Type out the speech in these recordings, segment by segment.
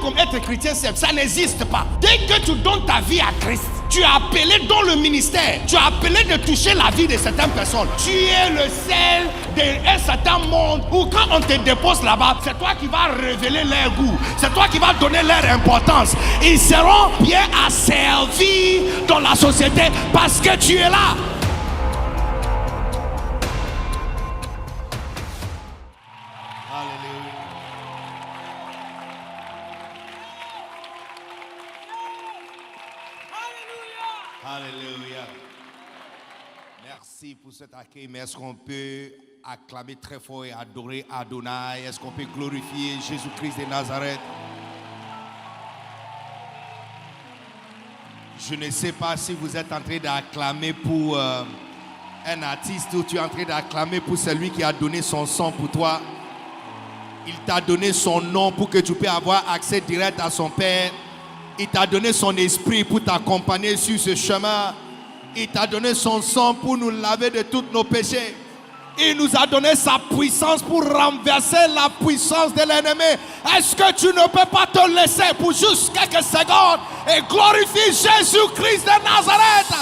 comme être chrétien, ça n'existe pas. Dès que tu donnes ta vie à Christ, tu es appelé dans le ministère. Tu es appelé de toucher la vie de certaines personnes. Tu es le sel d'un certain monde où quand on te dépose là-bas, c'est toi qui vas révéler leur goût. C'est toi qui vas donner leur importance. Ils seront bien asservis dans la société parce que tu es là. Alléluia. Merci pour cet accueil. Mais est-ce qu'on peut acclamer très fort et adorer Adonai? Est-ce qu'on peut glorifier Jésus-Christ de Nazareth? Je ne sais pas si vous êtes en train d'acclamer pour un artiste ou tu es en train d'acclamer pour celui qui a donné son sang pour toi. Il t'a donné son nom pour que tu puisses avoir accès direct à son Père. Il t'a donné son esprit pour t'accompagner sur ce chemin. Il t'a donné son sang pour nous laver de tous nos péchés. Il nous a donné sa puissance pour renverser la puissance de l'ennemi. Est-ce que tu ne peux pas te laisser pour juste quelques secondes et glorifier Jésus-Christ de Nazareth?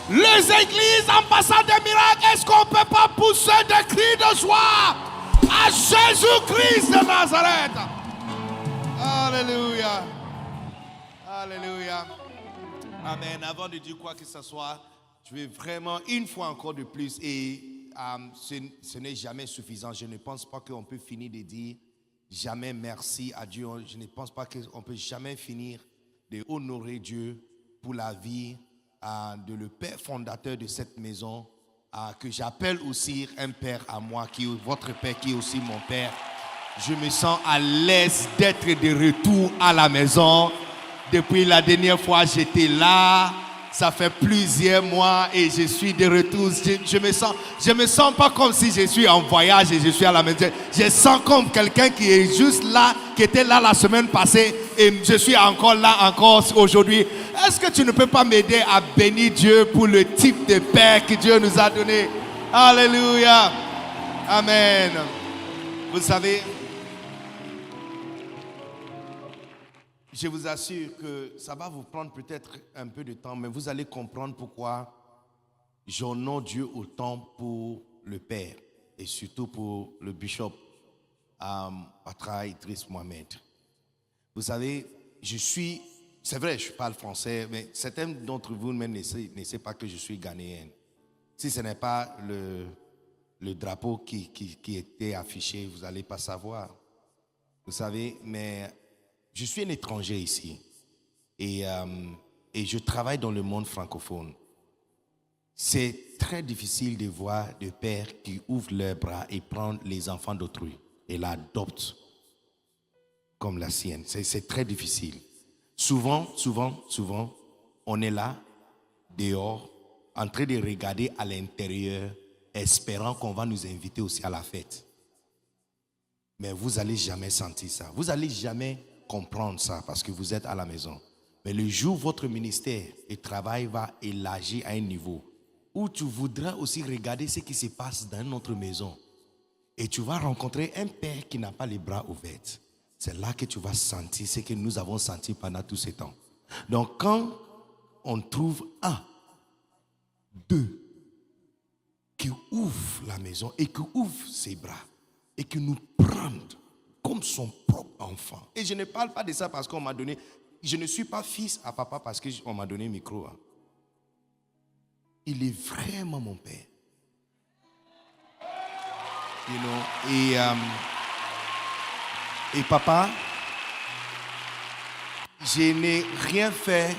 Les églises, ambassades des miracles, est-ce qu'on ne peut pas pousser des cris de joie à Jésus-Christ de Nazareth? Alléluia. Alléluia. Amen. Avant de dire quoi que ce soit, je vais vraiment une fois encore de plus, et ce n'est jamais suffisant. Je ne pense pas qu'on peut finir de dire jamais merci à Dieu. Je ne pense pas qu'on peut jamais finir de honorer Dieu pour la vie de le père fondateur de cette maison, que j'appelle aussi un père à moi, qui est votre père, qui est aussi mon père. Je me sens à l'aise d'être de retour à la maison. Depuis la dernière fois, j'étais là. Ça fait plusieurs mois et je suis de retour. Je me sens pas comme si je suis en voyage et je suis à la maison. Je sens comme quelqu'un qui est juste là, qui était là la semaine passée et je suis encore là aujourd'hui. Est-ce que tu ne peux pas m'aider à bénir Dieu pour le type de père que Dieu nous a donné? Alléluia. Amen. Vous savez, je vous assure que ça va vous prendre peut-être un peu de temps, mais vous allez comprendre pourquoi j'honore Dieu autant pour le Père et surtout pour le bishop Patra Idriss Mohamed. Vous savez, c'est vrai, je parle français, mais certains d'entre vous même ne savent pas que je suis ghanéen. Si ce n'est pas le drapeau qui était affiché, vous n'allez pas savoir. Vous savez, mais je suis un étranger ici et je travaille dans le monde francophone. C'est très difficile de voir des pères qui ouvrent leurs bras et prennent les enfants d'autrui et l'adoptent comme la sienne. C'est très difficile. Souvent, on est là, dehors, en train de regarder à l'intérieur, espérant qu'on va nous inviter aussi à la fête. Mais vous n'allez jamais sentir ça. Vous n'allez jamais comprendre ça parce que vous êtes à la maison. Mais le jour où votre ministère et travail va élargir à un niveau où tu voudras aussi regarder ce qui se passe dans notre maison et tu vas rencontrer un père qui n'a pas les bras ouverts. C'est là que tu vas sentir ce que nous avons senti pendant tous ces temps. Donc quand on trouve un, deux, qui ouvre la maison et qui ouvre ses bras et qui nous prend comme son propre enfant. Et je ne parle pas de ça parce qu'on m'a donné... Je ne suis pas fils à papa parce qu'on m'a donné un micro. Il est vraiment mon père. You know, et papa, je n'ai rien fait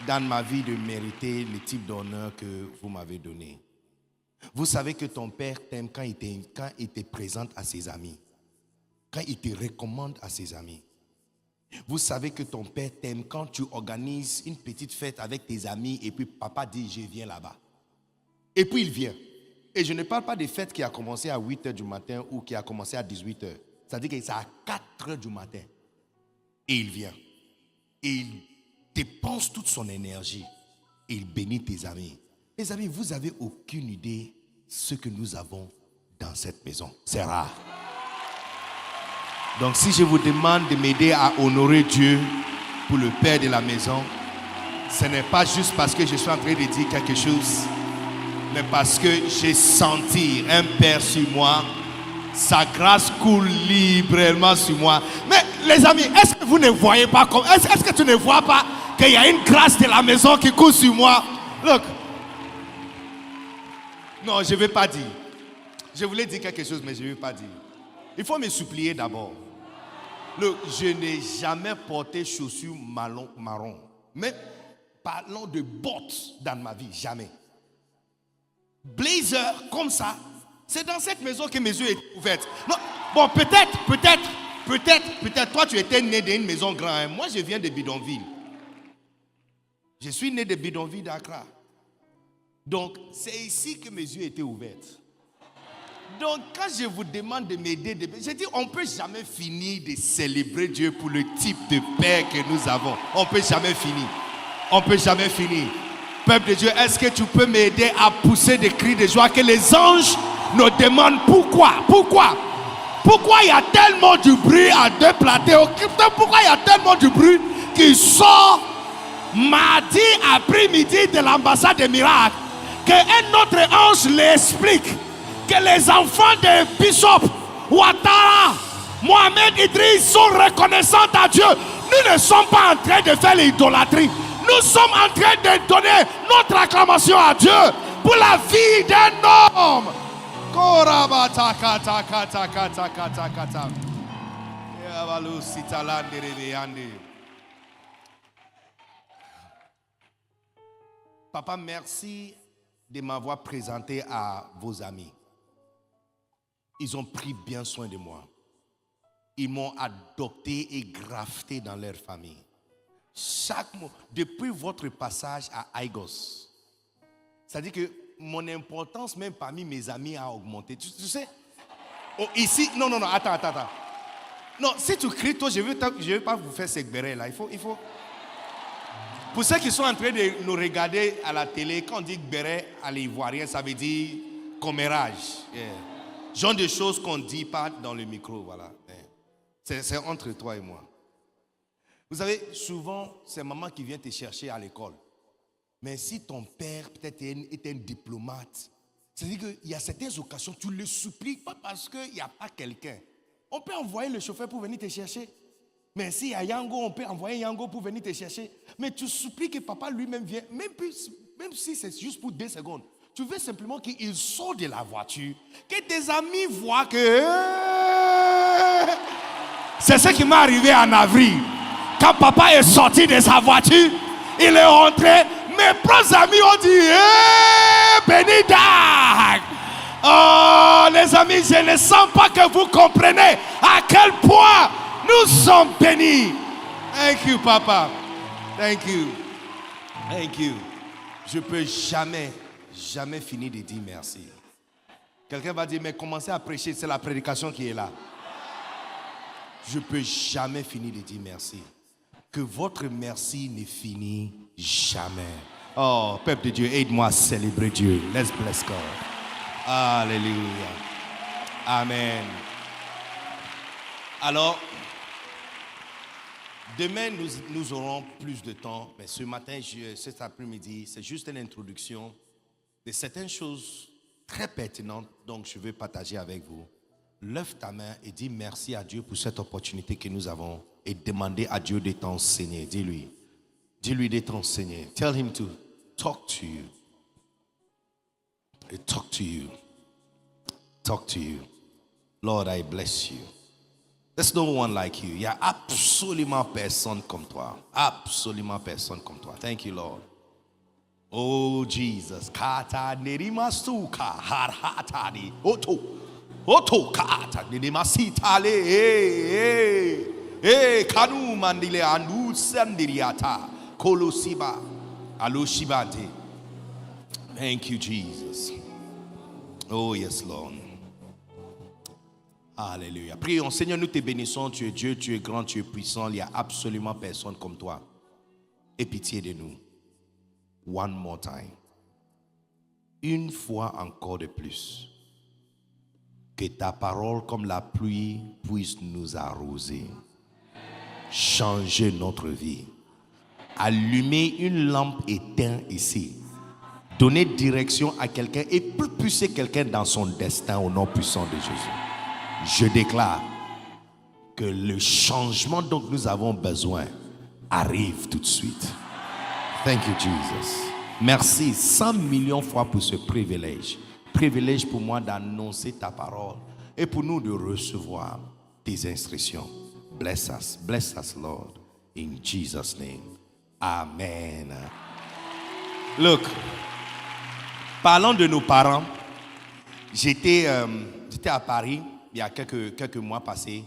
dans ma vie de mériter le type d'honneur que vous m'avez donné. Vous savez que ton père t'aime quand il te présente à ses amis. Quand il te recommande à ses amis. Vous savez que ton père t'aime quand tu organises une petite fête avec tes amis et puis papa dit je viens là-bas. Et puis il vient. Et je ne parle pas des fêtes qui a commencé à 8h du matin ou qui a commencé à 18h. C'est-à-dire que c'est à 4h du matin. Et il vient. Et il dépense toute son énergie. Et il bénit tes amis. Les amis, vous n'avez aucune idée ce que nous avons dans cette maison. C'est rare. Donc si je vous demande de m'aider à honorer Dieu pour le père de la maison, ce n'est pas juste parce que je suis en train de dire quelque chose, mais parce que j'ai senti un père sur moi. Sa grâce coule librement sur moi. Mais les amis, est-ce que vous ne voyez pas comme... Est-ce que tu ne vois pas qu'il y a une grâce de la maison qui coule sur moi? Look. Non, je ne vais pas dire. Je voulais dire quelque chose, mais je ne vais pas dire. Il faut me supplier d'abord. Look, je n'ai jamais porté chaussures marron. Mais parlons de bottes dans ma vie, jamais. Blazer comme ça, c'est dans cette maison que mes yeux étaient ouverts. Non, bon, peut-être, toi tu étais né d'une maison grande. Moi je viens de Bidonville. Je suis né de Bidonville d'Accra. Donc c'est ici que mes yeux étaient ouverts. Donc quand je vous demande de m'aider, je dis on ne peut jamais finir de célébrer Dieu pour le type de père que nous avons. On ne peut jamais finir. On ne peut jamais finir. Peuple de Dieu, est-ce que tu peux m'aider à pousser des cris de joie que les anges nous demandent pourquoi il y a tellement de bruit à deux plateaux? Pourquoi il y a tellement de bruit qui sort mardi après-midi de l'ambassade des miracles, qu'un autre ange l'explique, que les enfants de Bishop Ouattara, Mohamed Idriss sont reconnaissants à Dieu. Nous ne sommes pas en train de faire l'idolâtrie. Nous sommes en train de donner notre acclamation à Dieu pour la vie d'un homme. Papa, merci de m'avoir présenté à vos amis. Ils ont pris bien soin de moi. Ils m'ont adopté et grafté dans leur famille. Chaque mot, depuis votre passage à Aigos, c'est-à-dire que mon importance même parmi mes amis a augmenté. Tu sais, oh, ici, non, attends. Non, si tu cries, toi, je ne vais pas vous faire ce béret là. Il faut. Pour ceux qui sont en train de nous regarder à la télé, quand on dit béret à l'ivoirien, ça veut dire commérage. Yeah. Genre de choses qu'on ne dit pas dans le micro, voilà. Yeah. C'est entre toi et moi. Vous savez, souvent, c'est maman qui vient te chercher à l'école. Mais si ton père peut-être est un diplomate, c'est-à-dire qu'il y a certaines occasions, tu le supplies, pas parce qu'il n'y a pas quelqu'un. On peut envoyer le chauffeur pour venir te chercher. Mais s'il y a Yango, on peut envoyer Yango pour venir te chercher. Mais tu supplies que papa lui-même vienne, même si c'est juste pour 2 secondes. Tu veux simplement qu'il sorte de la voiture, que tes amis voient que... C'est ce qui m'est arrivé en avril. Quand papa est sorti de sa voiture, il est rentré. Mes proches amis ont dit Benida. Oh, les amis, je ne sens pas que vous comprenez à quel point nous sommes bénis. Thank you, papa. Thank you. Je ne peux jamais finir de dire merci. Quelqu'un va dire, mais commencez à prêcher, c'est la prédication qui est là. Je ne peux jamais finir de dire merci. Que votre merci ne finit jamais. Oh, peuple de Dieu, aide-moi à célébrer Dieu. Let's bless God. Alléluia. Amen. Alors, demain, nous aurons plus de temps. Mais ce matin, cet après-midi, c'est juste une introduction de certaines choses très pertinentes. Donc, je veux partager avec vous. Lève ta main et dis merci à Dieu pour cette opportunité que nous avons. Et demandez à Dieu de t'enseigner. Dis-lui de t'enseigner. Tell him to talk to you. Talk to you. Talk to you. Lord, I bless you. There's no one like you. Il n'y a absolument personne comme toi. Absolument personne comme toi. Thank you, Lord. Oh, Jesus. Kata nerimasuka harhatadi. Oto kata nerimasitale. Kanu mandile andu sandiriata kolosiba aloshibate. Thank you, Jesus. Oh yes, Lord. Alléluia. Prions, Seigneur, nous te bénissons. Tu es Dieu, tu es grand, tu es puissant. Il n'y a absolument personne comme toi. Aie pitié de nous. One more time. Une fois encore de plus. Que ta parole, comme la pluie, puisse nous arroser. Changer notre vie. Allumer une lampe éteinte ici. Donner direction à quelqu'un et propulser quelqu'un dans son destin au nom puissant de Jésus. Je déclare que le changement dont nous avons besoin arrive tout de suite. Thank you, Jesus. Merci 100 millions de fois pour ce privilège. Privilège pour moi d'annoncer ta parole et pour nous de recevoir tes instructions. Bless us, Lord, in Jesus' name. Amen. Look, parlons de nos parents. J'étais à Paris il y a quelques mois passés.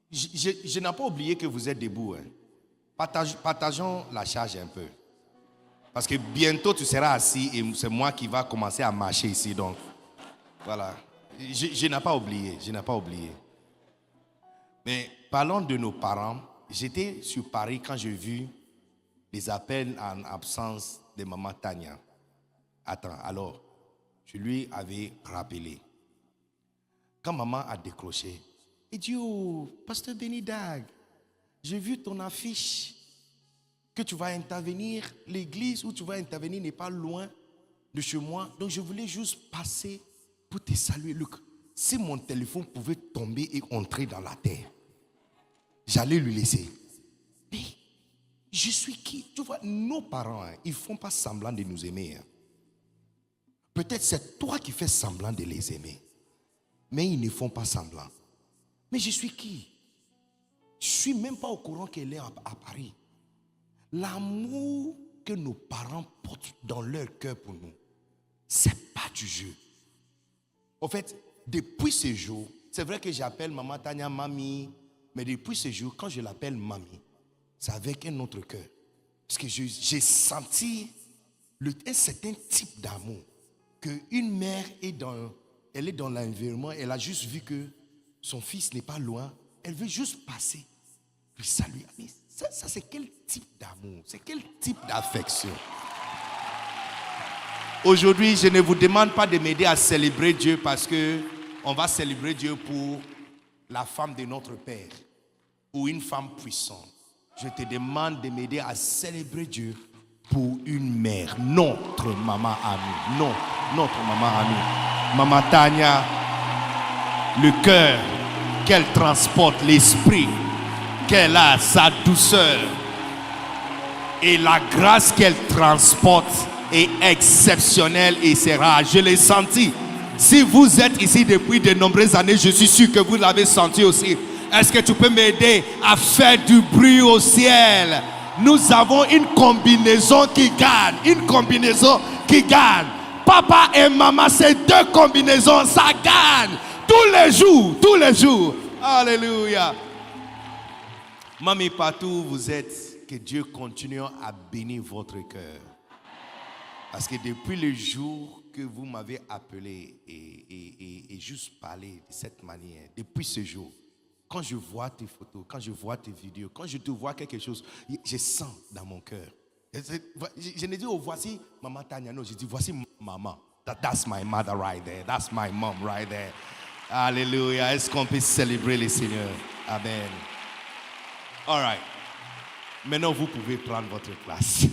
Je n'ai pas oublié que vous êtes debout. Partageons la charge un peu. Parce que bientôt tu seras assis et c'est moi qui va commencer à marcher ici. Donc, voilà. Je n'ai pas oublié. Mais parlons de nos parents. J'étais sur Paris quand j'ai vu les appels en absence de maman Tania. Attends, alors, je lui avais rappelé. Quand maman a décroché, il dit, oh, Pasteur Benny Dag, j'ai vu ton affiche que tu vas intervenir, l'église où tu vas intervenir n'est pas loin de chez moi. Donc je voulais juste passer pour te saluer. Luc, si mon téléphone pouvait tomber et entrer dans la terre, j'allais lui laisser. Mais je suis qui? Tu vois, nos parents, ils ne font pas semblant de nous aimer. Peut-être c'est toi qui fais semblant de les aimer. Mais ils ne font pas semblant. Mais je suis qui? Je ne suis même pas au courant qu'elle est à Paris. L'amour que nos parents portent dans leur cœur pour nous, ce n'est pas du jeu. En fait, depuis ce jour, c'est vrai que j'appelle maman Tania mamie, mais depuis ce jour, quand je l'appelle mamie, c'est avec un autre cœur. Parce que j'ai senti un certain type d'amour. Qu'une mère elle est dans l'environnement, elle a juste vu que son fils n'est pas loin, elle veut juste passer, lui saluer. Mais ça c'est quel type d'amour? C'est quel type d'affection? Aujourd'hui, je ne vous demande pas de m'aider à célébrer Dieu parce que on va célébrer Dieu pour la femme de notre Père ou une femme puissante. Je te demande de m'aider à célébrer Dieu pour une mère, notre maman amie. Non, notre maman amie. Maman Tania, le cœur qu'elle transporte, l'esprit qu'elle a, sa douceur et la grâce qu'elle transporte est exceptionnelle et c'est rare. Je l'ai senti. Si vous êtes ici depuis de nombreuses années, je suis sûr que vous l'avez senti aussi. Est-ce que tu peux m'aider à faire du bruit au ciel? Nous avons une combinaison qui gagne. Une combinaison qui gagne. Papa et maman, ces deux combinaisons, ça gagne. Tous les jours, tous les jours. Alléluia. Mamie, partout où vous êtes, que Dieu continue à bénir votre cœur. Parce que depuis le jour que vous m'avez appelé et juste parlé de cette manière, depuis ce jour, quand je vois tes photos, quand je vois tes vidéos, quand je te vois quelque chose, je sens dans mon cœur. Je ne dis, oh, voici maman Tania, non, je dis, voici maman. That's my mother right there. That's my mom right there. Alléluia. Est-ce qu'on peut célébrer le Seigneur? Amen. All right. Maintenant, vous pouvez prendre votre place.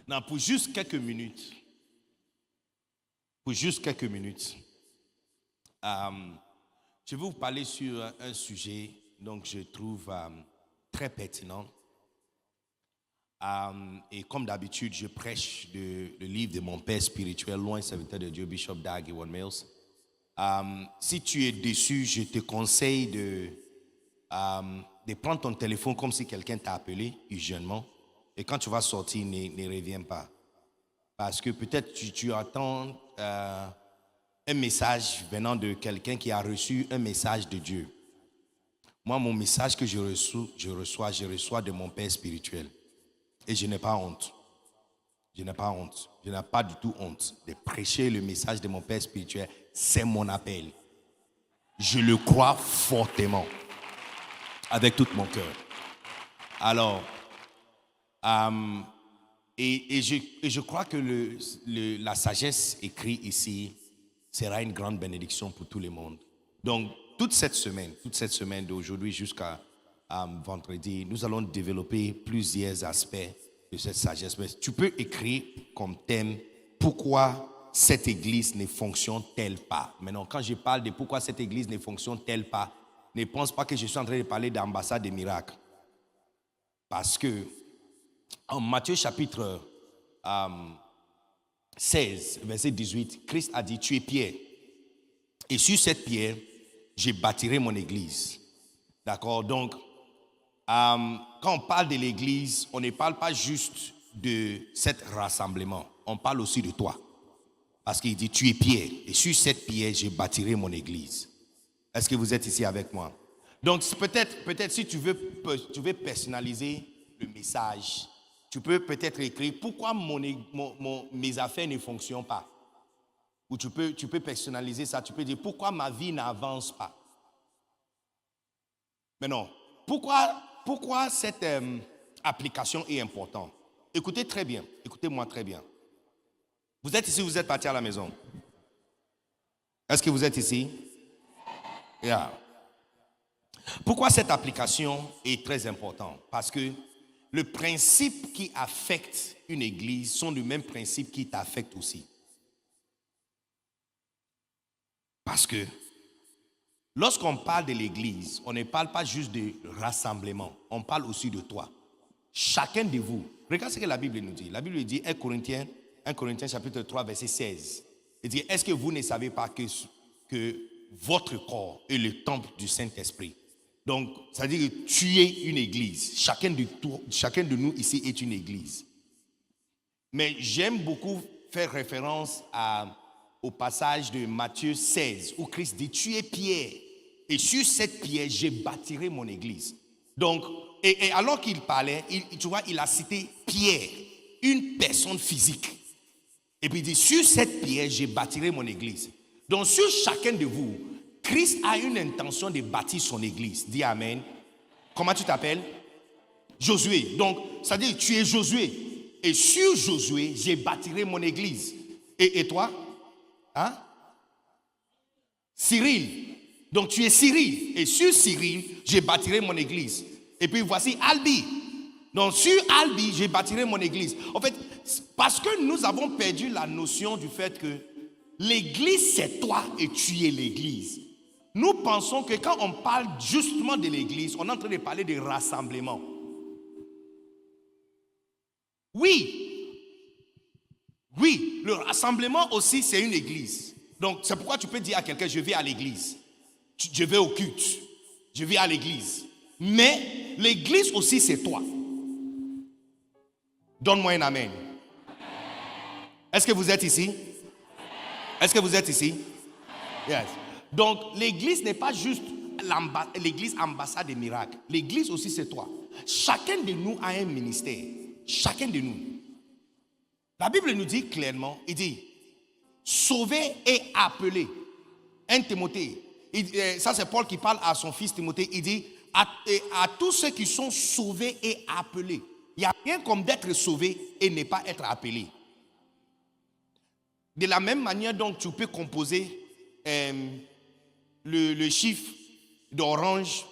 Non, pour juste quelques minutes. Je vais vous parler sur un sujet donc je trouve très pertinent. Et comme d'habitude, je prêche le livre de mon père spirituel, loin serviteur de Dieu, Bishop Dag Heward-Mills. Si tu es déçu, je te conseille de prendre ton téléphone comme si quelqu'un t'a appelé urgentement. Et quand tu vas sortir, ne reviens pas. Parce que peut-être tu attends un message venant de quelqu'un qui a reçu un message de Dieu. Moi, mon message que je reçois de mon père spirituel. Et je n'ai pas honte. Je n'ai pas du tout honte de prêcher le message de mon père spirituel. C'est mon appel. Je le crois fortement. Avec tout mon cœur. Alors, Et je crois que la sagesse écrite ici sera une grande bénédiction pour tout le monde. Donc, toute cette semaine d'aujourd'hui jusqu'à vendredi, nous allons développer plusieurs aspects de cette sagesse. Mais tu peux écrire comme thème pourquoi cette église ne fonctionne-t-elle pas. Maintenant, quand je parle de pourquoi cette église ne fonctionne-t-elle pas, ne pense pas que je suis en train de parler d'ambassade des miracles. Parce que en Matthieu chapitre 16, verset 18, Christ a dit, tu es pierre. Et sur cette pierre, je bâtirai mon église. D'accord? Donc, quand on parle de l'église, on ne parle pas juste de cet rassemblement. On parle aussi de toi. Parce qu'il dit, tu es pierre. Et sur cette pierre, je bâtirai mon église. Est-ce que vous êtes ici avec moi? Donc, peut-être si tu veux personnaliser le message, tu peux peut-être écrire pourquoi mes affaires ne fonctionnent pas. Ou tu peux personnaliser ça. Tu peux dire pourquoi ma vie n'avance pas. Mais non. Pourquoi cette application est importante? Écoutez très bien. Écoutez-moi très bien. Vous êtes ici, vous êtes parti à la maison. Est-ce que vous êtes ici? Yeah. Pourquoi cette application est très importante? Parce que le principe qui affecte une église sont les mêmes principes qui t'affectent aussi. Parce que lorsqu'on parle de l'église, on ne parle pas juste de rassemblement, on parle aussi de toi. Chacun de vous, regarde ce que la Bible nous dit. La Bible dit 1 Corinthiens chapitre 3 verset 16. Il dit, est-ce que vous ne savez pas que votre corps est le temple du Saint-Esprit? Donc, ça veut dire que tu es une église. Chacun de nous ici est une église. Mais j'aime beaucoup faire référence au passage de Matthieu 16 où Christ dit, tu es pierre et sur cette pierre, je bâtirai mon église. Donc, et alors qu'il parlait, tu vois, il a cité Pierre, une personne physique. Et puis il dit, sur cette pierre, je bâtirai mon église. Donc, sur chacun de vous, Christ a une intention de bâtir son église. Dis Amen. Comment tu t'appelles? Josué. Donc, ça veut dire tu es Josué. Et sur Josué, je bâtirai mon église. Et toi? Hein? Cyril. Donc, tu es Cyril. Et sur Cyril, je bâtirai mon église. Et puis, voici Albi. Donc, sur Albi, je bâtirai mon église. En fait, parce que nous avons perdu la notion du fait que l'église, c'est toi et tu es l'église. Nous pensons que quand on parle justement de l'église, on est en train de parler de rassemblement. Oui, le rassemblement aussi, c'est une église. Donc, c'est pourquoi tu peux dire à quelqu'un, je vais à l'église. Je vais au culte. Je vais à l'église. Mais l'église aussi, c'est toi. Donne-moi un amen. Est-ce que vous êtes ici? Est-ce que vous êtes ici? Yes. Donc, l'église n'est pas juste l'église ambassade des miracles. L'église aussi, c'est toi. Chacun de nous a un ministère. Chacun de nous. La Bible nous dit clairement, il dit, sauvé et appelé. 1 Timothée. Ça, c'est Paul qui parle à son fils Timothée. Il dit, à tous ceux qui sont sauvés et appelés. Il n'y a rien comme d'être sauvé et ne pas être appelé. De la même manière, donc, tu peux composer le chiffre d'Orange,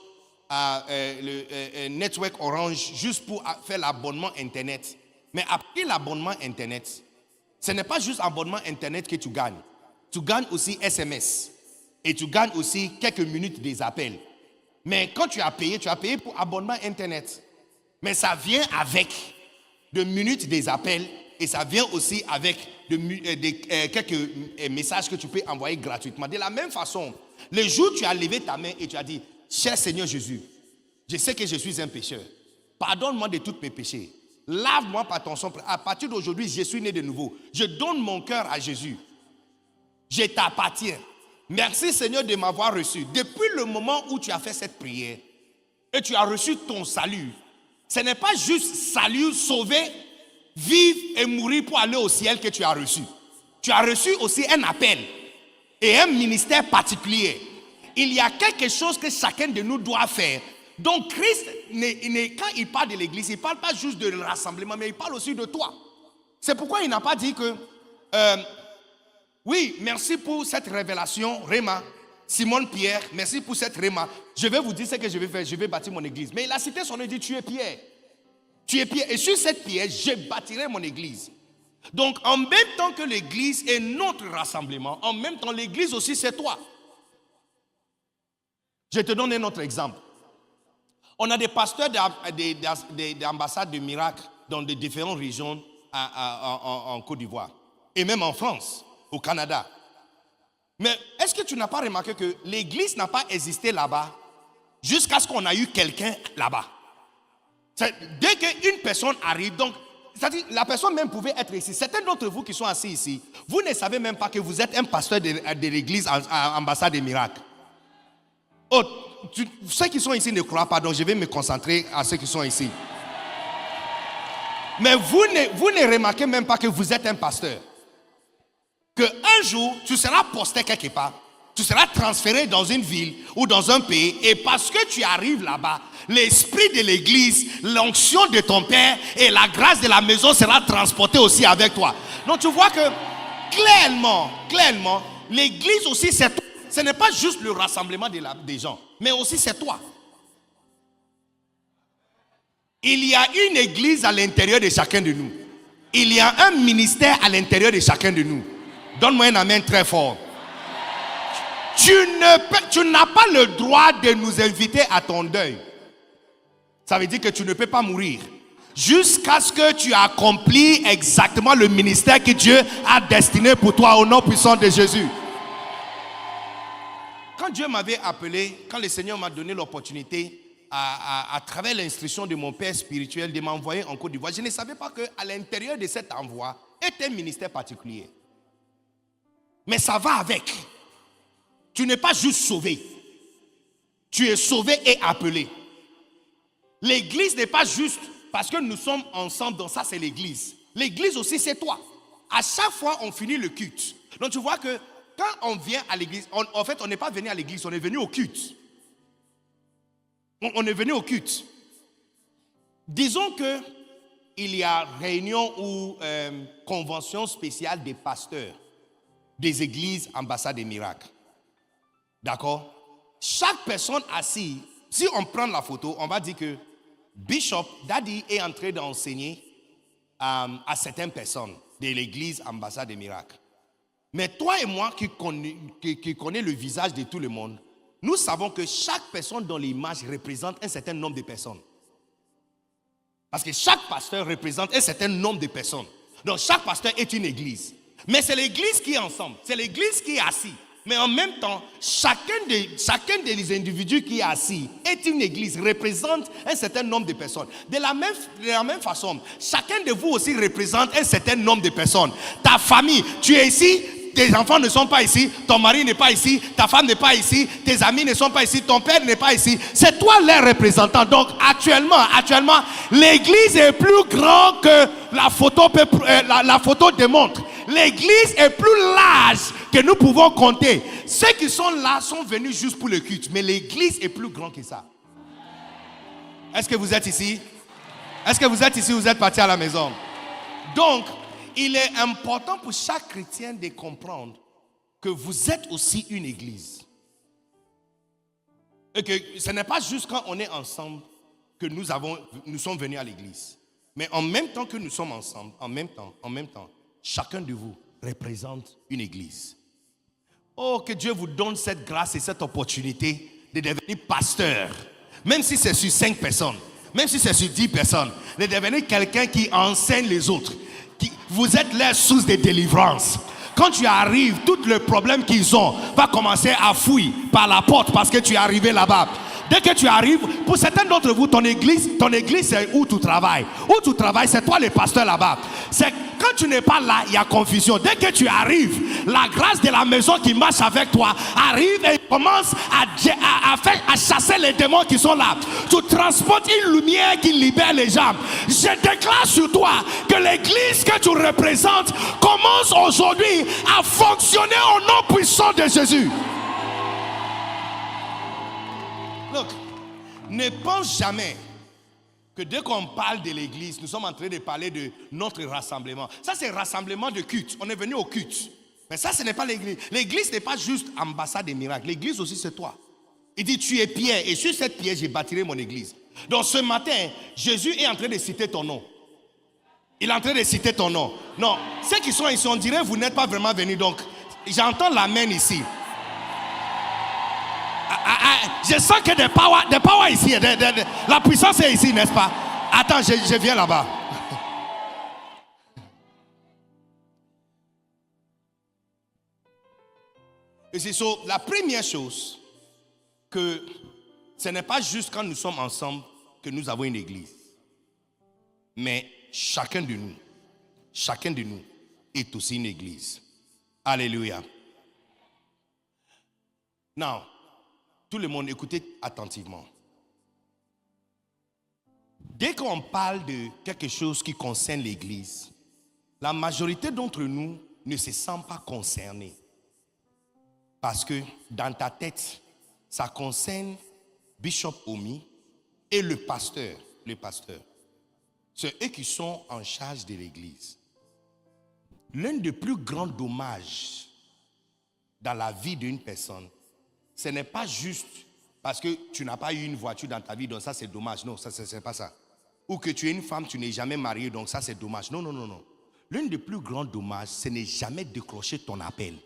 le network Orange, juste pour faire l'abonnement Internet. Mais après l'abonnement Internet, ce n'est pas juste abonnement Internet que tu gagnes. Tu gagnes aussi SMS. Et tu gagnes aussi quelques minutes des appels. Mais quand tu as payé pour abonnement Internet. Mais ça vient avec de minutes des appels et ça vient aussi avec quelques messages que tu peux envoyer gratuitement. De la même façon, le jour où tu as levé ta main et tu as dit, cher Seigneur Jésus, je sais que je suis un pécheur. Pardonne-moi de tous mes péchés. Lave-moi par ton sang. À partir d'aujourd'hui, je suis né de nouveau. Je donne mon cœur à Jésus. Je t'appartiens. Merci Seigneur de m'avoir reçu. Depuis le moment où tu as fait cette prière et tu as reçu ton salut, ce n'est pas juste salut, sauver, vivre et mourir pour aller au ciel que tu as reçu. Tu as reçu aussi un appel et un ministère particulier. Il y a quelque chose que chacun de nous doit faire. Donc Christ, quand il parle de l'église, il ne parle pas juste de rassemblement, mais il parle aussi de toi. C'est pourquoi il n'a pas dit que, oui, merci pour cette révélation, Réma. Simone Pierre, merci pour cette Réma. Je vais vous dire ce que je vais faire, je vais bâtir mon église. Mais il a cité son nom, il dit, tu es Pierre. Tu es Pierre. Et sur cette pierre, je bâtirai mon église. Donc, en même temps que l'église est notre rassemblement, en même temps, l'église aussi, c'est toi. Je te donne un autre exemple. On a des pasteurs d'ambassades de miracles dans des différentes régions en Côte d'Ivoire. Et même en France, au Canada. Mais est-ce que tu n'as pas remarqué que l'église n'a pas existé là-bas jusqu'à ce qu'on a eu quelqu'un là-bas? Dès qu'une personne arrive, donc, c'est-à-dire la personne même pouvait être ici. Certains d'entre vous qui sont assis ici, vous ne savez même pas que vous êtes un pasteur de l'église à ambassade des miracles. Oh, ceux qui sont ici ne croient pas, donc je vais me concentrer à ceux qui sont ici. Mais vous ne remarquez même pas que vous êtes un pasteur. Qu'un jour, tu seras posté quelque part, tu seras transféré dans une ville ou dans un pays, et parce que tu arrives là-bas, l'esprit de l'église, l'onction de ton père et la grâce de la maison sera transportée aussi avec toi. Donc tu vois que clairement, l'église aussi c'est toi. Ce n'est pas juste le rassemblement des gens, mais aussi c'est toi. Il y a une église à l'intérieur de chacun de nous. Il y a un ministère à l'intérieur de chacun de nous. Donne-moi un amen très fort. Tu n'as pas le droit de nous inviter à ton deuil. Ça veut dire que tu ne peux pas mourir jusqu'à ce que tu accomplis exactement le ministère que Dieu a destiné pour toi au nom puissant de Jésus. Quand Dieu m'avait appelé, quand le Seigneur m'a donné l'opportunité à travers l'instruction de mon père spirituel de m'envoyer en Côte d'Ivoire, je ne savais pas qu'à l'intérieur de cet envoi est un ministère particulier. Mais ça va avec. Tu n'es pas juste sauvé. Tu es sauvé et appelé. L'église n'est pas juste parce que nous sommes ensemble, donc ça c'est l'église. L'église aussi c'est toi. À chaque fois on finit le culte. Donc tu vois que quand on vient à l'église, en fait on n'est pas venu à l'église, on est venu au culte. On est venu au culte. Disons que il y a réunion ou convention spéciale des pasteurs des églises ambassades des miracles. D'accord? Chaque personne assise, si on prend la photo, on va dire que Bishop Daddy est en train d'enseigner à certaines personnes de l'église ambassade des miracles. Mais toi et moi qui connais le visage de tout le monde, nous savons que chaque personne dans l'image représente un certain nombre de personnes. Parce que chaque pasteur représente un certain nombre de personnes. Donc chaque pasteur est une église. Mais c'est l'église qui est ensemble, c'est l'église qui est assise. Mais en même temps, chacun des individus qui est assis est une église, représente un certain nombre de personnes. De la même façon, chacun de vous aussi représente un certain nombre de personnes. Ta famille, tu es ici, tes enfants ne sont pas ici, ton mari n'est pas ici, ta femme n'est pas ici, tes amis ne sont pas ici, ton père n'est pas ici. C'est toi leur représentant. Donc actuellement, l'église est plus grande que la photo démontre. L'église est plus large que nous pouvons compter. Ceux qui sont là sont venus juste pour le culte, mais l'église est plus grande que ça. Est-ce que vous êtes ici? Est-ce que vous êtes ici? Vous êtes partis à la maison? Donc, il est important pour chaque chrétien de comprendre que vous êtes aussi une église. Et que ce n'est pas juste quand on est ensemble que nous sommes venus à l'église. Mais en même temps que nous sommes ensemble, en même temps, chacun de vous représente une église. Oh, que Dieu vous donne cette grâce et cette opportunité de devenir pasteur. Même si c'est sur 5 personnes, même si c'est sur 10 personnes, de devenir quelqu'un qui enseigne les autres. Vous êtes leur source de délivrance. Quand tu arrives, tout le problème qu'ils ont va commencer à fouiller par la porte parce que tu es arrivé là-bas. Dès que tu arrives, pour certains d'entre vous, ton église c'est où tu travailles. Où tu travailles, c'est toi le pasteur là-bas. C'est quand tu n'es pas là, il y a confusion. Dès que tu arrives, la grâce de la maison qui marche avec toi arrive et commence à chasser les démons qui sont là. Tu transportes une lumière qui libère les gens. Je déclare sur toi que l'église que tu représentes commence aujourd'hui à fonctionner au nom puissant de Jésus. Look, ne pense jamais que dès qu'on parle de l'église, nous sommes en train de parler de notre rassemblement. Ça, c'est rassemblement de culte. On est venu au culte. Mais ça, ce n'est pas l'église. L'église n'est pas juste ambassade des miracles. L'église aussi, c'est toi. Il dit, tu es pierre, et sur cette pierre, j'ai bâti mon église. Donc ce matin, Jésus est en train de citer ton nom. Il est en train de citer ton nom. Non, ceux qui sont ici, on dirait vous n'êtes pas vraiment venus. Donc, j'entends l'amen ici. Je sens que des power ici. La puissance est ici, n'est-ce pas? Attends, je viens là-bas. Et c'est la première chose, que ce n'est pas juste quand nous sommes ensemble que nous avons une église. Mais chacun de nous est aussi une église. Alléluia. Now, tout le monde, écoutez attentivement. Dès qu'on parle de quelque chose qui concerne l'église, la majorité d'entre nous ne se sent pas concernés. Parce que dans ta tête, ça concerne Bishop Omi et le pasteur. C'est eux qui sont en charge de l'église. L'un des plus grands dommages dans la vie d'une personne, ce n'est pas juste parce que tu n'as pas eu une voiture dans ta vie, donc ça c'est dommage. Non, ça c'est pas ça. Ou que tu es une femme, tu n'es jamais mariée, donc ça c'est dommage. Non. L'un des plus grands dommages, ce n'est jamais décrocher ton appel.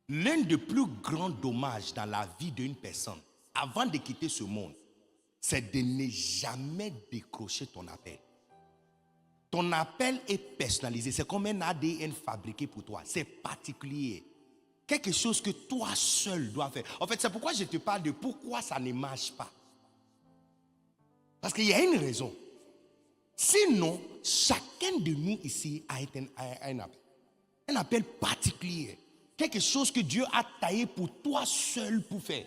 L'un des plus grands dommages dans la vie d'une personne, avant de quitter ce monde, c'est de ne jamais décrocher ton appel. Ton appel est personnalisé. C'est comme un ADN fabriqué pour toi. C'est particulier. Quelque chose que toi seul dois faire. En fait, c'est pourquoi je te parle de pourquoi ça ne marche pas. Parce qu'il y a une raison. Sinon, chacun de nous ici a un appel. Un appel particulier. Quelque chose que Dieu a taillé pour toi seul pour faire.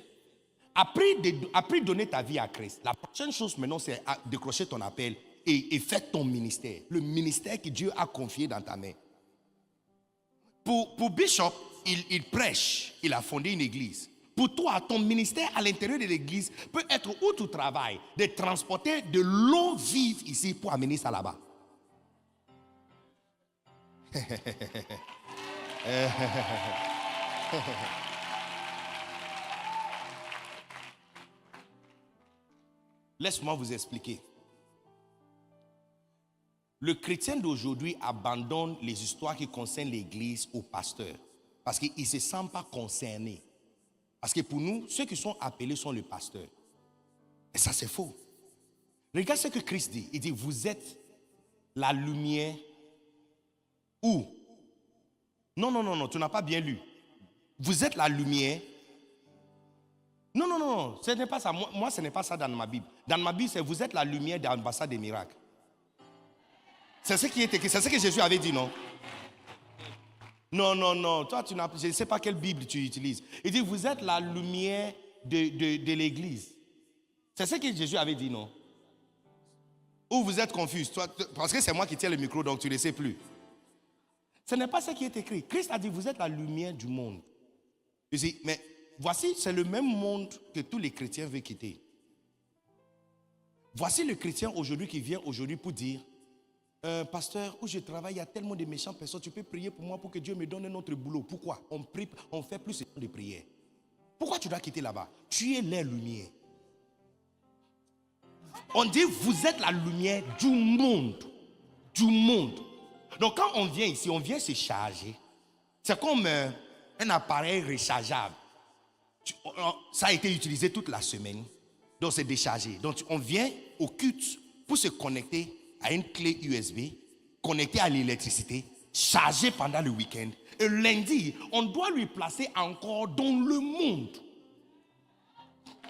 Après donner ta vie à Christ, la prochaine chose maintenant, c'est décrocher ton appel et faire ton ministère. Le ministère que Dieu a confié dans ta main. Pour Bishop, il prêche, il a fondé une église. Pour toi, ton ministère à l'intérieur de l'église peut être où tu travailles, de transporter de l'eau vive ici pour amener ça là-bas. Laisse-moi vous expliquer. Le chrétien d'aujourd'hui abandonne les histoires qui concernent l'église au pasteur parce qu'il ne se sent pas concerné. Parce que pour nous, ceux qui sont appelés sont les pasteurs. Et ça, c'est faux. Regarde ce que Christ dit. Il dit, vous êtes la lumière où? Non, tu n'as pas bien lu. Vous êtes la lumière. Non, ce n'est pas ça. Moi, ce n'est pas ça dans ma Bible. Dans ma Bible, c'est vous êtes la lumière de l'ambassade des miracles. C'est ce qui est écrit. C'est ce que Jésus avait dit, non? Non. Toi, je ne sais pas quelle Bible tu utilises. Il dit, vous êtes la lumière de l'église. C'est ce que Jésus avait dit, non? Ou vous êtes confus? Parce que c'est moi qui tiens le micro, donc tu ne le sais plus. Ce n'est pas ce qui est écrit. Christ a dit, vous êtes la lumière du monde. Je dis, mais voici, c'est le même monde que tous les chrétiens veulent quitter. Voici le chrétien aujourd'hui qui vient aujourd'hui pour dire, pasteur, où je travaille, il y a tellement de méchantes personnes, tu peux prier pour moi pour que Dieu me donne un autre boulot. Pourquoi? On fait plus de prière. Pourquoi tu dois quitter là-bas? Tu es la lumière. On dit, vous êtes la lumière du monde. Du monde. Donc quand on vient ici, on vient se charger. C'est comme un appareil rechargeable. Ça a été utilisé toute la semaine. Donc c'est déchargé. Donc on vient au culte pour se connecter à une clé USB, connecté à l'électricité, chargé pendant le week-end. Et lundi, on doit lui placer encore dans le monde.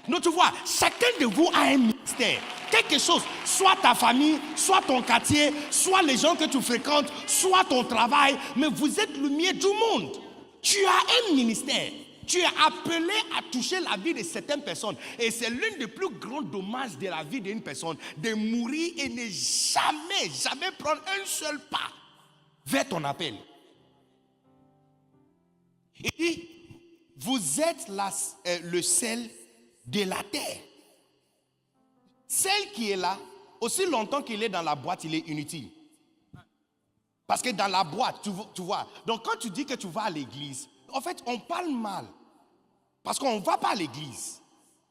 Donc tu vois, chacun de vous a un ministère. Quelque chose, soit ta famille, soit ton quartier, soit les gens que tu fréquentes, soit ton travail, mais vous êtes lumière du monde. Tu as un ministère. Tu es appelé à toucher la vie de certaines personnes. Et c'est l'un des plus grands dommages de la vie d'une personne, de mourir et ne jamais prendre un seul pas vers ton appel. Il dit, vous êtes le sel de la terre. Celle qui est là, aussi longtemps qu'il est dans la boîte, il est inutile. Parce que dans la boîte, tu vois. Donc quand tu dis que tu vas à l'église, en fait, on parle mal. Parce qu'on ne va pas à l'église.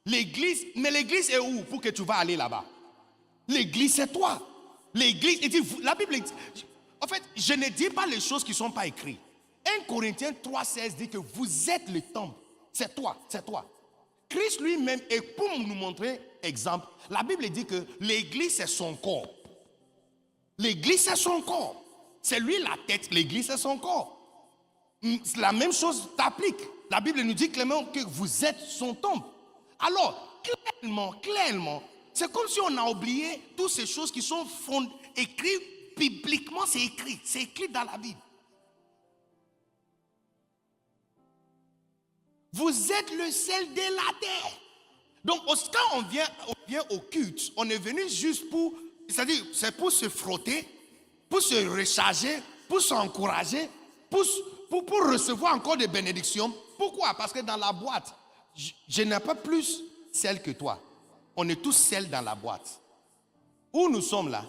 L'église, mais l'église est où pour que tu vas aller là-bas? L'église, c'est toi. L'église, la Bible dit, en fait, je ne dis pas les choses qui ne sont pas écrites. 1 Corinthiens 3,16 dit que vous êtes le temple. C'est toi, c'est toi. Christ lui-même, et pour nous montrer exemple, la Bible dit que l'église c'est son corps. L'église c'est son corps. C'est lui la tête, l'église c'est son corps. La même chose t'applique. La Bible nous dit clairement que vous êtes son temple. Alors, clairement, c'est comme si on a oublié toutes ces choses qui sont écrites bibliquement, c'est écrit dans la Bible. Vous êtes le sel de la terre. Donc, quand on vient au culte, on est venu juste pour, c'est-à-dire, c'est pour se frotter, pour se recharger, pour s'encourager, pour recevoir encore des bénédictions. Pourquoi? Parce que dans la boîte, je n'ai pas plus sel que toi. On est tous sel dans la boîte. Où nous sommes là,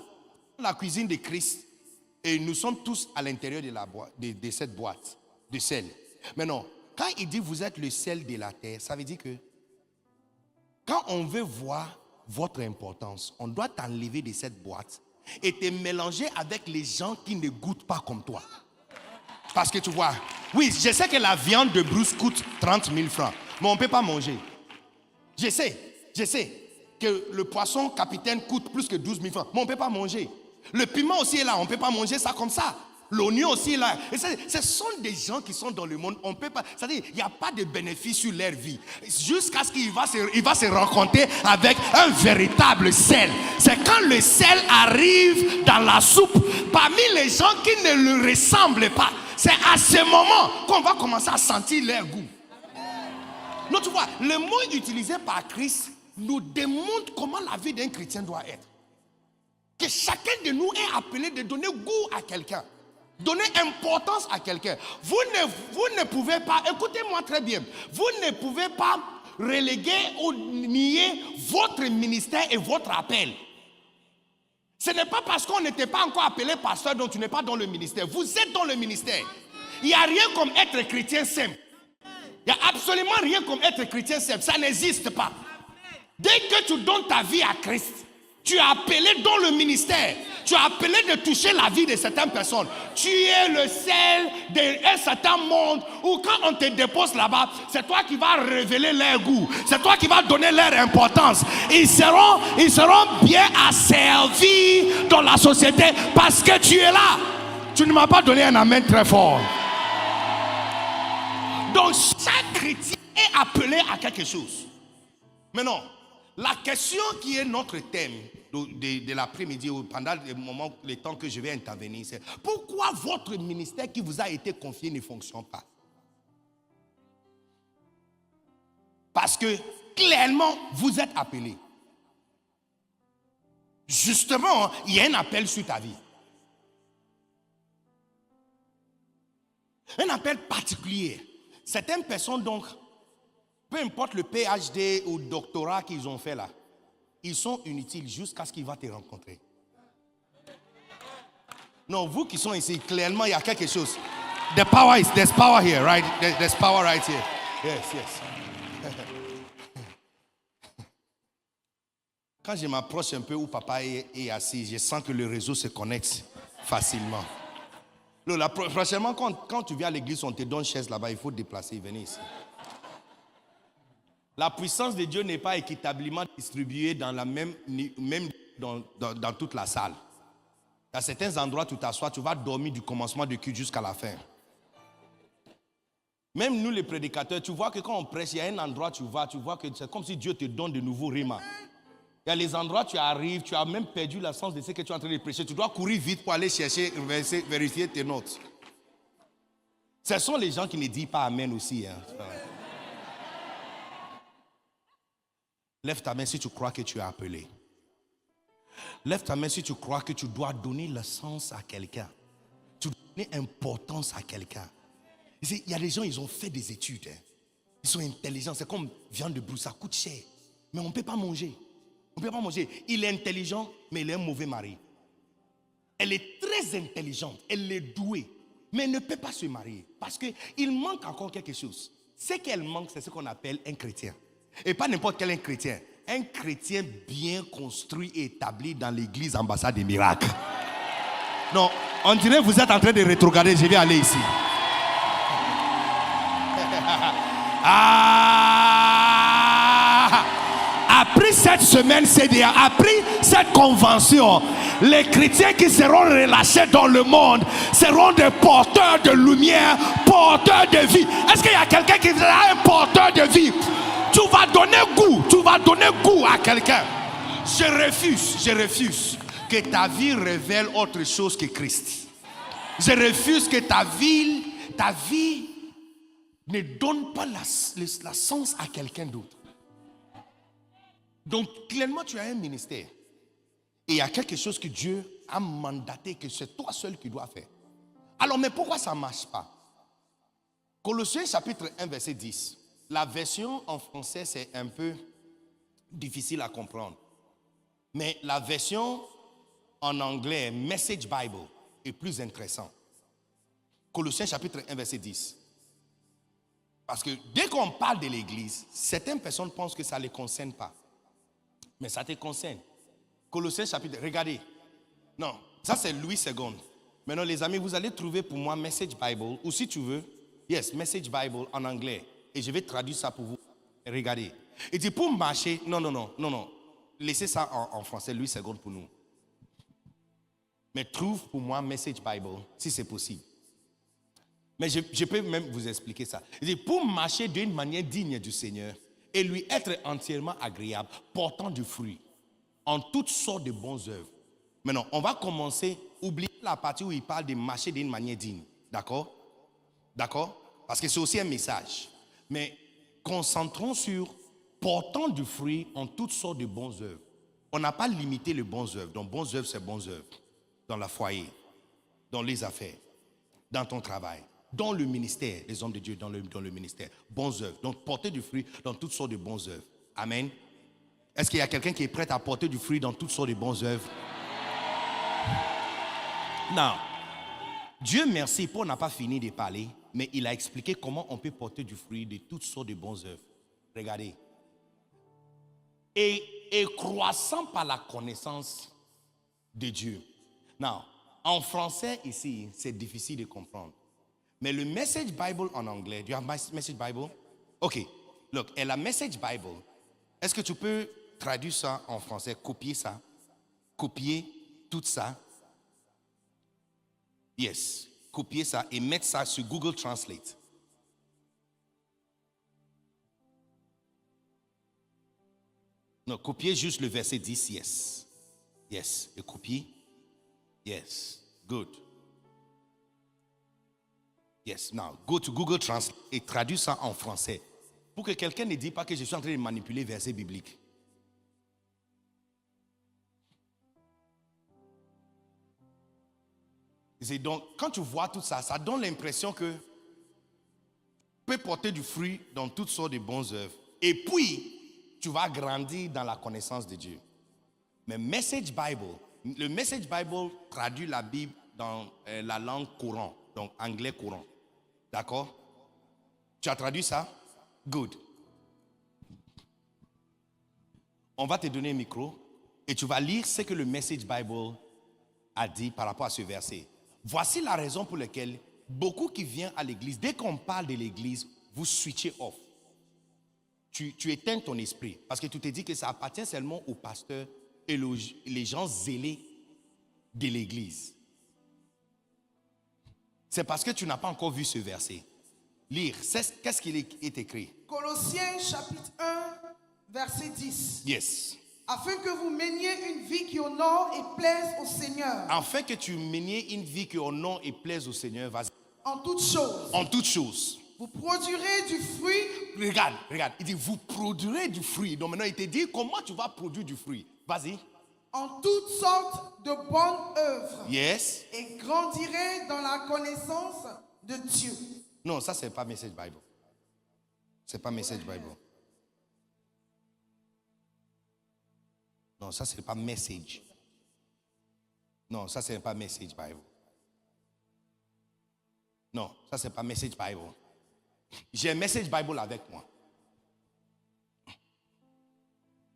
la cuisine de Christ, et nous sommes tous à l'intérieur de la boîte, de cette boîte de sel. Maintenant, quand il dit vous êtes le sel de la terre, ça veut dire que quand on veut voir votre importance, on doit t'enlever de cette boîte et te mélanger avec les gens qui ne goûtent pas comme toi. Parce que tu vois, oui, je sais que la viande de brousse coûte 30 000 francs, mais on ne peut pas manger. Je sais que le poisson capitaine coûte plus que 12 000 francs, mais on ne peut pas manger. Le piment aussi est là, on ne peut pas manger ça comme ça. L'oignon aussi est là. Et ce sont des gens qui sont dans le monde. On peut pas. C'est-à-dire, il n'y a pas de bénéfice sur leur vie. Jusqu'à ce qu'il va se rencontrer avec un véritable sel. C'est quand le sel arrive dans la soupe, parmi les gens qui ne le ressemblent pas. C'est à ce moment qu'on va commencer à sentir leur goût. Donc tu vois, le mot utilisé par Christ nous démontre comment la vie d'un chrétien doit être. Que chacun de nous est appelé de donner goût à quelqu'un. Donner importance à quelqu'un. Vous ne pouvez pas, écoutez-moi très bien, vous ne pouvez pas reléguer ou nier votre ministère et votre appel. Ce n'est pas parce qu'on n'était pas encore appelé pasteur dont tu n'es pas dans le ministère. Vous êtes dans le ministère. Il n'y a rien comme être chrétien simple. Il n'y a absolument rien comme être chrétien simple. Ça n'existe pas. Dès que tu donnes ta vie à Christ, tu es appelé dans le ministère. Tu es appelé de toucher la vie de certaines personnes. Tu es le sel d'un certain monde où quand on te dépose là-bas, c'est toi qui vas révéler leur goût. C'est toi qui vas donner leur importance. Ils seront bien asservis dans la société parce que tu es là. Tu ne m'as pas donné un amen très fort. Donc chaque chrétien est appelé à quelque chose. Maintenant, la question qui est notre thème de l'après-midi ou pendant le temps que je vais intervenir, c'est pourquoi votre ministère qui vous a été confié ne fonctionne pas? Parce que clairement, vous êtes appelé. Justement, il y a un appel sur ta vie. Un appel particulier. Certaines personnes donc, peu importe le PhD ou doctorat qu'ils ont fait là, ils sont inutiles jusqu'à ce qu'il va te rencontrer. Non, vous qui sont ici, clairement, il y a quelque chose. There's power here, right? There's power right here. Yes. Quand je m'approche un peu où papa est assis, je sens que le réseau se connecte facilement. Prochainement, quand tu viens à l'église, on te donne une chaise là-bas, il faut te déplacer, venez ici. La puissance de Dieu n'est pas équitablement distribuée dans dans toute la salle. À certains endroits, tu t'assois, tu vas dormir du commencement du culte jusqu'à la fin. Même nous, les prédicateurs, tu vois que quand on prêche, il y a un endroit, tu vois que c'est comme si Dieu te donne de nouveaux rhémas. Il y a les endroits, tu arrives, tu as même perdu le sens de ce que tu es en train de prêcher. Tu dois courir vite pour aller chercher, vérifier tes notes. Ce sont les gens qui ne disent pas Amen aussi. Hein. Lève ta main si tu crois que tu es appelé. Lève ta main si tu crois que tu dois donner le sens à quelqu'un. Tu dois donner importance à quelqu'un. Il y a des gens, ils ont fait des études. Hein. Ils sont intelligents. C'est comme viande de brousse, ça coûte cher. Mais on ne peut pas manger. On ne peut pas manger. Il est intelligent, mais il est un mauvais mari. Elle est très intelligente, elle est douée, mais elle ne peut pas se marier parce qu'il manque encore quelque chose. Ce qu'elle manque, c'est ce qu'on appelle un chrétien. Et pas n'importe quel chrétien. Un chrétien bien construit et établi dans l'église ambassade des miracles. Non, on dirait que vous êtes en train de rétrograder. Je vais aller ici. Après cette semaine CDA, après cette convention, les chrétiens qui seront relâchés dans le monde seront des porteurs de lumière, porteurs de vie. Est-ce qu'il y a quelqu'un qui sera un porteur de vie? Tu vas donner goût à quelqu'un. Je refuse que ta vie révèle autre chose que Christ. Je refuse que ta vie ne donne pas la sens à quelqu'un d'autre. Donc, clairement, tu as un ministère. Et il y a quelque chose que Dieu a mandaté que c'est toi seul qui dois faire. Alors, mais pourquoi ça ne marche pas? Colossiens chapitre 1, verset 10. La version en français, c'est un peu difficile à comprendre. Mais la version en anglais, Message Bible, est plus intéressante. Colossiens chapitre 1, verset 10. Parce que dès qu'on parle de l'église, certaines personnes pensent que ça ne les concerne pas. Mais ça te concerne. Colossiens chapitre, regardez. Non, ça c'est Louis II. Maintenant les amis, vous allez trouver pour moi Message Bible, ou si tu veux, yes, Message Bible en anglais. Et je vais traduire ça pour vous. Regardez. Il dit pour marcher, non. Laissez ça en français, Louis II pour nous. Mais trouve pour moi Message Bible, si c'est possible. Mais je peux même vous expliquer ça. Il dit pour marcher d'une manière digne du Seigneur et lui être entièrement agréable, portant du fruit, en toutes sortes de bonnes œuvres. Maintenant, on va commencer, oubliez la partie où il parle de marcher d'une manière digne. D'accord? D'accord? Parce que c'est aussi un message. Mais concentrons sur portant du fruit en toutes sortes de bonnes œuvres. On n'a pas limité les bonnes œuvres. Donc, bonnes œuvres, c'est bonnes œuvres. Dans la foyer, dans les affaires, dans ton travail, dans le ministère, les hommes de Dieu dans le ministère. Bonnes œuvres. Donc, porter du fruit dans toutes sortes de bonnes œuvres. Amen. Est-ce qu'il y a quelqu'un qui est prêt à porter du fruit dans toutes sortes de bonnes œuvres? Non. Dieu merci, Paul n'a pas fini de parler, mais il a expliqué comment on peut porter du fruit de toutes sortes de bonnes œuvres. Regardez. Et croissant par la connaissance de Dieu. Non, en français ici, c'est difficile de comprendre. Mais le Message Bible en anglais, do you have my Message Bible? Ok, look, et la Message Bible, est-ce que tu peux traduire ça en français, copier tout ça? Yes, copier ça et mettre ça sur Google Translate. Non, copier juste le verset 10, yes. Yes, et copier. Yes, good. Yes, now go to Google Translate et traduis ça en français. Pour que quelqu'un ne dise pas que je suis en train de manipuler versets bibliques. Et donc, quand tu vois tout ça, ça donne l'impression que tu peux porter du fruit dans toutes sortes de bonnes œuvres. Et puis, tu vas grandir dans la connaissance de Dieu. Mais Message Bible, le Message Bible traduit la Bible dans la langue courante, donc anglais courant. D'accord? Tu as traduit ça? Good. On va te donner un micro et tu vas lire ce que le Message Bible a dit par rapport à ce verset. Voici la raison pour laquelle beaucoup qui viennent à l'église, dès qu'on parle de l'église, vous switchez off. Tu éteins ton esprit parce que tu te dis que ça appartient seulement aux pasteurs et les gens zélés de l'église. C'est parce que tu n'as pas encore vu ce verset. Lire, qu'est-ce qu'il est écrit? Colossiens chapitre 1, verset 10. Yes. Afin que vous meniez une vie qui honore et plaise au Seigneur. Afin que tu meniez une vie qui honore et plaise au Seigneur, vas-y. En toutes choses. En toutes choses. Vous produirez du fruit. Regarde. Il dit vous produirez du fruit. Donc maintenant il te dit comment tu vas produire du fruit. Vas-y. En toutes sortes de bonnes œuvres. Yes. Et grandirez dans la connaissance de Dieu. Non, ça c'est pas Message Bible. C'est pas Message Bible. Non, ça, c'est pas Message. Non, ça, c'est pas Message Bible. Non, ça, c'est pas Message Bible. J'ai un Message Bible avec moi.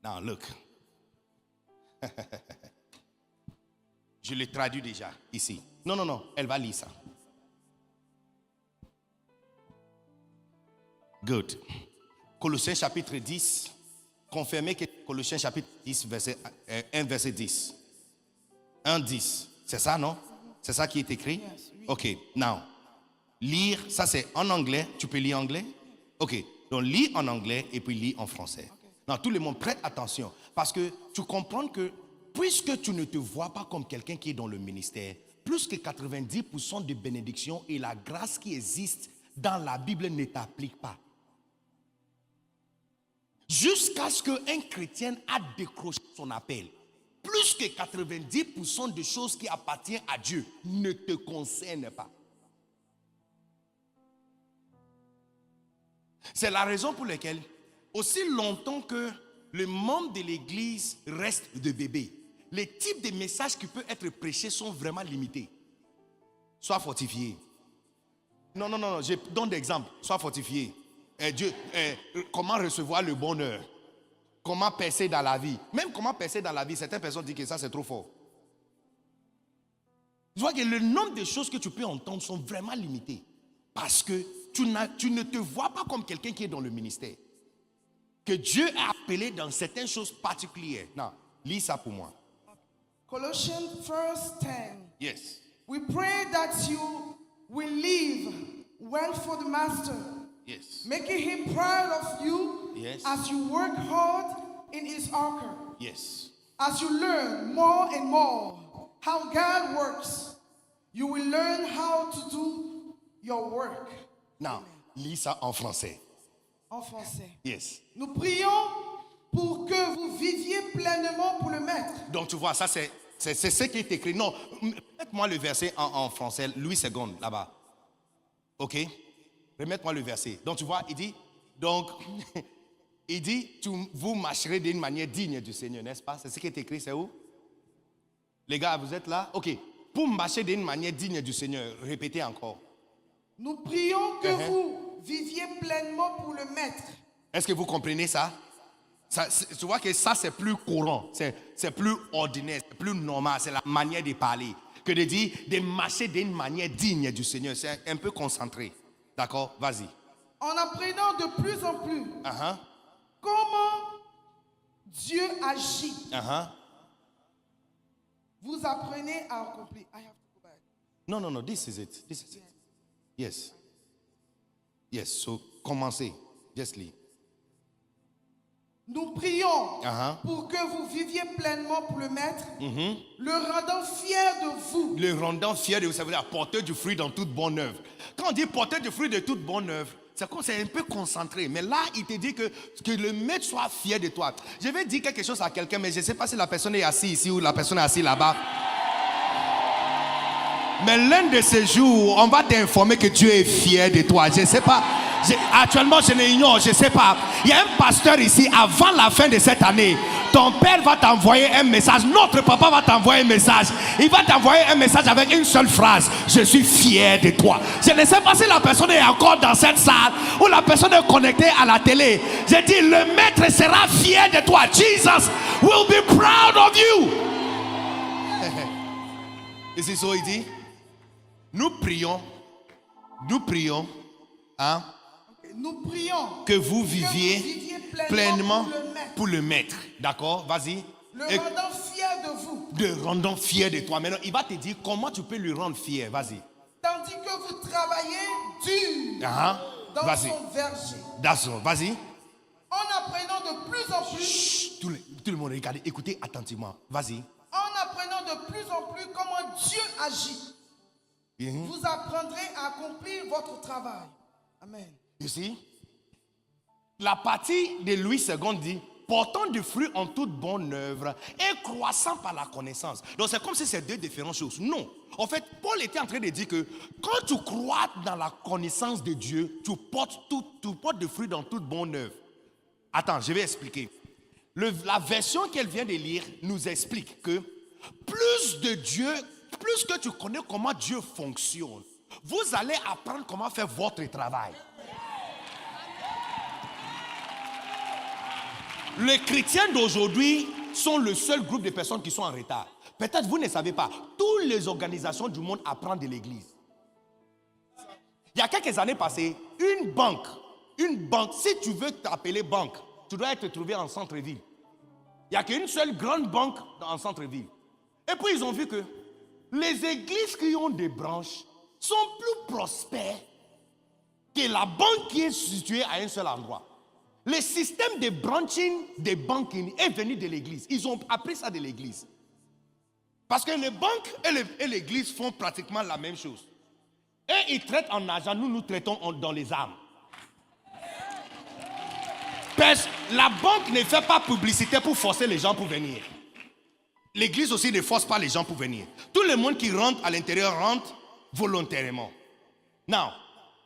Now, look. Je le traduis déjà ici. Non, non, non, elle va lire ça. Good. Colossiens chapitre 10. Confirmez que Colossiens chapitre 10, verset 1, verset 10. 1, 10. C'est ça, non? C'est ça qui est écrit? Yes, oui. Ok, now. Lire, ça c'est en anglais. Tu peux lire en anglais? Ok, donc lis en anglais et puis lis en français. Non, tout le monde prête attention. Parce que tu comprends que puisque tu ne te vois pas comme quelqu'un qui est dans le ministère, plus que 90% de bénédictions et la grâce qui existe dans la Bible ne t'applique pas. Jusqu'à ce qu'un chrétien a décroché son appel, plus que 90% de choses qui appartiennent à Dieu ne te concernent pas. C'est la raison pour laquelle, aussi longtemps que le membre de l'église reste de bébé, les types de messages qui peuvent être prêchés sont vraiment limités. Sois fortifié. Non, non, non, je donne des exemples. Sois fortifié. Comment recevoir le bonheur? Comment percer dans la vie? Même comment percer dans la vie, certaines personnes disent que ça c'est trop fort. Je vois que le nombre de choses que tu peux entendre sont vraiment limitées. Parce que tu ne te vois pas comme quelqu'un qui est dans le ministère. Que Dieu a appelé dans certaines choses particulières. Non, lis ça pour moi. Colossians 1:10. Yes. We pray that you will live well for the master, Yes. making him proud of you Yes. as you work hard in his ark, Yes. as you learn more and more how God works. You will learn how to do your work. Now, lis ça en français. En français. Yes. Nous prions pour que vous viviez pleinement pour le maître. Donc tu vois, ça c'est ce qui est écrit. Non, remette-moi le verset en français, Louis II, là-bas. Ok? Remette-moi le verset. Donc tu vois, il dit, donc, il dit, vous marcherez d'une manière digne du Seigneur, n'est-ce pas? C'est ce qui est écrit, c'est où? Les gars, vous êtes là? Ok. Pour marcher d'une manière digne du Seigneur, répétez encore. Nous prions que vous viviez pleinement pour le maître. Est-ce que vous comprenez ça? Tu vois que ça c'est plus courant, c'est plus ordinaire, c'est plus normal, c'est la manière de parler. Que de dire de marcher d'une manière digne du Seigneur, c'est un peu concentré. D'accord? Vas-y. En apprenant de plus en plus Uh-huh. comment Dieu agit, Uh-huh. vous apprenez à accomplir. I have to go back. Non, non, non, this is it. This is it. Yes. Yes, so commencez. Just leave. Nous prions Uh-huh. pour que vous viviez pleinement pour le maître, le rendant fier de vous. Le rendant fier de vous, ça veut dire porteur du fruit dans toute bonne œuvre. Quand on dit porteur du fruit de toute bonne œuvre, c'est un peu concentré. Mais là, il te dit que le maître soit fier de toi. Je vais dire quelque chose à quelqu'un, mais je ne sais pas si la personne est assise ici ou la personne est assise là-bas. Mais l'un de ces jours, on va t'informer que Dieu est fier de toi. Je ne sais pas. Actuellement, je l'ignore, je ne sais pas. Il y a un pasteur ici, avant la fin de cette année, ton père va t'envoyer un message, notre papa va t'envoyer un message. Il va t'envoyer un message avec une seule phrase: je suis fier de toi. Je ne sais pas si la personne est encore dans cette salle ou la personne est connectée à la télé. J'ai dit, le maître sera fier de toi. Jesus will be proud of you. Et c'est ça, il dit. Nous prions, hein, Nous prions que vous viviez pleinement pour le maître. D'accord? Vas-y. le rendant fier de vous. Le rendant fier de toi. Maintenant, il va te dire comment tu peux lui rendre fier. Vas-y. Tandis que vous travaillez dur dans Vas-y. son verger. D'accord. Vas-y. En apprenant de plus en plus, Chut, tout le monde regarde. Écoutez attentivement. Vas-y. en apprenant de plus en plus comment Dieu agit, vous apprendrez à accomplir votre travail. Amen. You see? La partie de Louis II dit portant du fruit en toute bonne œuvre et croissant par la connaissance. Donc c'est comme si c'est deux différentes choses. Non. En fait, Paul était en train de dire que quand tu crois dans la connaissance de Dieu, tu portes du fruit dans toute bonne œuvre. Attends, je vais expliquer. La version qu'elle vient de lire nous explique que plus de Dieu, plus que tu connais comment Dieu fonctionne, vous allez apprendre comment faire votre travail. Les chrétiens d'aujourd'hui sont le seul groupe de personnes qui sont en retard. Peut-être vous ne savez pas, toutes les organisations du monde apprennent de l'église. Il y a quelques années passées, une banque, si tu veux t'appeler banque, tu dois être trouvé en centre-ville. Il n'y a qu'une seule grande banque en centre-ville. Et puis ils ont vu que les églises qui ont des branches sont plus prospères que la banque qui est située à un seul endroit. Le système de branching, de banking est venu de l'église. Ils ont appris ça de l'église. Parce que les banques et l'église font pratiquement la même chose. Et ils traitent en argent, nous traitons dans les âmes. La banque ne fait pas publicité pour forcer les gens pour venir. L'église aussi ne force pas les gens pour venir. Tout le monde qui rentre à l'intérieur rentre volontairement. Now,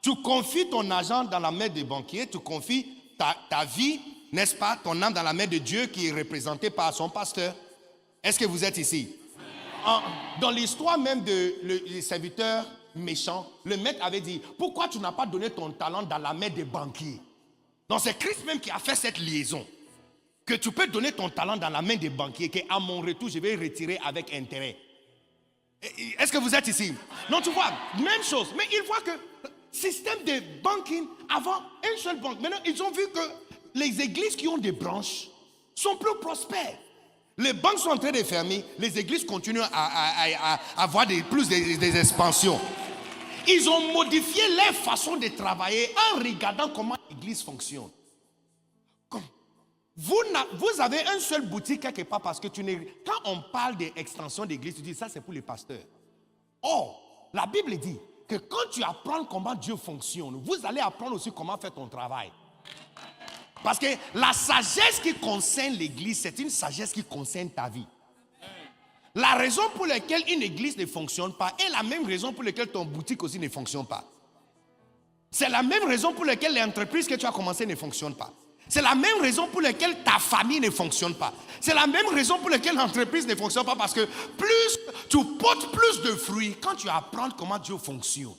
tu confies ton argent dans la main des banquiers, tu confies ta vie, n'est-ce pas, ton âme dans la main de Dieu qui est représenté par son pasteur. Est-ce que vous êtes ici? Dans l'histoire même des serviteurs méchants, le maître avait dit, pourquoi tu n'as pas donné ton talent dans la main des banquiers? Donc c'est Christ même qui a fait cette liaison. Que tu peux donner ton talent dans la main des banquiers, qu'à mon retour, je vais retirer avec intérêt. Est-ce que vous êtes ici? Non, tu vois, même chose. Mais il voit que système de banking, avant, une seule banque. Maintenant, ils ont vu que les églises qui ont des branches sont plus prospères. Les banques sont en train de fermer, les églises continuent à avoir plus des expansions. Ils ont modifié leur façon de travailler en regardant comment l'église fonctionne. Vous avez un seul boutique quelque part parce que quand on parle d'extension d'église, tu dis ça c'est pour les pasteurs. Or, la Bible dit que quand tu apprends comment Dieu fonctionne, vous allez apprendre aussi comment faire ton travail. Parce que la sagesse qui concerne l'église, c'est une sagesse qui concerne ta vie. La raison pour laquelle une église ne fonctionne pas est la même raison pour laquelle ton boutique aussi ne fonctionne pas. C'est la même raison pour laquelle l'entreprise que tu as commencé ne fonctionne pas. C'est la même raison pour laquelle ta famille ne fonctionne pas. C'est la même raison pour laquelle l'entreprise ne fonctionne pas. Parce que plus tu portes plus de fruits quand tu apprends comment Dieu fonctionne.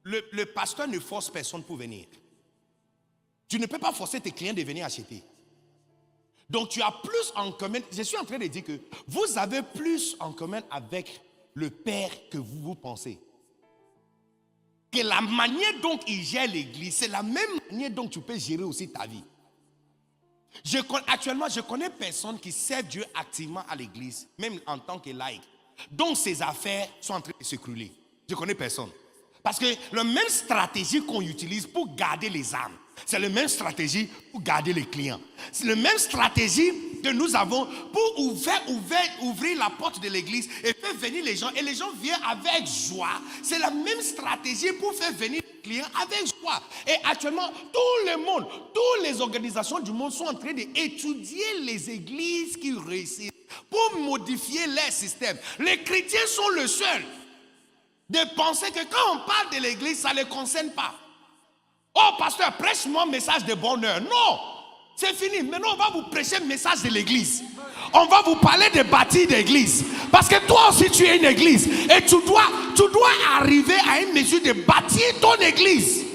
Le pasteur ne force personne pour venir. Tu ne peux pas forcer tes clients de venir acheter. Donc tu as plus en commun. Je suis en train de dire que vous avez plus en commun avec le Père que vous pensez. Que la manière dont il gère l'église, c'est la même manière dont tu peux gérer aussi ta vie. Actuellement, je connais personne qui sert Dieu activement à l'église, même en tant que laïc, dont ses affaires sont en train de s'écrouler. Je connais personne. Parce que la même stratégie qu'on utilise pour garder les âmes, c'est la même stratégie pour garder les clients. C'est la même stratégie que nous avons pour ouvrir la porte de l'église et faire venir les gens. Et les gens viennent avec joie. C'est la même stratégie pour faire venir les clients avec joie. Et actuellement, tout le monde, toutes les organisations du monde sont en train d'étudier les églises qui réussissent pour modifier leur système. Les chrétiens sont le seul de penser que quand on parle de l'église, ça ne les concerne pas. Oh, pasteur, prêche-moi un message de bonheur. Non, c'est fini. Maintenant, on va vous prêcher un message de l'église. On va vous parler de bâtir d'église. Parce que toi aussi, tu es une église. Et tu dois arriver à une mesure de bâtir ton église.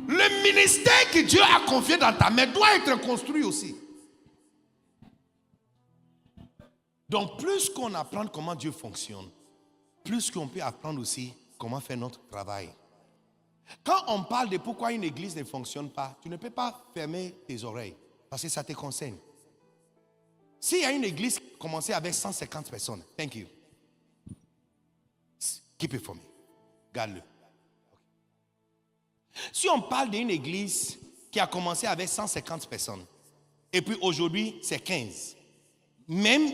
Le ministère que Dieu a confié dans ta main doit être construit aussi. Donc, plus qu'on apprend comment Dieu fonctionne, plus qu'on peut apprendre aussi comment faire notre travail. Quand on parle de pourquoi une église ne fonctionne pas, tu ne peux pas fermer tes oreilles parce que ça te concerne. S'il y a une église qui a commencé avec 150 personnes, thank you. Keep it for me. Garde-le. Okay. Si on parle d'une église qui a commencé avec 150 personnes et puis aujourd'hui c'est 15, même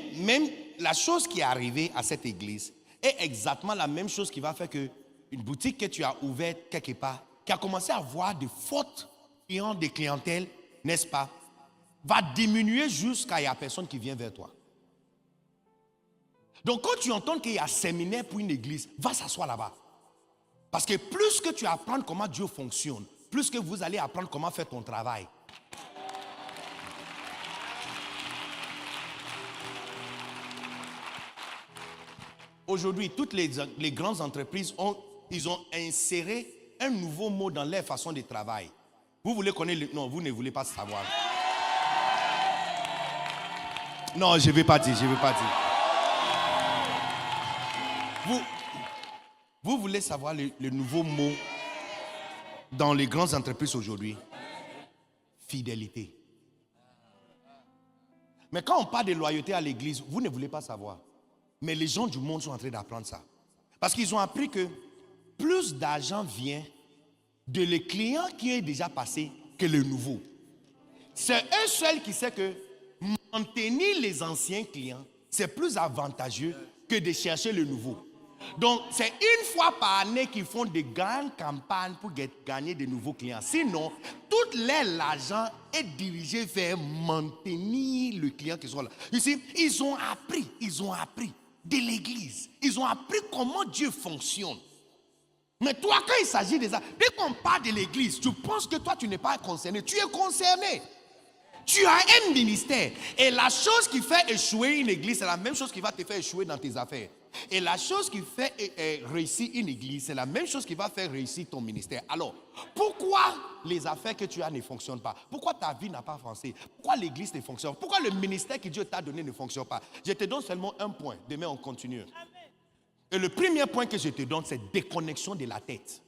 la chose qui est arrivée à cette église est exactement la même chose qui va faire que une boutique que tu as ouverte quelque part, qui a commencé à avoir de fortes clients de clientèle, n'est-ce pas, va diminuer jusqu'à il n'y a personne qui vient vers toi. Donc quand tu entends qu'il y a un séminaire pour une église, va s'asseoir là-bas. Parce que plus que tu apprends comment Dieu fonctionne, plus que vous allez apprendre comment faire ton travail. Aujourd'hui, toutes les grandes entreprises ont inséré un nouveau mot dans leur façon de travail. Vous voulez connaître non, vous ne voulez pas savoir. Non, je ne vais pas dire, Vous voulez savoir le nouveau mot dans les grandes entreprises aujourd'hui? Fidélité. Mais quand on parle de loyauté à l'église, vous ne voulez pas savoir. Mais les gens du monde sont en train d'apprendre ça. Parce qu'ils ont appris que plus d'argent vient de les clients qui est déjà passé que le nouveau. C'est eux seuls qui savent que maintenir les anciens clients, c'est plus avantageux que de chercher le nouveau. Donc, c'est une fois par année qu'ils font de grandes campagnes pour gagner de nouveaux clients. Sinon, tout l'argent est dirigé vers maintenir le client qui sont là. Ici, ils ont appris de l'église. Ils ont appris comment Dieu fonctionne. Mais toi, quand il s'agit de ça, dès qu'on parle de l'église, tu penses que toi, tu n'es pas concerné. Tu es concerné. Tu as un ministère. Et la chose qui fait échouer une église, c'est la même chose qui va te faire échouer dans tes affaires. Et la chose qui fait réussir une église, c'est la même chose qui va faire réussir ton ministère. Alors, pourquoi les affaires que tu as ne fonctionnent pas? Pourquoi ta vie n'a pas avancé? Pourquoi l'église ne fonctionne pas? Pourquoi le ministère que Dieu t'a donné ne fonctionne pas? Je te donne seulement un point. Demain, on continue. Et le premier point que je te donne, c'est déconnexion de la tête.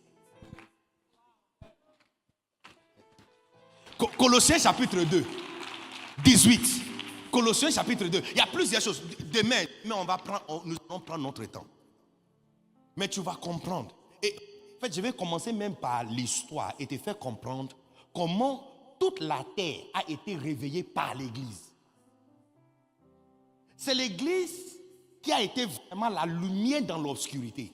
Colossiens chapitre 2, 18. Colossiens chapitre 2. Il y a plusieurs choses. Demain, nous allons prendre notre temps. Mais tu vas comprendre. Et en fait, je vais commencer même par l'histoire et te faire comprendre comment toute la terre a été réveillée par l'église. C'est l'église qui a été vraiment la lumière dans l'obscurité.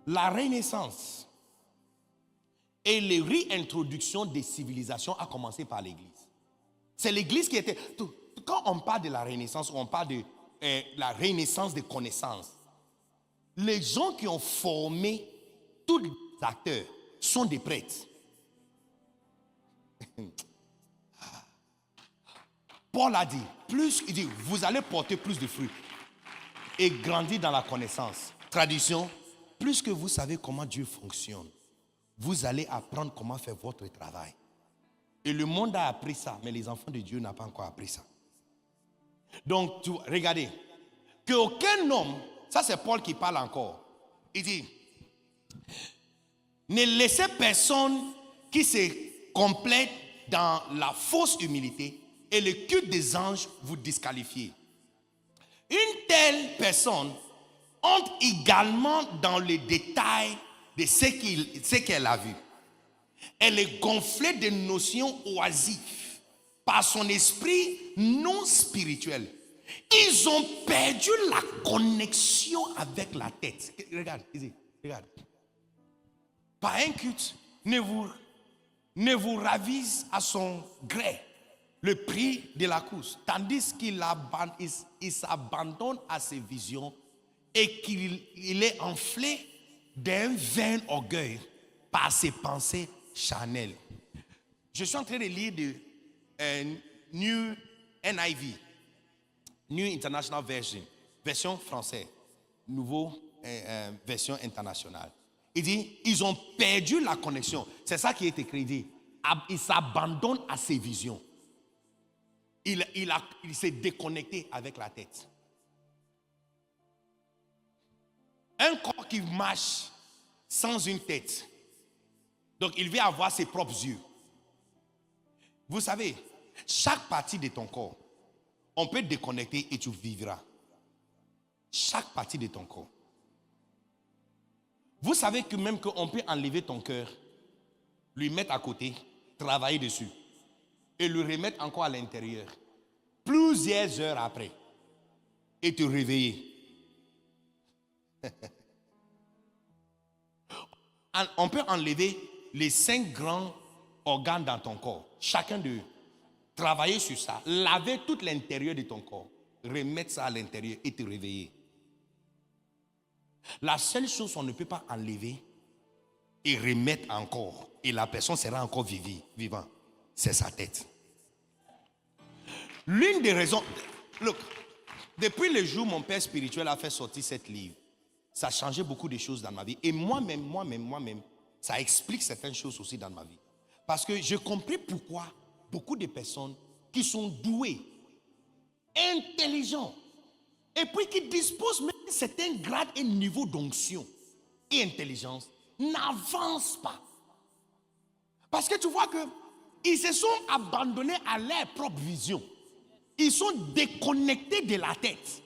La Renaissance et les réintroductions des civilisations a commencé par l'église. C'est l'église qui était... Quand on parle de la Renaissance, on parle de la renaissance des connaissances. Les gens qui ont formé tous les acteurs sont des prêtres. Paul a dit, il dit, vous allez porter plus de fruits et grandir dans la connaissance. Traduction, plus que vous savez comment Dieu fonctionne, vous allez apprendre comment faire votre travail. Et le monde a appris ça, mais les enfants de Dieu n'ont pas encore appris ça. Donc, regardez, qu'aucun homme, ça c'est Paul qui parle encore, il dit, ne laissez personne qui se complète dans la fausse humilité et le culte des anges vous disqualifier. Une telle personne entre également dans les détails de ce qu'elle a vu. Elle est gonflée de notions oisives par son esprit non spirituel. Ils ont perdu la connexion avec la tête. Regarde, regarde. Par un culte, ne vous ravise à son gré le prix de la course, tandis qu'il s'abandonne à ses visions et qu'il est enflé d'un vain orgueil par ses pensées charnelles. Je suis en train de lire de New NIV, New International Version, version française, nouveau version internationale. Il dit, ils ont perdu la connexion. C'est ça qui est écrit. Il s'abandonne à ses visions. Il s'est déconnecté avec la tête. Un corps qui marche sans une tête, donc il va avoir ses propres yeux. Vous savez, chaque partie de ton corps, on peut te déconnecter et tu vivras. Chaque partie de ton corps. Vous savez que même qu'on peut enlever ton cœur, lui mettre à côté, travailler dessus et le remettre encore à l'intérieur plusieurs heures après et te réveiller. On peut enlever les 5 grands organes dans ton corps, chacun d'eux. travailler sur ça, laver tout l'intérieur de ton corps, remettre ça à l'intérieur et te réveiller. La seule chose qu'on ne peut pas enlever et remettre encore, et la personne sera encore vivant, c'est sa tête. L'une des raisons, look, depuis le jour où mon père spirituel a fait sortir cette livre, ça a changé beaucoup de choses dans ma vie. Et moi-même, ça explique certaines choses aussi dans ma vie. Parce que j'ai compris pourquoi beaucoup de personnes qui sont douées, intelligents, et puis qui disposent même de certains grades et niveaux d'onction et intelligence, n'avancent pas. Parce que tu vois que ils se sont abandonnés à leur propre vision. Ils sont déconnectés de la tête.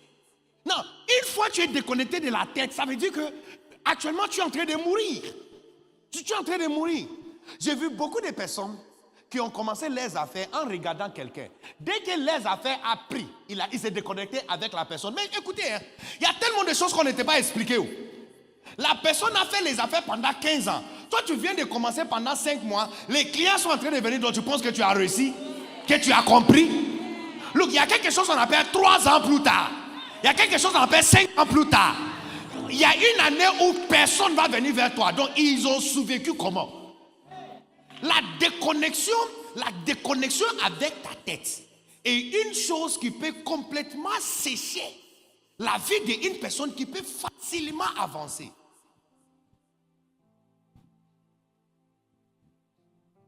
Non, une fois que tu es déconnecté de la tête, ça veut dire que actuellement tu es en train de mourir. Tu es en train de mourir. J'ai vu beaucoup de personnes qui ont commencé leurs affaires en regardant quelqu'un. Dès que leurs affaires a pris, il s'est déconnecté avec la personne. Mais écoutez, il y a tellement de choses qu'on n'était pas expliquées. La personne a fait les affaires pendant 15 ans. Toi, tu viens de commencer pendant 5 mois. Les clients sont en train de venir, donc tu penses que tu as réussi, que tu as compris. Look, il y a quelque chose qu'on appelle 3 ans plus tard. Il y a quelque chose qu'on appelle 5 ans plus tard. Il y a une année où personne ne va venir vers toi. Donc, ils ont survécu comment? La déconnexion avec ta tête est une chose qui peut complètement sécher la vie d'une personne qui peut facilement avancer.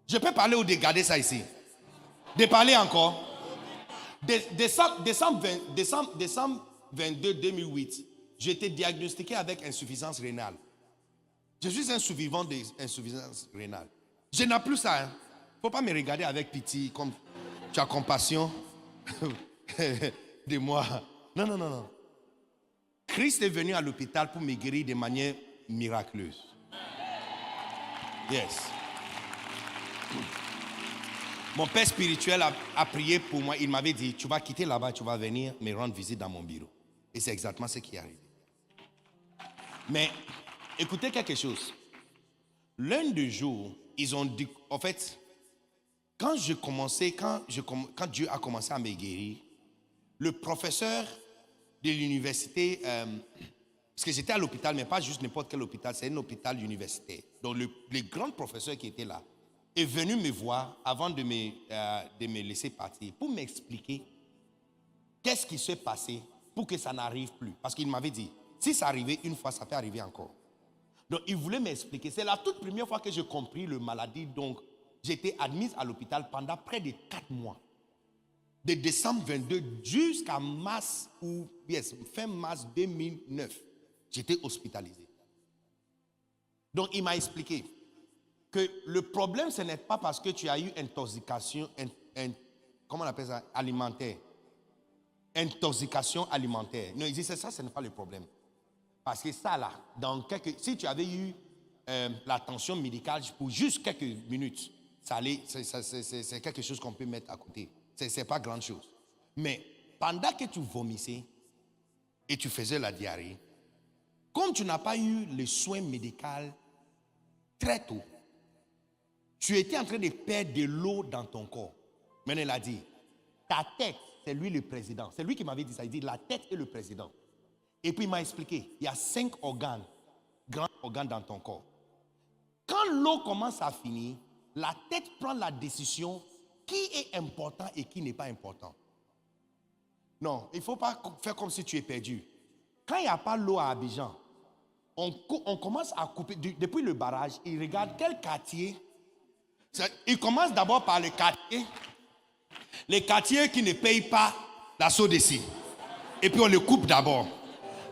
Je peux parler ou de garder ça ici? De parler encore? Décembre 22 2008, j'ai été diagnostiqué avec insuffisance rénale. Je suis un survivant d'insuffisance rénale. Je n'ai plus ça. Il ne faut pas me regarder avec pitié, comme tu as compassion de moi. Non. Christ est venu à l'hôpital pour me guérir de manière miraculeuse. Yes. Mon père spirituel a prié pour moi. Il m'avait dit, tu vas quitter là-bas, tu vas venir me rendre visite dans mon bureau. Et c'est exactement ce qui est arrivé. Mais écoutez quelque chose. L'un des jours, ils ont dit, en fait, quand Dieu a commencé à me guérir, le professeur de l'université, parce que j'étais à l'hôpital, mais pas juste n'importe quel hôpital, c'est un hôpital universitaire. Donc le grand professeur qui était là est venu me voir avant de me laisser partir pour m'expliquer qu'est-ce qui s'est passé pour que ça n'arrive plus. Parce qu'il m'avait dit, si ça arrivait une fois, ça peut arriver encore. Donc il voulait m'expliquer. C'est la toute première fois que j'ai compris le maladie. Donc j'ai été admise à l'hôpital pendant près de 4 mois. De décembre 22 jusqu'à fin mars 2009, j'étais hospitalisé. Donc il m'a expliqué que le problème, ce n'est pas parce que tu as eu intoxication, comment on appelle ça, alimentaire. Intoxication alimentaire. Non, il dit ça, ce n'est pas le problème. Parce que ça là, si tu avais eu l'attention médicale pour juste quelques minutes, c'est quelque chose qu'on peut mettre à côté. C'est pas grand chose. Mais pendant que tu vomissais et tu faisais la diarrhée, comme tu n'as pas eu les soins médicaux très tôt, tu étais en train de perdre de l'eau dans ton corps. Maintenant, il a dit, ta tête, c'est lui le président. C'est lui qui m'avait dit ça. Il dit, la tête est le président. Et puis il m'a expliqué, il y a 5 organes, grands organes dans ton corps. Quand l'eau commence à finir, la tête prend la décision qui est important et qui n'est pas important. Non, il ne faut pas faire comme si tu es perdu. Quand il n'y a pas l'eau à Abidjan, on commence à couper, depuis le barrage, il regarde quel quartier. Il commence d'abord par les quartiers qui ne payent pas la SODECI. Et puis on les coupe d'abord.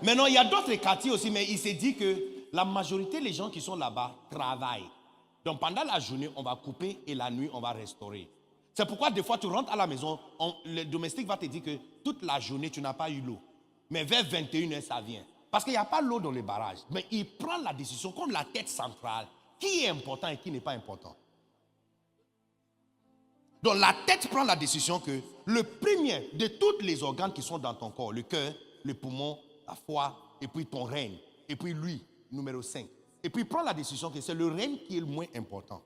Maintenant, il y a d'autres quartiers aussi, mais il s'est dit que la majorité des gens qui sont là-bas travaillent. Donc pendant la journée, on va couper et la nuit, on va restaurer. C'est pourquoi des fois, tu rentres à la maison, le domestique va te dire que toute la journée, tu n'as pas eu l'eau. Mais vers 21h, ça vient. Parce qu'il n'y a pas l'eau dans les barrages. Mais il prend la décision comme la tête centrale, qui est important et qui n'est pas important. Donc la tête prend la décision que le premier de tous les organes qui sont dans ton corps, le cœur, le poumon, la foie, et puis ton rein, et puis lui, numéro 5. Et puis il prend la décision que c'est le rein qui est le moins important.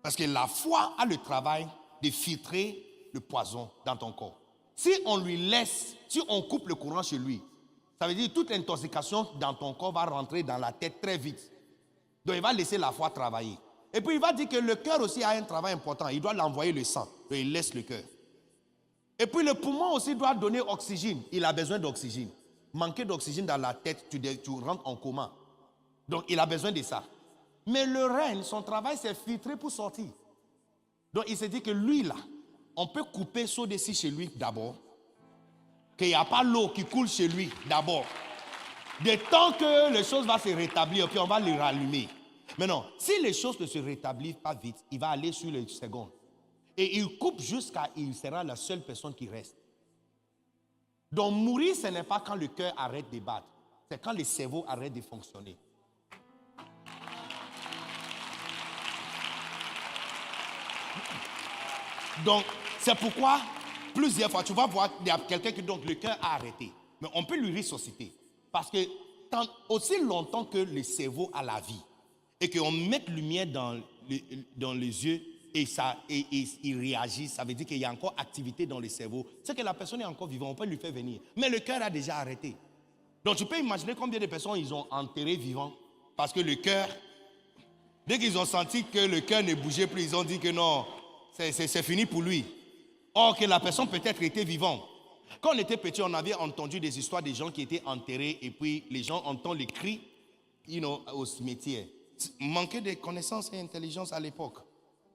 Parce que la foi a le travail de filtrer le poison dans ton corps. Si on lui laisse, si on coupe le courant chez lui, ça veut dire que toute l'intoxication dans ton corps va rentrer dans la tête très vite. Donc il va laisser la foi travailler. Et puis il va dire que le cœur aussi a un travail important. Il doit l'envoyer le sang. Donc il laisse le cœur. Et puis le poumon aussi doit donner oxygène. Il a besoin d'oxygène. Manquer d'oxygène dans la tête, tu rentres en coma. Donc il a besoin de ça. Mais le rein, son travail, c'est filtrer pour sortir. Donc il s'est dit que lui là, on peut couper saut d'ici chez lui d'abord. Qu'il n'y a pas l'eau qui coule chez lui d'abord. De temps que les choses vont se rétablir, puis on va les rallumer. Mais non, si les choses ne se rétablissent pas vite, il va aller sur le second. Et il coupe jusqu'à il sera la seule personne qui reste. Donc mourir, ce n'est pas quand le cœur arrête de battre. C'est quand le cerveau arrête de fonctionner. Donc, c'est pourquoi, plusieurs fois, tu vas voir, il y a quelqu'un qui, donc, le cœur a arrêté. Mais on peut lui ressusciter. Parce que, aussi longtemps que le cerveau a la vie, et qu'on mette lumière dans les yeux, et il réagit, ça veut dire qu'il y a encore activité dans le cerveau. C'est que la personne est encore vivante, on peut lui faire venir. Mais le cœur a déjà arrêté. Donc, tu peux imaginer combien de personnes ils ont enterré vivants. Parce que le cœur, dès qu'ils ont senti que le cœur ne bougeait plus, ils ont dit que non, c'est fini pour lui. Or que la personne peut-être était vivante. Quand on était petit, on avait entendu des histoires de gens qui étaient enterrés et puis les gens entendent les cris au cimetière. Manquait de connaissances et d'intelligence à l'époque.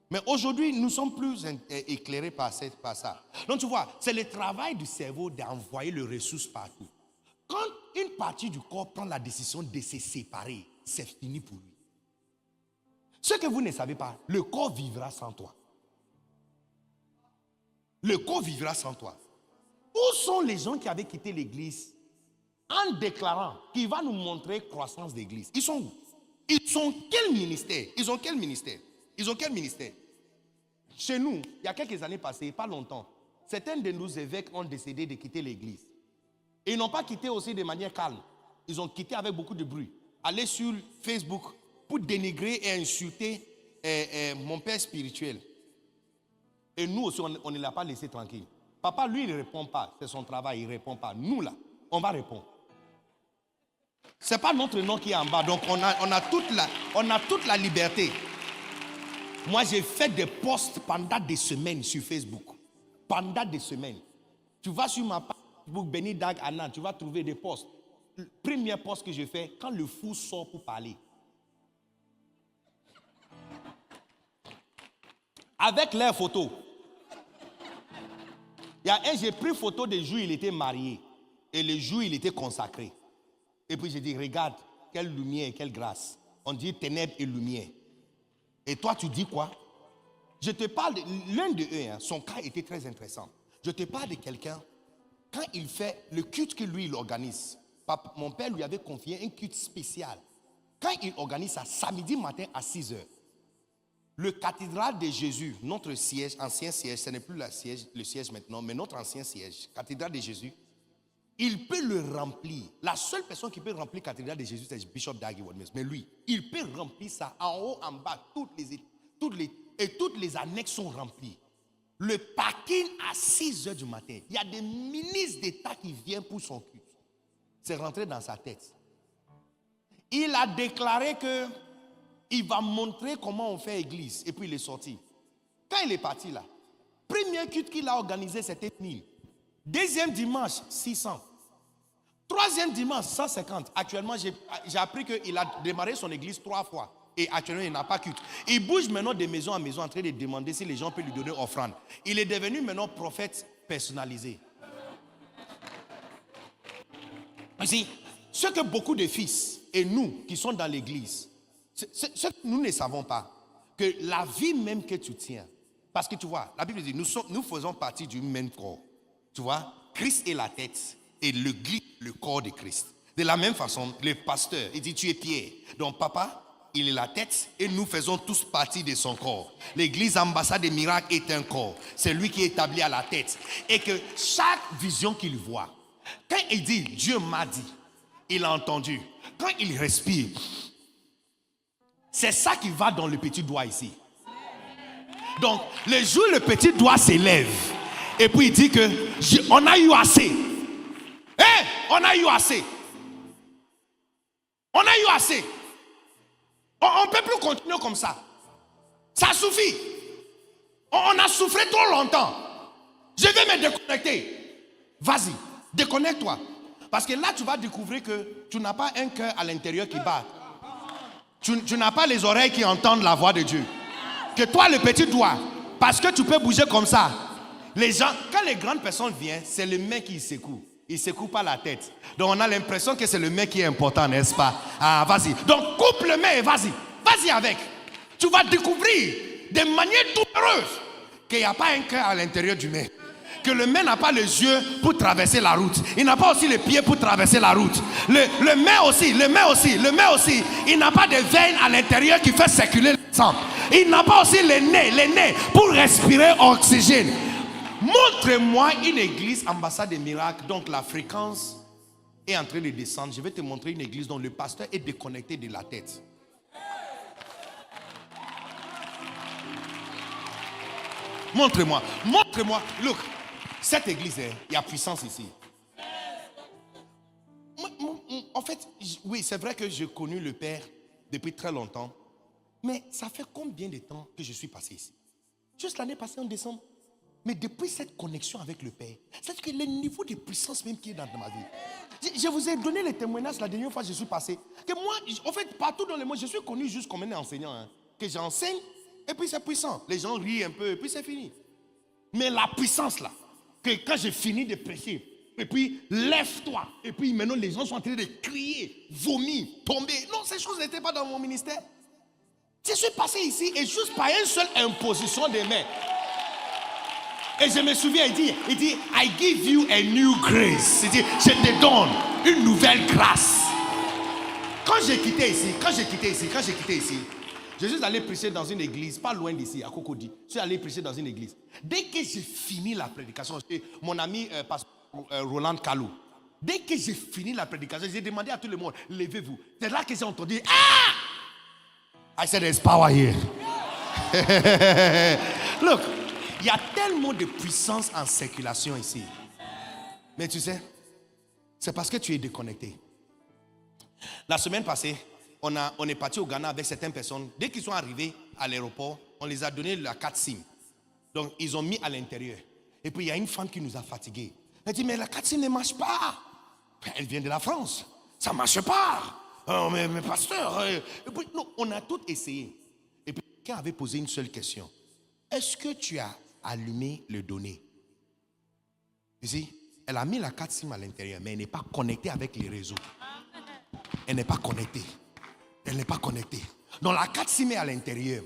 Mais aujourd'hui, nous sommes plus éclairés par ça. Donc tu vois, c'est le travail du cerveau d'envoyer les ressources partout. Quand une partie du corps prend la décision de se séparer, c'est fini pour lui. Ce que vous ne savez pas, le corps vivra sans toi. Le corps vivra sans toi. Où sont les gens qui avaient quitté l'église en déclarant qu'il va nous montrer croissance d'église? Ils sont où? Ils ont quel ministère? Ils ont quel ministère? Ils ont quel ministère? Chez nous, il y a quelques années passées, pas longtemps, certains de nos évêques ont décidé de quitter l'église. Et ils n'ont pas quitté aussi de manière calme. Ils ont quitté avec beaucoup de bruit. Aller sur Facebook pour dénigrer et insulter mon père spirituel. Et nous aussi, on ne l'a pas laissé tranquille. Papa, lui, il ne répond pas. C'est son travail, il ne répond pas. Nous, là, on va répondre. Ce n'est pas notre nom qui est en bas. Donc, on a toute la liberté. Moi, j'ai fait des posts pendant des semaines sur Facebook. Pendant des semaines. Tu vas sur ma page Facebook, Benny Dag Annan, tu vas trouver des posts. Le premier post que je fais, quand le fou sort pour parler. Avec leurs photos. Il y a j'ai pris photo des jours où il était marié. Et le jour où il était consacré. Et puis j'ai dit, regarde, quelle lumière, quelle grâce. On dit ténèbres et lumière. Et toi, tu dis quoi? Je te parle de l'un de eux, son cas était très intéressant. Je te parle de quelqu'un, quand il fait le culte que lui, il organise. Mon père lui avait confié un culte spécial. Quand il organise ça, samedi matin à 6 h, le cathédrale de Jésus, notre siège, ancien siège, ce n'est plus le siège maintenant, mais notre ancien siège, cathédrale de Jésus, il peut le remplir. La seule personne qui peut remplir la cathédrale de Jésus, c'est Bishop Dag Heward-Mills. Mais lui, il peut remplir ça en haut, en bas, toutes les annexes sont remplies. Le parking à 6 h du matin, il y a des ministres d'État qui viennent pour son culte. C'est rentré dans sa tête. Il a déclaré que il va montrer comment on fait église. Et puis il est sorti. Quand il est parti là, premier culte qu'il a organisé, c'était 1000. Deuxième dimanche, 600. Troisième dimanche, 150. Actuellement, j'ai appris qu'il a démarré son église 3 fois. Et actuellement, il n'a pas culte. Il bouge maintenant de maison en maison en train de demander si les gens peuvent lui donner offrande. Il est devenu maintenant prophète personnalisé. Ici, ce que beaucoup de fils et nous qui sommes dans l'église, ce que nous ne savons pas, que la vie même que tu tiens, parce que tu vois, la Bible dit, nous faisons partie du même corps. Tu vois, Christ est la tête et l'église, le corps de Christ. De la même façon, le pasteur, il dit, tu es Pierre. Donc papa, il est la tête et nous faisons tous partie de son corps. L'église ambassade des miracles est un corps. C'est lui qui est établi à la tête. Et que chaque vision qu'il voit, quand il dit, Dieu m'a dit, il a entendu. Quand il respire, c'est ça qui va dans le petit doigt ici. Donc, le jour où le petit doigt s'élève, et puis il dit que on a eu assez. On a eu assez. On a eu assez. On ne peut plus continuer comme ça. Ça suffit. On a souffert trop longtemps. Je vais me déconnecter. Vas-y, déconnecte-toi. Parce que là, tu vas découvrir que tu n'as pas un cœur à l'intérieur qui bat. Tu n'as pas les oreilles qui entendent la voix de Dieu. Que toi, le petit doigt, parce que tu peux bouger comme ça. Les gens, quand les grandes personnes viennent, c'est le mec qui secoue. Il ne secoue pas la tête. Donc on a l'impression que c'est le mec qui est important, n'est-ce pas? Ah, vas-y. Donc coupe le main et vas-y. Vas-y avec. Tu vas découvrir de manière douloureuse qu'il n'y a pas un cœur à l'intérieur du main. Que le main n'a pas les yeux pour traverser la route. Il n'a pas aussi les pieds pour traverser la route. Le main aussi. Il n'a pas de veine à l'intérieur qui fait circuler le sang. Il n'a pas aussi les nez pour respirer oxygène. Montre-moi une église ambassade des miracles. Donc la fréquence est en train de descendre. Je vais te montrer une église dont le pasteur est déconnecté de la tête. Montre-moi. Look, cette église, il y a puissance ici. En fait, oui, c'est vrai que j'ai connu le Père depuis très longtemps. Mais ça fait combien de temps que je suis passé ici? Juste l'année passée en décembre. Mais depuis cette connexion avec le Père, c'est-à-dire que le niveau de puissance même qui est dans ma vie. Je vous ai donné les témoignages la dernière fois que je suis passé. Que moi, en fait, partout dans le monde, je suis connu juste comme un enseignant. Hein, que j'enseigne, et puis c'est puissant. Les gens rient un peu, et puis c'est fini. Mais la puissance là, que quand j'ai fini de prêcher, et puis lève-toi, et puis maintenant les gens sont en train de crier, vomir, tomber. Non, ces choses n'étaient pas dans mon ministère. Je suis passé ici et juste par une seule imposition des mains. Et je me souviens, il dit, I give you a new grace. Il dit, je te donne une nouvelle grâce. Quand j'ai quitté ici, je suis allé prêcher dans une église, pas loin d'ici, à Cocody. Je suis allé prêcher dans une église. Dès que j'ai fini la prédication, mon ami pasteur Roland Kalou, dès que j'ai fini la prédication, j'ai demandé à tout le monde, levez-vous. C'est là que j'ai entendu, I said, there's power here. Look. Il y a tellement de puissance en circulation ici. Mais tu sais, c'est parce que tu es déconnecté. La semaine passée, on est parti au Ghana avec certaines personnes. Dès qu'ils sont arrivés à l'aéroport, on les a donné la carte SIM. Donc, ils ont mis à l'intérieur. Et puis, il y a une femme qui nous a fatigués. Elle dit, mais la carte SIM ne marche pas. Elle vient de la France. Ça ne marche pas. Oh, mais pasteur. Et puis, non, on a tout essayé. Et puis, quelqu'un avait posé une seule question. Est-ce que tu as allumé le données? Ici, elle a mis la carte SIM à l'intérieur, mais elle n'est pas connectée avec les réseaux. Elle n'est pas connectée. Donc la carte SIM est à l'intérieur.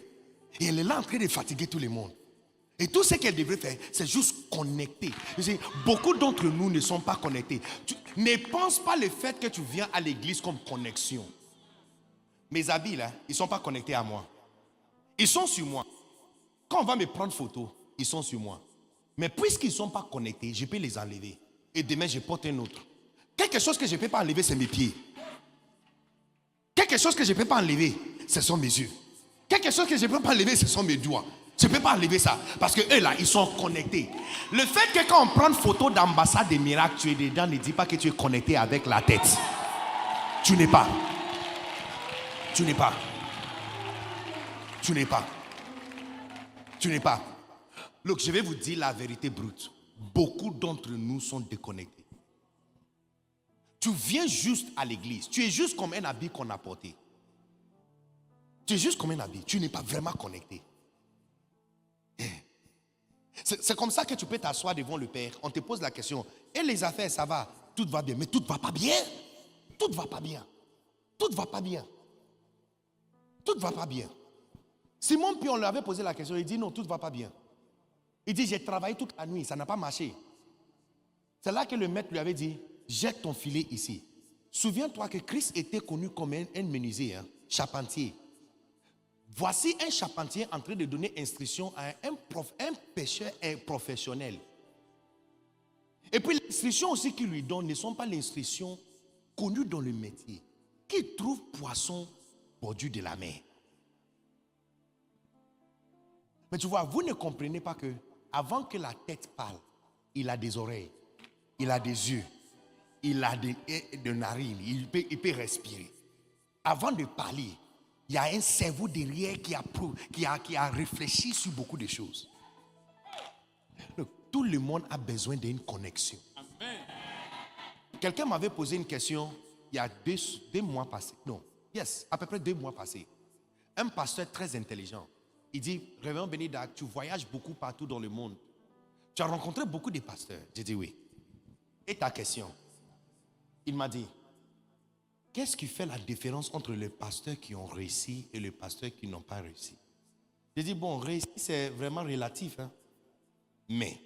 Et elle est là en train de fatiguer tout le monde. Et tout ce qu'elle devrait faire, c'est juste connecter. Beaucoup d'entre nous ne sont pas connectés. Ne pense pas le fait que tu viens à l'église comme connexion. Mes habits là, ils ne sont pas connectés à moi. Ils sont sur moi. Quand on va me prendre photo, ils sont sur moi. Mais puisqu'ils ne sont pas connectés, je peux les enlever. Et demain, je porte un autre. Quelque chose que je ne peux pas enlever, c'est mes pieds. Quelque chose que je ne peux pas enlever, ce sont mes yeux. Quelque chose que je ne peux pas enlever, ce sont mes doigts. Je ne peux pas enlever ça. Parce que eux là, ils sont connectés. Le fait que quand on prend une photo d'ambassade des miracles, tu es dedans, ne dis pas que tu es connecté avec la tête. Tu n'es pas. Look, je vais vous dire la vérité brute. Beaucoup d'entre nous sont déconnectés. Tu viens juste à l'église. Tu es juste comme un habit qu'on a porté. Tu es juste comme un habit. Tu n'es pas vraiment connecté. C'est comme ça que tu peux t'asseoir devant le Père. On te pose la question. Et les affaires, ça va? Tout va bien. Mais tout ne va pas bien. Tout ne va pas bien. Simon Pierre, on lui avait posé la question. Il dit non, tout ne va pas bien. Il dit, j'ai travaillé toute la nuit, ça n'a pas marché. C'est là que le maître lui avait dit, jette ton filet ici. Souviens-toi que Christ était connu comme un menuisier, charpentier. Voici un charpentier en train de donner instruction à un pêcheur professionnel. Et puis les instructions aussi qu'il lui donne ne sont pas les instructions connues dans le métier. Qui trouve poisson bordure de la mer? Mais tu vois, vous ne comprenez pas que avant que la tête parle, il a des oreilles, il a des yeux, il a des narines, il peut respirer. Avant de parler, il y a un cerveau derrière qui a réfléchi sur beaucoup de choses. Donc, tout le monde a besoin d'une connexion. Quelqu'un m'avait posé une question il y a deux mois passés. Non, à peu près 2 mois passés. Un pasteur très intelligent. Il dit, Révérend Bénédac, tu voyages beaucoup partout dans le monde. Tu as rencontré beaucoup de pasteurs. J'ai dit oui. Et ta question? Il m'a dit, qu'est-ce qui fait la différence entre les pasteurs qui ont réussi et les pasteurs qui n'ont pas réussi? J'ai dit, bon, réussir, c'est vraiment relatif. Hein? Mais,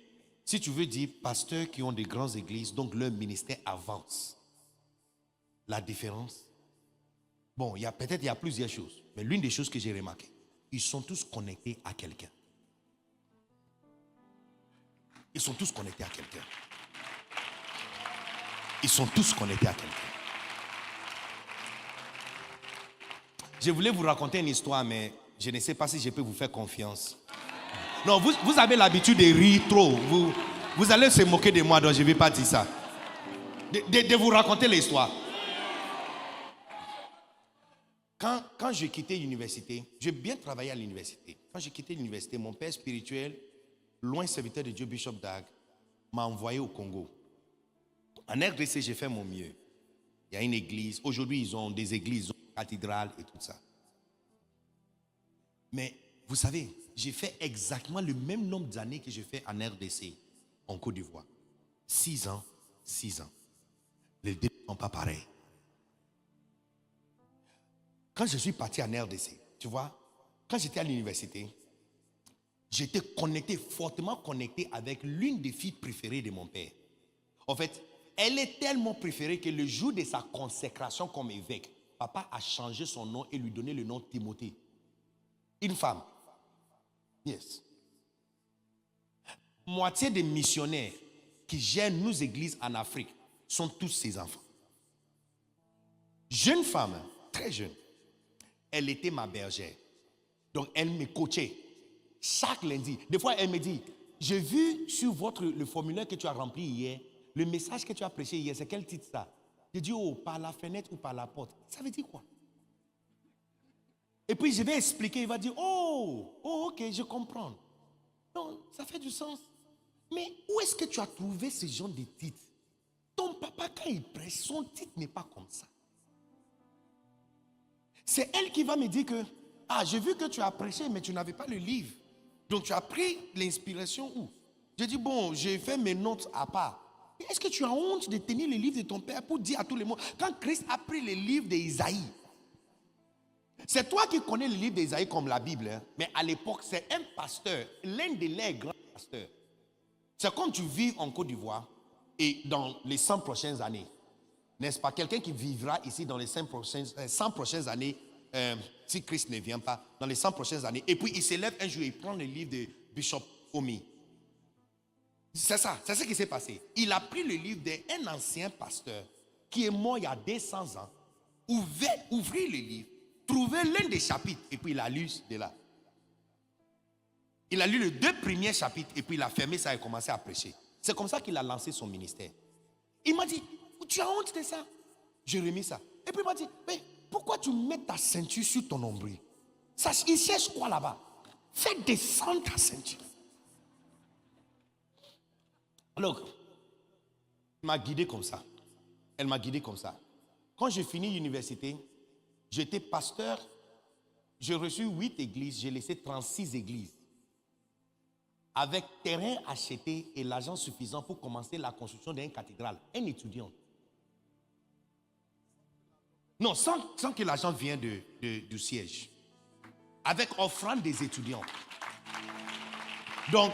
si tu veux dire pasteurs qui ont des grandes églises, donc leur ministère avance. La différence? Bon, peut-être il y a plusieurs choses. Mais l'une des choses que j'ai remarquées, ils sont tous connectés à quelqu'un. Ils sont tous connectés à quelqu'un. Ils sont tous connectés à quelqu'un. Je voulais vous raconter une histoire, mais je ne sais pas si je peux vous faire confiance. Non, vous avez l'habitude de rire trop. Vous allez se moquer de moi, donc je ne vais pas dire ça. De vous raconter l'histoire. Quand j'ai quitté l'université, j'ai bien travaillé à l'université. Quand j'ai quitté l'université, mon père spirituel, loin serviteur de Dieu, Bishop Dag, m'a envoyé au Congo. En RDC, j'ai fait mon mieux. Il y a une église. Aujourd'hui, ils ont des églises, une cathédrale et tout ça. Mais vous savez, j'ai fait exactement le même nombre d'années que j'ai fait en RDC, en Côte d'Ivoire. 6 ans, 6 ans. Les deux ne sont pas pareils. Quand je suis parti en RDC, tu vois, quand j'étais à l'université, j'étais fortement connecté avec l'une des filles préférées de mon père. En fait, elle est tellement préférée que le jour de sa consécration comme évêque, papa a changé son nom et lui donné le nom Timothée. Une femme. Yes. Moitié des missionnaires qui gèrent nos églises en Afrique sont tous ses enfants. Jeune femme, très jeune. Elle était ma bergère. Donc elle me coachait chaque lundi. Des fois elle me dit, j'ai vu sur le formulaire que tu as rempli hier, le message que tu as prêché hier, c'est quel titre ça? J'ai dit, oh, par la fenêtre ou par la porte. Ça veut dire quoi? Et puis je vais expliquer, il va dire, oh, ok, je comprends. Non, ça fait du sens. Mais où est-ce que tu as trouvé ce genre de titre? Ton papa, quand il prêche, son titre n'est pas comme ça. C'est elle qui va me dire que, j'ai vu que tu as prêché, mais tu n'avais pas le livre. Donc tu as pris l'inspiration où? J'ai dit, bon, j'ai fait mes notes à part. Mais est-ce que tu as honte de tenir le livre de ton père pour dire à tout le monde? Quand Christ a pris le livre d'Isaïe, c'est toi qui connais le livre d'Isaïe comme la Bible, hein? Mais à l'époque, c'est un pasteur, l'un des leurs grands pasteurs. C'est comme tu vis en Côte d'Ivoire et dans les 100 prochaines années, n'est-ce pas? Quelqu'un qui vivra ici dans les 100 prochaines années, si Christ ne vient pas, dans les 100 prochaines années, et puis il s'élève un jour et il prend le livre de Bishop Omi. C'est ça, c'est ce qui s'est passé. Il a pris le livre d'un ancien pasteur qui est mort il y a 200 ans, ouvrit le livre, trouvé l'un des chapitres, et puis il a lu de là. Il a lu les 2 premiers chapitres, et puis il a fermé ça et commencé à prêcher. C'est comme ça qu'il a lancé son ministère. Il m'a dit, tu as honte de ça? J'ai remis ça. Et puis il m'a dit, mais pourquoi tu mets ta ceinture sur ton nombril? Il cherche quoi là-bas? Fais descendre ta ceinture. Alors, elle m'a guidé comme ça. Elle m'a guidé comme ça. Quand j'ai fini l'université, j'étais pasteur. J'ai reçu 8 églises. J'ai laissé 36 églises. Avec terrain acheté et l'argent suffisant pour commencer la construction d'une cathédrale. Un étudiant. Non, sans que l'argent vienne du siège. Avec offrande des étudiants. Donc,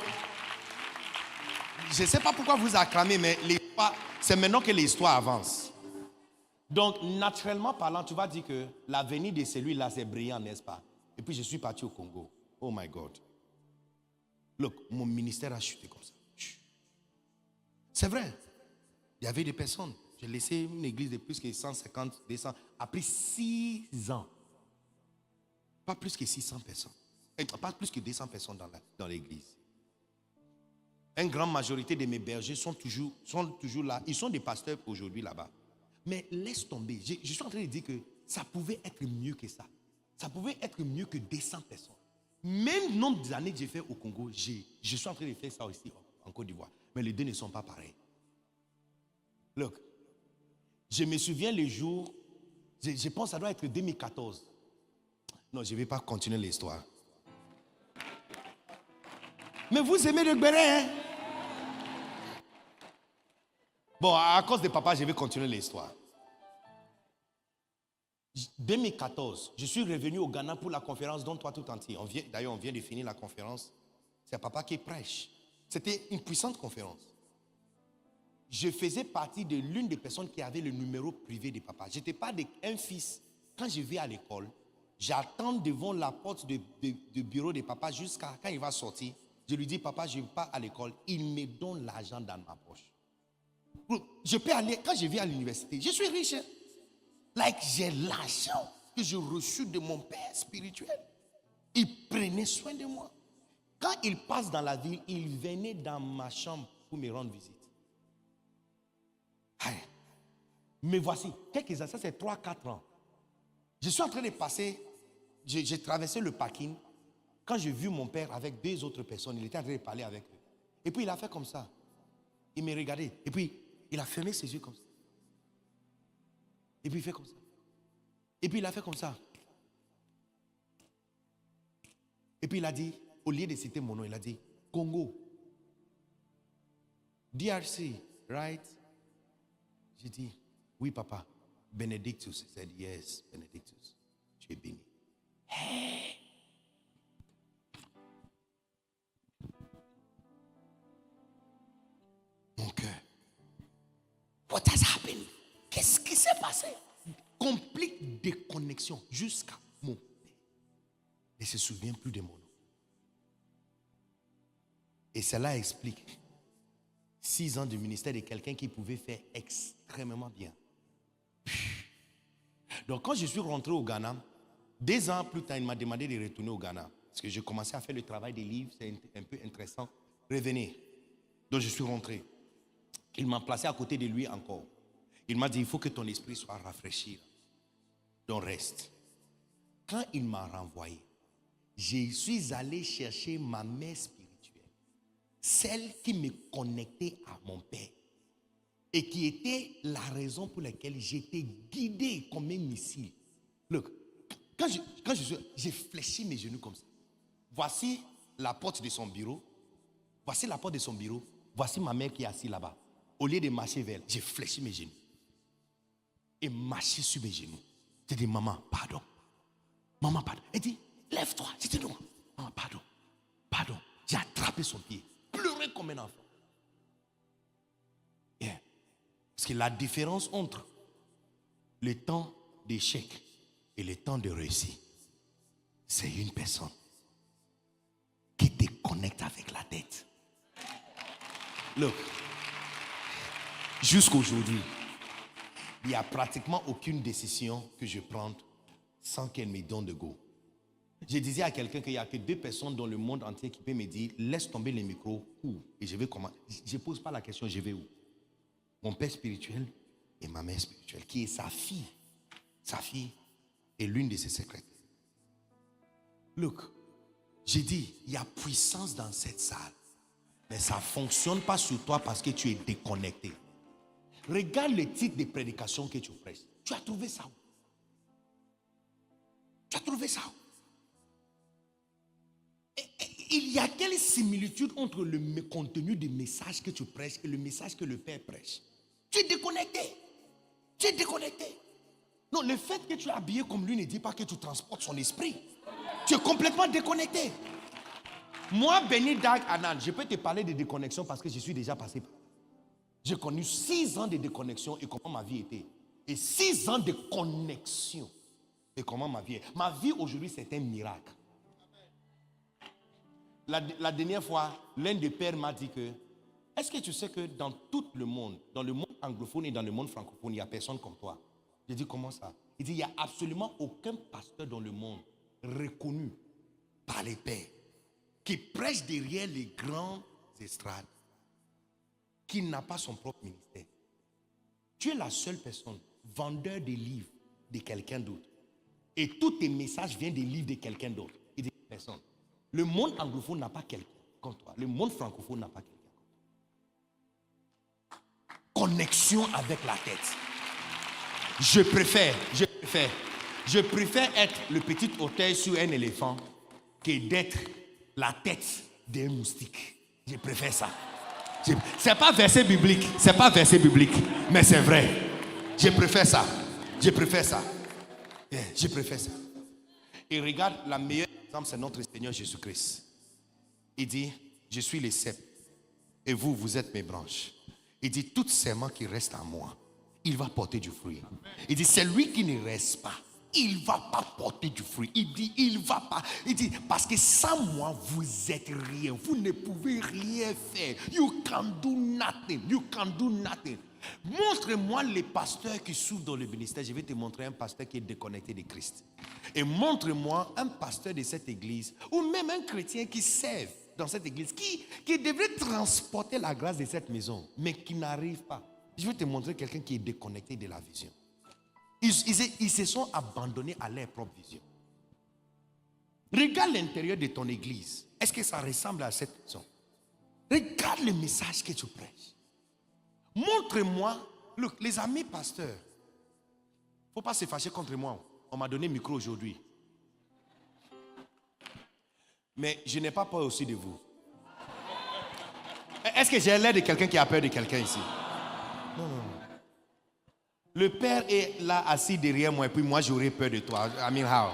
je ne sais pas pourquoi vous acclamez, mais c'est maintenant que l'histoire avance. Donc, naturellement parlant, tu vas dire que l'avenir de celui-là, c'est brillant, n'est-ce pas? Et puis, je suis parti au Congo. Oh my God. Look, mon ministère a chuté comme ça. C'est vrai. Il y avait des personnes. J'ai laissé une église de plus que 150, 200. Après 6 ans. Pas plus que 600 personnes. Pas plus que 200 personnes dans l'église. Une grande majorité de mes bergers sont toujours là. Ils sont des pasteurs aujourd'hui là-bas. Mais laisse tomber. Je suis en train de dire que ça pouvait être mieux que ça. Ça pouvait être mieux que 200 personnes. Même nombre d'années que j'ai fait au Congo, je suis en train de faire ça aussi en Côte d'Ivoire. Mais les deux ne sont pas pareils. Look, je me souviens le jour, je pense que ça doit être 2014. Non, je ne vais pas continuer l'histoire. Mais vous aimez le béret, hein? Bon, à cause de papa, je vais continuer l'histoire. 2014, je suis revenu au Ghana pour la conférence Donne toi tout entier. D'ailleurs, on vient de finir la conférence. C'est papa qui prêche. C'était une puissante conférence. Je faisais partie de l'une des personnes qui avait le numéro privé de papa. Je n'étais pas un fils. Quand je vais à l'école, j'attends devant la porte du bureau de papa jusqu'à quand il va sortir. Je lui dis, papa, je ne vais pas à l'école. Il me donne l'argent dans ma poche. Je peux aller, quand je viens à l'université, je suis riche. Hein? J'ai l'argent que j'ai reçu de mon père spirituel. Il prenait soin de moi. Quand il passe dans la ville, il venait dans ma chambre pour me rendre visite. Mais voici, quelques années, ça c'est 3-4 ans. Je suis en train de passer, j'ai traversé le parking. Quand j'ai vu mon père avec 2 autres personnes, il était en train de parler avec eux. Et puis il a fait comme ça. Il me regardait. Et puis il a fermé ses yeux comme ça. Et puis il fait comme ça. Et puis il a fait comme ça. Et puis il a dit, au lieu de citer mon nom, il a dit, Congo. DRC, right? J'ai dit, oui papa. Benedictus. Il a dit, yes, Benedictus. Tu es béni. Hey! Mon cœur. What has happened? Qu'est-ce qui s'est passé? Complète déconnexion jusqu'à mon père. Il ne se souvient plus de mon nom. Et cela explique 6 ans de ministère de quelqu'un qui pouvait faire extrêmement bien. Donc quand je suis rentré au Ghana, 2 ans plus tard, il m'a demandé de retourner au Ghana. Parce que j'ai commencé à faire le travail des livres, c'est un peu intéressant. Revenez. Donc je suis rentré. Il m'a placé à côté de lui encore. Il m'a dit, il faut que ton esprit soit rafraîchi. Donc reste. Quand il m'a renvoyé, je suis allé chercher ma mère spirituelle. Celle qui me connectait à mon père. Et qui était la raison pour laquelle j'étais guidé comme un missile. Look, quand j'ai fléchi mes genoux comme ça. Voici la porte de son bureau. Voici la porte de son bureau. Voici ma mère qui est assise là-bas. Au lieu de marcher vers elle, j'ai fléchi mes genoux. Et marché sur mes genoux. J'ai dit, maman, pardon. Maman, pardon. Elle dit, lève-toi. J'ai dit, non. Maman, pardon. Pardon. J'ai attrapé son pied. Pleuré comme un enfant. Yeah. Parce que la différence entre le temps d'échec et le temps de réussite, c'est une personne qui te connecte avec la tête. Look. Jusqu'aujourd'hui, il n'y a pratiquement aucune décision que je prenne sans qu'elle me donne de go. Je disais à quelqu'un qu'il n'y a que 2 personnes dans le monde entier qui peuvent me dire, laisse tomber les micros, où? Et je vais comment? Je ne pose pas la question, je vais où? Mon père spirituel et ma mère spirituelle, qui est sa fille. Sa fille est l'une de ses secrètes. Look, j'ai dit, il y a puissance dans cette salle. Mais ça ne fonctionne pas sur toi parce que tu es déconnecté. Regarde le titre de prédication que tu prêches. Tu as trouvé ça où? Tu as trouvé ça où? Il y a quelle similitude entre le contenu du message que tu prêches et le message que le Père prêche? Tu es déconnecté. Tu es déconnecté. Non, le fait que tu es habillé comme lui ne dit pas que tu transportes son esprit. Tu es complètement déconnecté. Moi, Béni Dag Anan, je peux te parler de déconnexion parce que je suis déjà passé par. J'ai connu 6 ans de déconnexion et comment ma vie était. Et 6 ans de connexion et comment ma vie est. Ma vie aujourd'hui, c'est un miracle. La dernière fois, l'un des pères m'a dit que, est-ce que tu sais que dans tout le monde, dans le monde anglophone et dans le monde francophone, il n'y a personne comme toi? J'ai dit, comment ça? Il dit, il n'y a absolument aucun pasteur dans le monde reconnu par les pères, qui prêche derrière les grands estrades, qui n'a pas son propre ministère. Tu es la seule personne, vendeur des livres de quelqu'un d'autre. Et tous tes messages viennent des livres de quelqu'un d'autre. Et des personnes. Le monde anglophone n'a pas quelqu'un comme toi. Le monde francophone n'a pas quelqu'un comme toi. Connexion avec la tête. Je préfère être le petit auteuil sur un éléphant que d'être la tête d'un moustique. Je préfère ça. C'est pas verset biblique, mais c'est vrai. Je préfère ça. Je préfère ça. Et regarde, la meilleure exemple, c'est notre Seigneur Jésus-Christ. Il dit, je suis le cep, et vous, vous êtes mes branches. Il dit, toute serment qui reste en moi, il va porter du fruit. Il dit, c'est lui qui ne reste pas, il ne va pas porter du fruit. Il dit, il va pas. Il dit, parce que sans moi, vous êtes rien. Vous ne pouvez rien faire. You can do nothing. Montre-moi les pasteurs qui souffrent dans le ministère. Je vais te montrer un pasteur qui est déconnecté de Christ. Et montre-moi un pasteur de cette église, ou même un chrétien qui sert dans cette église, qui devrait transporter la grâce de cette maison, mais qui n'arrive pas. Je vais te montrer quelqu'un qui est déconnecté de la vision. Ils se sont abandonnés à leur propre vision. Regarde l'intérieur de ton église. Est-ce que ça ressemble à cette maison? Regarde le message que tu prêches. Montre-moi, les amis pasteurs. Il ne faut pas se fâcher contre moi. On m'a donné le micro aujourd'hui. Mais je n'ai pas peur aussi de vous. Est-ce que j'ai l'air de quelqu'un qui a peur de quelqu'un ici? Non. Le père est là assis derrière moi et puis moi j'aurais peur de toi. I mean how?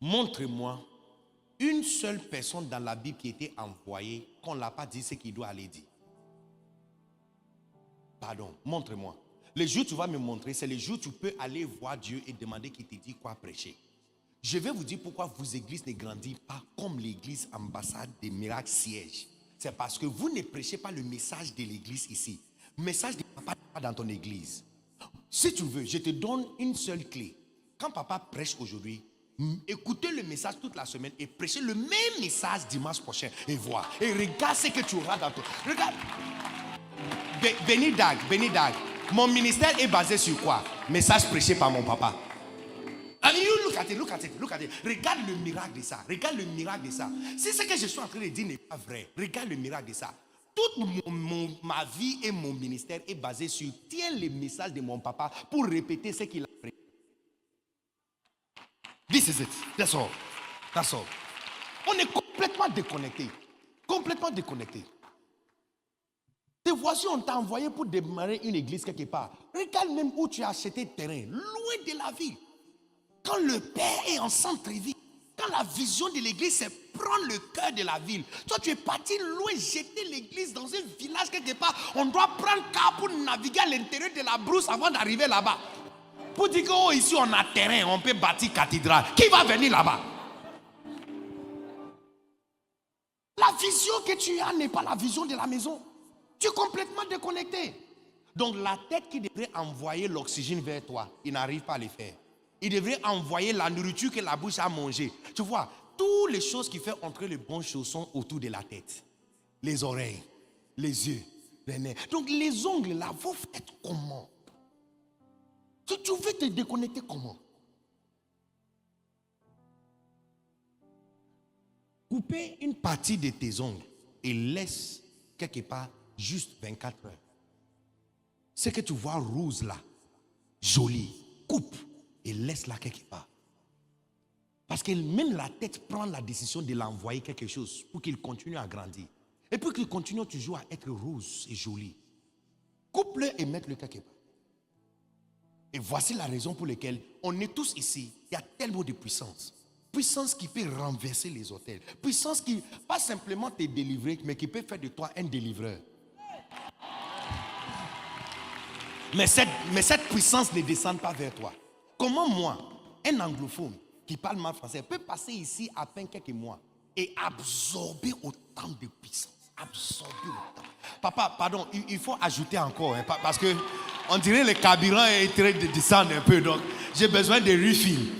Montre-moi une seule personne dans la Bible qui était envoyée, qu'on ne l'a pas dit ce qu'il doit aller dire. Pardon, montre-moi. Le jour où tu vas me montrer, c'est le jour où tu peux aller voir Dieu et demander qu'il te dit quoi prêcher. Je vais vous dire pourquoi vos églises ne grandissent pas comme l'église ambassade des miracles siège. C'est parce que vous ne prêchez pas le message de l'église ici. Le message de papa n'est pas dans ton église. Si tu veux, je te donne une seule clé. Quand papa prêche aujourd'hui, écoutez le message toute la semaine et prêchez le même message dimanche prochain et voir. Et regarde ce que tu auras dans ton... Regarde. Benny Dag. Mon ministère est basé sur quoi? Message prêché par mon papa. I mean, you look at it. Regarde le miracle de ça. Si ce que je suis en train de dire n'est pas vrai, regarde le miracle de ça. Toute ma vie et mon ministère est basé sur tiens les messages de mon papa pour répéter ce qu'il a fait. This is it. That's all. On est complètement déconnecté. Te voici, on t'a envoyé pour démarrer une église quelque part. Regarde même où tu as acheté terrain, loin de la ville. Quand le Père est en centre-ville, quand la vision de l'église, c'est prendre le cœur de la ville. Toi, tu es parti loin, jeter l'église dans un village quelque part. On doit prendre car pour naviguer à l'intérieur de la brousse avant d'arriver là-bas. Pour dire que oh, ici, on a terrain, on peut bâtir cathédrale. Qui va venir là-bas? La vision que tu as n'est pas la vision de la maison. Tu es complètement déconnecté. Donc, la tête qui devrait envoyer l'oxygène vers toi, il n'arrive pas à le faire. Il devrait envoyer la nourriture que la bouche a mangée. Tu vois, toutes les choses qui font entrer les bonnes choses sont autour de la tête. Les oreilles, les yeux, les nez. Donc les ongles là, vous faites comment? Tu veux te déconnecter comment? Couper une partie de tes ongles et laisse quelque part juste 24 heures. Ce que tu vois rose là, joli, coupe. Et laisse-la quelque part. Parce que même la tête prend la décision de l'envoyer quelque chose pour qu'il continue à grandir. Et pour qu'il continue toujours à être rose et joli. Coupe-le et mets-le quelque part. Et voici la raison pour laquelle on est tous ici. Il y a tellement de puissance. Puissance qui peut renverser les hôtels. Puissance qui, pas simplement te délivrer, mais qui peut faire de toi un délivreur. Mais cette puissance ne descend pas vers toi. Comment moi, un anglophone qui parle mal français, peut passer ici à peine quelques mois et absorber autant de puissance? absorbé le temps. Papa, pardon, il faut ajouter encore, hein, parce que on dirait le carburant est en train de descendre un peu, donc j'ai besoin de refill.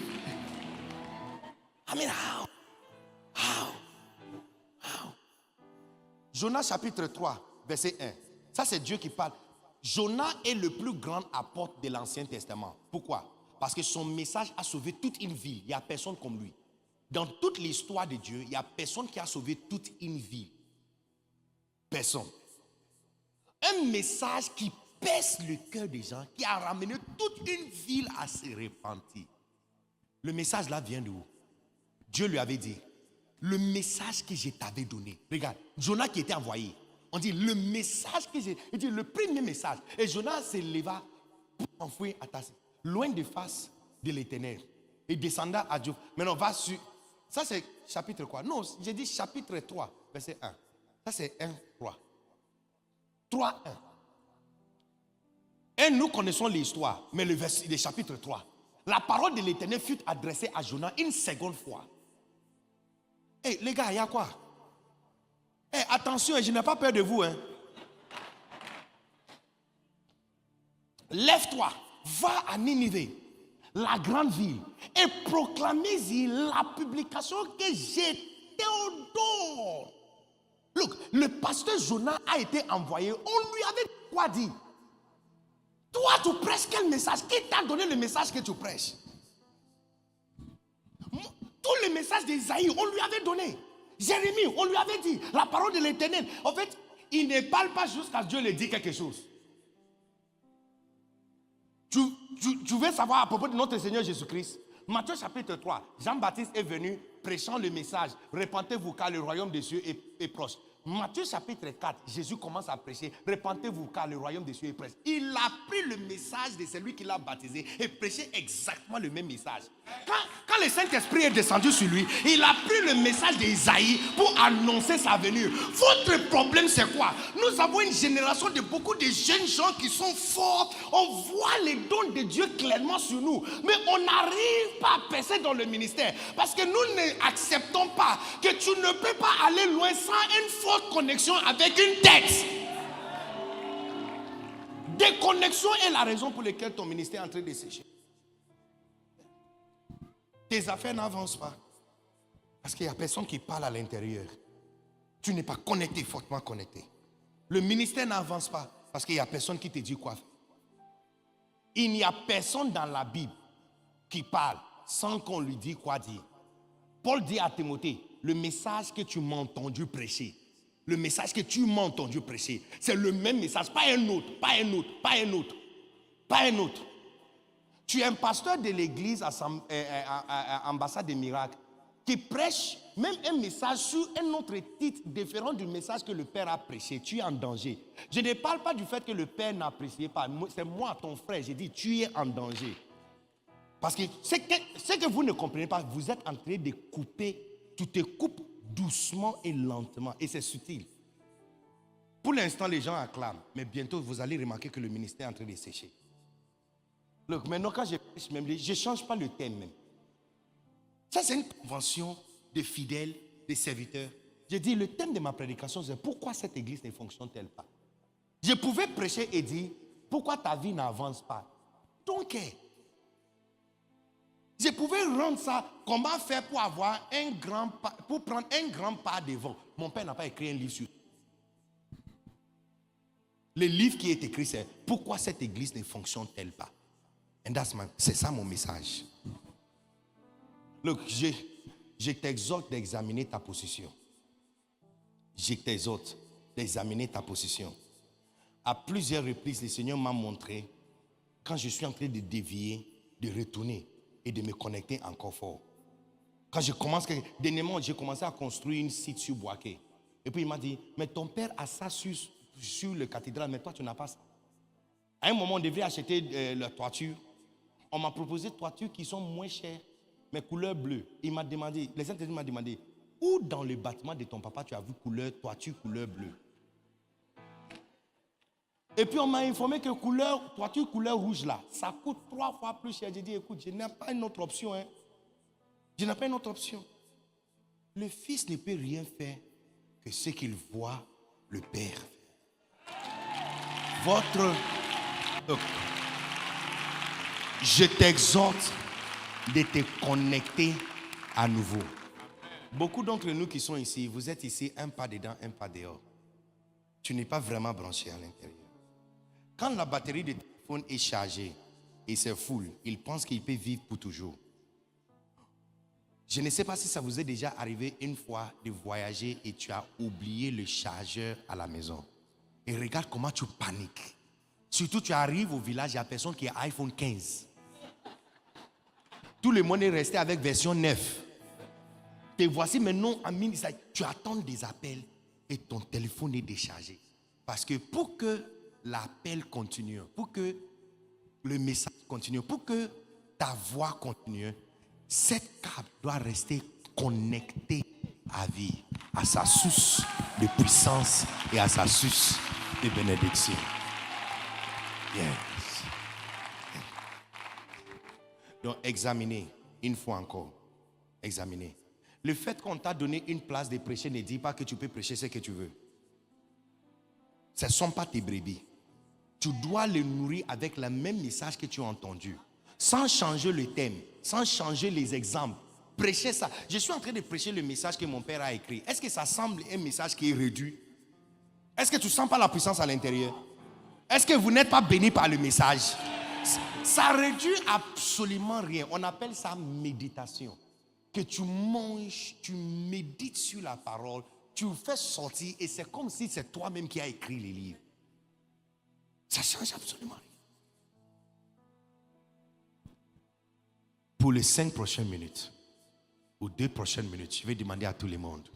I mean, how? Jonas chapitre 3, verset 1. Ça, c'est Dieu qui parle. Jonas est le plus grand apôtre de l'Ancien Testament. Pourquoi? Parce que son message a sauvé toute une ville. Il n'y a personne comme lui. Dans toute l'histoire de Dieu, il n'y a personne qui a sauvé toute une ville. Personne. Un message qui perce le cœur des gens, qui a ramené toute une ville à se repentir. Le message là vient de où? Dieu lui avait dit, le message que je t'avais donné. Regarde, Jonas qui était envoyé. On dit, le message que j'ai... Il dit, le premier message. Et Jonas se leva pour enfouir à Tarsis, loin de face de l'Éternel. Et descenda à Dieu. Maintenant, on va sur... Ça, c'est chapitre quoi? Non, j'ai dit chapitre 3, verset 1. Ça, c'est 1, 3. 3, 1. Et nous connaissons l'histoire, mais le chapitre 3. La parole de l'Éternel fut adressée à Jonas une seconde fois. Hey, les gars, il y a quoi? Hey, attention, je n'ai pas peur de vous. Hein. Lève-toi, va à Ninive, la grande ville, et proclamez-y la publication que je Théodore. Look, le pasteur Jonas a été envoyé. On lui avait quoi dit? Toi, tu prêches quel message? Qui t'a donné le message que tu prêches? Tout le message d'Isaïe, on lui avait donné. Jérémie, on lui avait dit la parole de l'Éternel. En fait, il ne parle pas jusqu'à ce que Dieu lui dit quelque chose. Tu veux savoir à propos de notre Seigneur Jésus-Christ? Matthieu chapitre 3, Jean-Baptiste est venu prêchant le message. Repentez-vous car le royaume des cieux est proche. Matthieu chapitre 4, Jésus commence à prêcher. Repentez-vous car le royaume des cieux est proche. Il a pris le message de celui qui l'a baptisé et prêché exactement le même message. Quand le Saint-Esprit est descendu sur lui, il a pris le message d'Isaïe pour annoncer sa venue. Votre problème c'est quoi? Nous avons une génération de beaucoup de jeunes gens qui sont forts. On voit les dons de Dieu clairement sur nous. Mais on n'arrive pas à percer dans le ministère. Parce que nous n'acceptons pas que tu ne peux pas aller loin sans une forte connexion avec une tête. Déconnexion est la raison pour laquelle ton ministère est en train de sécher. Tes affaires n'avancent pas. Parce qu'il n'y a personne qui parle à l'intérieur. Tu n'es pas connecté, fortement connecté. Le ministère n'avance pas. Parce qu'il n'y a personne qui te dit quoi faire. Il n'y a personne dans la Bible qui parle sans qu'on lui dise quoi dire. Paul dit à Timothée, le message que tu m'as entendu prêcher, le message que tu m'as entendu prêcher, c'est le même message, pas un autre, pas un autre, pas un autre, pas un autre. Tu es un pasteur de l'église à Ambassade des Miracles qui prêche même un message sur un autre titre différent du message que le Père a prêché. Tu es en danger. Je ne parle pas du fait que le Père n'appréciait pas. C'est moi, ton frère. J'ai dit, tu es en danger. Parce que ce que vous ne comprenez pas, vous êtes en train de couper. Tu te coupes doucement et lentement. Et c'est subtil. Pour l'instant, les gens acclament. Mais bientôt, vous allez remarquer que le ministère est en train de sécher. Look, maintenant, quand je prêche, même, je ne change pas le thème même. Ça, c'est une convention de fidèles, de serviteurs. Je dis, le thème de ma prédication, c'est pourquoi cette église ne fonctionne-t-elle pas? Je pouvais prêcher et dire, pourquoi ta vie n'avance pas? Donc, je pouvais rendre ça, comment faire pour avoir un grand pas, pour prendre un grand pas devant. Mon père n'a pas écrit un livre sur ça. Le livre qui est écrit, c'est pourquoi cette église ne fonctionne-t-elle pas? C'est ça mon message. Look, je t'exhorte d'examiner ta position. Je t'exhorte d'examiner ta position. À plusieurs reprises, le Seigneur m'a montré, quand je suis en train de dévier, de retourner et de me connecter encore fort. Quand je commence, dernièrement, j'ai commencé à construire une site sur Boaké. Et puis il m'a dit, mais ton père a ça sur le cathédrale, mais toi tu n'as pas ça. À un moment, on devait acheter la toiture. On m'a proposé des toitures qui sont moins chères, mais couleur bleue. Il m'a demandé, les Saint-Esprit m'a demandé, où dans le bâtiment de ton papa tu as vu toiture couleur bleue? Et puis on m'a informé que toiture couleur rouge là, ça coûte 3 fois plus cher. J'ai dit, écoute, je n'ai pas une autre option. Hein. Je n'ai pas une autre option. Le fils ne peut rien faire que ce qu'il voit le Père. Votre... Je t'exhorte de te connecter à nouveau. Beaucoup d'entre nous qui sont ici, vous êtes ici un pas dedans, un pas dehors. Tu n'es pas vraiment branché à l'intérieur. Quand la batterie de téléphone est chargée et c'est full, il pense qu'il peut vivre pour toujours. Je ne sais pas si ça vous est déjà arrivé une fois de voyager et tu as oublié le chargeur à la maison. Et regarde comment tu paniques. Surtout tu arrives au village, il n'y a personne qui a iPhone 15. Tout le monde est resté avec version 9. Et voici maintenant, tu attends des appels et ton téléphone est déchargé. Parce que pour que l'appel continue, pour que le message continue, pour que ta voix continue, cette câble doit rester connectée à vie, à sa source de puissance et à sa source de bénédiction. Yes. Donc, examinez une fois encore. Examinez. Le fait qu'on t'a donné une place de prêcher ne dit pas que tu peux prêcher ce que tu veux. Ce ne sont pas tes brebis. Tu dois les nourrir avec le même message que tu as entendu. Sans changer le thème, sans changer les exemples. Prêchez ça. Je suis en train de prêcher le message que mon père a écrit. Est-ce que ça semble un message qui est réduit? Est-ce que tu ne sens pas la puissance à l'intérieur? Est-ce que vous n'êtes pas béni par le message? Ça réduit absolument rien. On appelle ça méditation. Que tu manges, tu médites sur la parole, tu fais sortir et c'est comme si c'est toi-même qui as écrit les livres. Ça change absolument rien. Pour les 5 prochaines minutes, ou 2 prochaines minutes, je vais demander à tout le monde.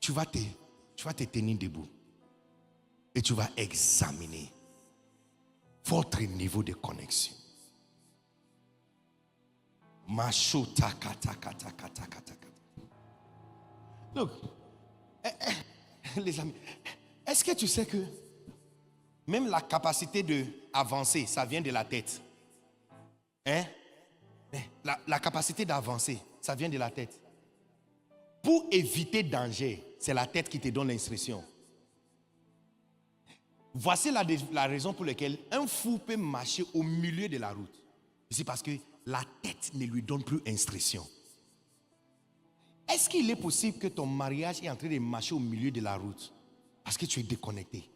Tu vas te tenir debout. Et tu vas examiner votre niveau de connexion. Look, les amis, est-ce que tu sais que même la capacité d'avancer, ça vient de la tête? Hein? La capacité d'avancer, ça vient de la tête. Pour éviter danger, c'est la tête qui te donne l'instruction. Voici la raison pour laquelle un fou peut marcher au milieu de la route. C'est parce que la tête ne lui donne plus instruction. Est-ce qu'il est possible que ton mariage est en train de marcher au milieu de la route parce que tu es déconnecté?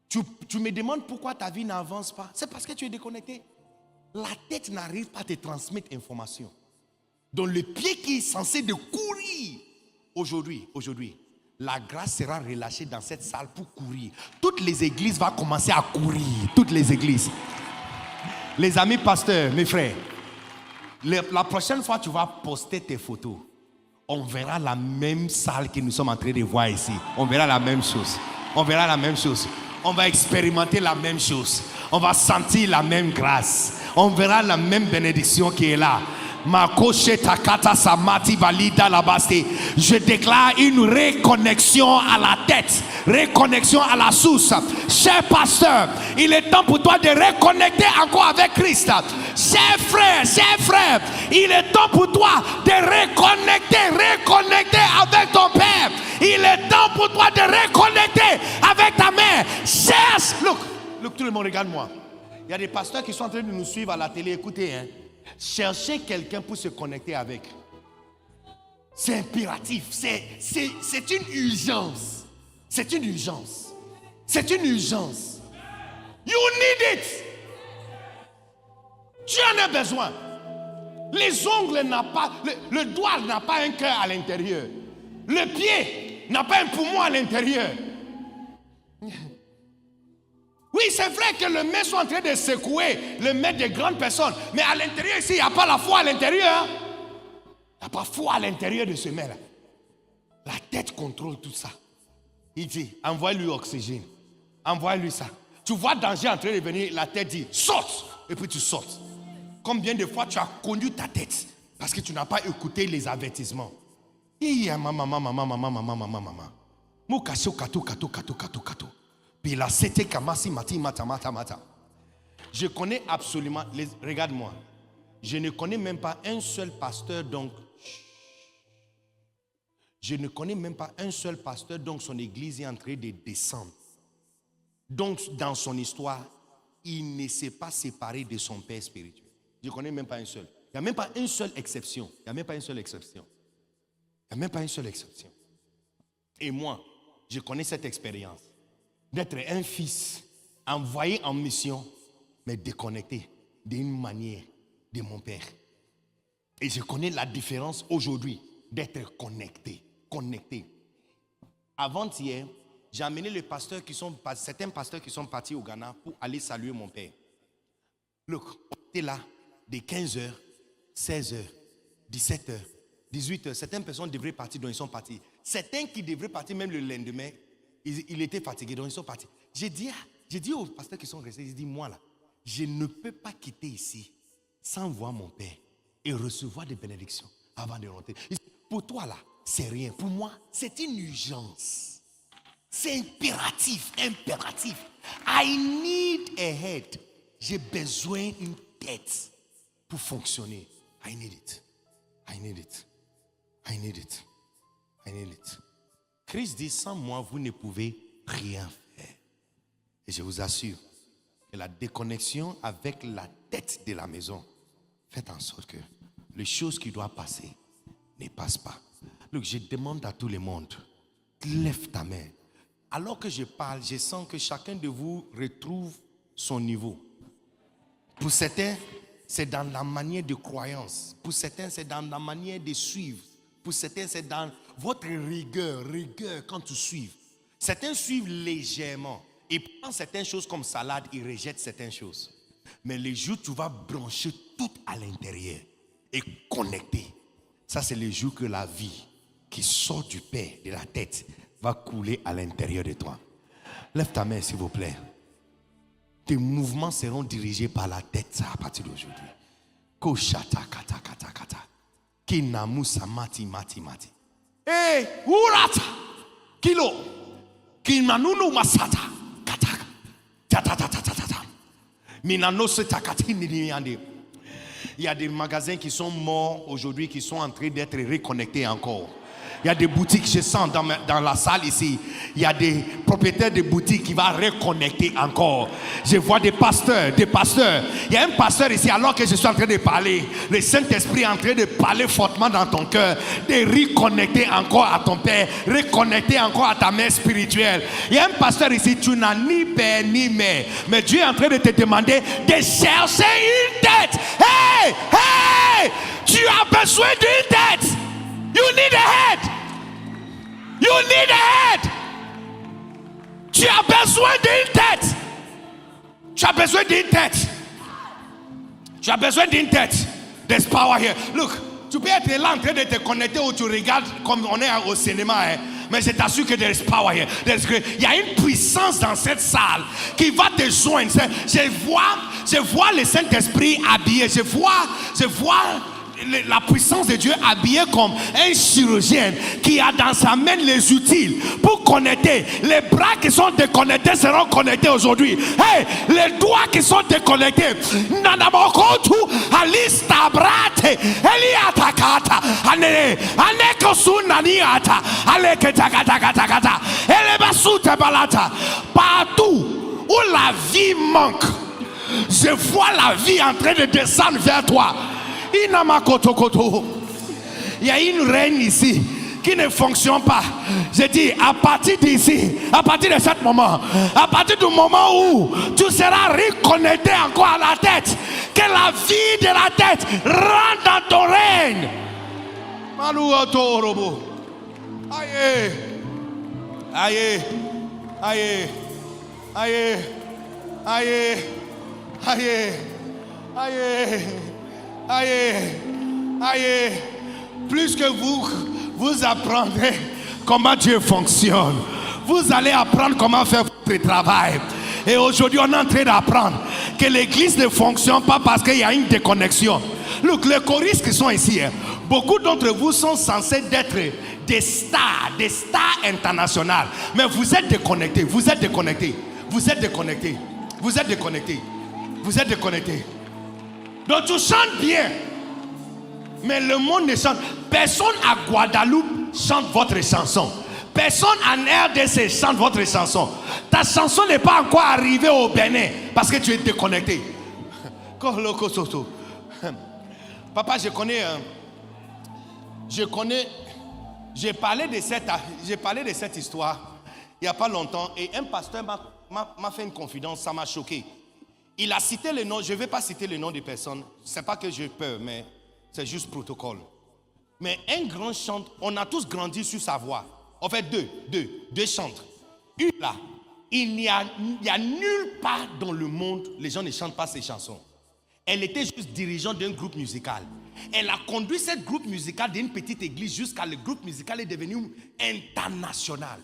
Tu me demandes pourquoi ta vie n'avance pas. C'est parce que tu es déconnecté. La tête n'arrive pas à te transmettre information. Donc le pied qui est censé de courir aujourd'hui, la grâce sera relâchée dans cette salle pour courir. Toutes les églises vont commencer à courir. Toutes les églises. Les amis pasteurs, mes frères, la prochaine fois tu vas poster tes photos, on verra la même salle que nous sommes en train de voir ici. On verra la même chose. On verra la même chose. On va expérimenter la même chose. On va sentir la même grâce. On verra la même bénédiction qui est là. Je déclare une reconnexion à la tête, reconnexion à la source. Cher pasteur, il est temps pour toi de reconnecter encore avec Christ. Cher frère, il est temps pour toi de reconnecter avec ton Père. Il est temps pour toi de reconnecter avec ta mère. Cherche, look, tout le monde regarde-moi. Il y a des pasteurs qui sont en train de nous suivre à la télé. Écoutez, cherchez quelqu'un pour se connecter avec. C'est impératif. C'est une urgence. C'est une urgence. C'est une urgence. You need it. Tu en as besoin. Les ongles n'ont pas, le doigt n'a pas un cœur à l'intérieur. Le pied n'a pas un poumon à l'intérieur. Oui, c'est vrai que le maître sont en train de secouer le maître des grandes personnes. Mais à l'intérieur ici, il n'y a pas la foi à l'intérieur. Il n'y a pas foi à l'intérieur de ce maître-là. La tête contrôle tout ça. Il dit, envoie-lui oxygène. Envoie-lui ça. Tu vois danger en train de venir, la tête dit, saute. Et puis tu sautes. Combien de fois tu as conduit ta tête parce que tu n'as pas écouté les avertissements. Je connais absolument, regarde-moi, je ne connais même pas un seul pasteur, donc Je ne connais même pas un seul pasteur dont son église est en train de descendre. Donc, dans son histoire, il ne s'est pas séparé de son père spirituel. Je ne connais même pas un seul. Il n'y a même pas une seule exception. Il n'y a même pas une seule exception. Il n'y a même pas une seule exception. Et moi, je connais cette expérience d'être un fils envoyé en mission, mais déconnecté d'une manière de mon père. Et je connais la différence aujourd'hui d'être connecté. Avant-hier, j'ai amené certains pasteurs qui sont partis au Ghana pour aller saluer mon père. Look, on était là de 15h, 16h, 17h, 18h. Certaines personnes devraient partir, donc ils sont partis. Certains qui devraient partir même le lendemain, ils étaient fatigués, donc ils sont partis. J'ai dit aux pasteurs qui sont restés, j'ai dit, moi là, je ne peux pas quitter ici sans voir mon père et recevoir des bénédictions avant de rentrer. Pour toi là, c'est rien. Pour moi, c'est une urgence. C'est impératif. I need a head. J'ai besoin d'une tête pour fonctionner. I need it. Christ dit, sans moi, vous ne pouvez rien faire. Et je vous assure que la déconnexion avec la tête de la maison fait en sorte que les choses qui doivent passer ne passent pas. Donc, je demande à tout le monde, lève ta main. Alors que je parle, je sens que chacun de vous retrouve son niveau. Pour certains, c'est dans la manière de croyance. Pour certains, c'est dans la manière de suivre. Pour certains, c'est dans votre rigueur quand tu suives. Certains suivent légèrement. Et prennent certaines choses comme salade, ils rejettent certaines choses. Mais les jours où tu vas brancher tout à l'intérieur et connecter, ça c'est le jour que la vie qui sort du Père, de la tête, va couler à l'intérieur de toi. Lève ta main s'il vous plaît. Tes mouvements seront dirigés par la tête ça, à partir d'aujourd'hui. Koshata kata kata kata. Kinamusa mati. Eh, urata. Kilo. Kinanunu masata. Kata. Tata. Minanose takati niniande. Il y a des magasins qui sont morts aujourd'hui, qui sont en train d'être reconnectés encore. Il y a des boutiques, je sens dans la salle ici, il y a des propriétaires de boutiques qui vont reconnecter encore. Je vois des pasteurs. Il y a un pasteur ici, alors que je suis en train de parler, le Saint-Esprit est en train de parler fortement dans ton cœur, de reconnecter encore à ton Père, reconnecter encore à ta mère spirituelle. Il y a un pasteur ici, tu n'as ni père ni mère, mais Dieu est en train de te demander de chercher une tête. Hey, tu as besoin d'une tête. You need a head. Tu as besoin d'une tête. There's power here. Look, tu peux être là en train de te connecter ou tu regardes comme on est au cinéma, hein? Mais je t'assure que there's power here. Il y a une puissance dans cette salle qui va te joindre. Je vois le Saint-Esprit habillé. Je vois la puissance de Dieu habillée comme un chirurgien qui a dans sa main les outils pour connecter. Les bras qui sont déconnectés seront connectés aujourd'hui. Hey, les doigts qui sont déconnectés. Nanamokotu alista brate eliatakata anekosunaniata aleketakata elebasute balata. Partout où la vie manque, je vois la vie en train de descendre vers toi. Il y a une reine ici qui ne fonctionne pas. Je dis, à partir d'ici, à partir de ce moment, à partir du moment où tu seras reconnecté encore à la tête, que la vie de la tête rentre dans ton règne. Aïe. Plus que vous apprendrez comment Dieu fonctionne, vous allez apprendre comment faire votre travail. Et aujourd'hui, on est en train d'apprendre que l'église ne fonctionne pas parce qu'il y a une déconnexion. Look, les choristes qui sont ici, beaucoup d'entre vous sont censés être des stars internationales. Mais vous êtes déconnectés. Donc tu chantes bien, mais le monde ne chante. Personne à Guadeloupe chante votre chanson. Personne en RDC chante votre chanson. Ta chanson n'est pas encore arrivée au Bénin parce que tu es déconnecté. Papa, j'ai parlé de cette histoire il n'y a pas longtemps et un pasteur m'a fait une confidence, ça m'a choqué. Il a cité le nom, je ne vais pas citer le nom des personnes, ce n'est pas que j'ai peur, mais c'est juste protocole. Mais un grand chanteur, on a tous grandi sur sa voix. En fait, deux chantres. Une là, il n'y a nulle part dans le monde, les gens ne chantent pas ces chansons. Elle était juste dirigeante d'un groupe musical. Elle a conduit ce groupe musical d'une petite église jusqu'à le groupe musical est devenu international.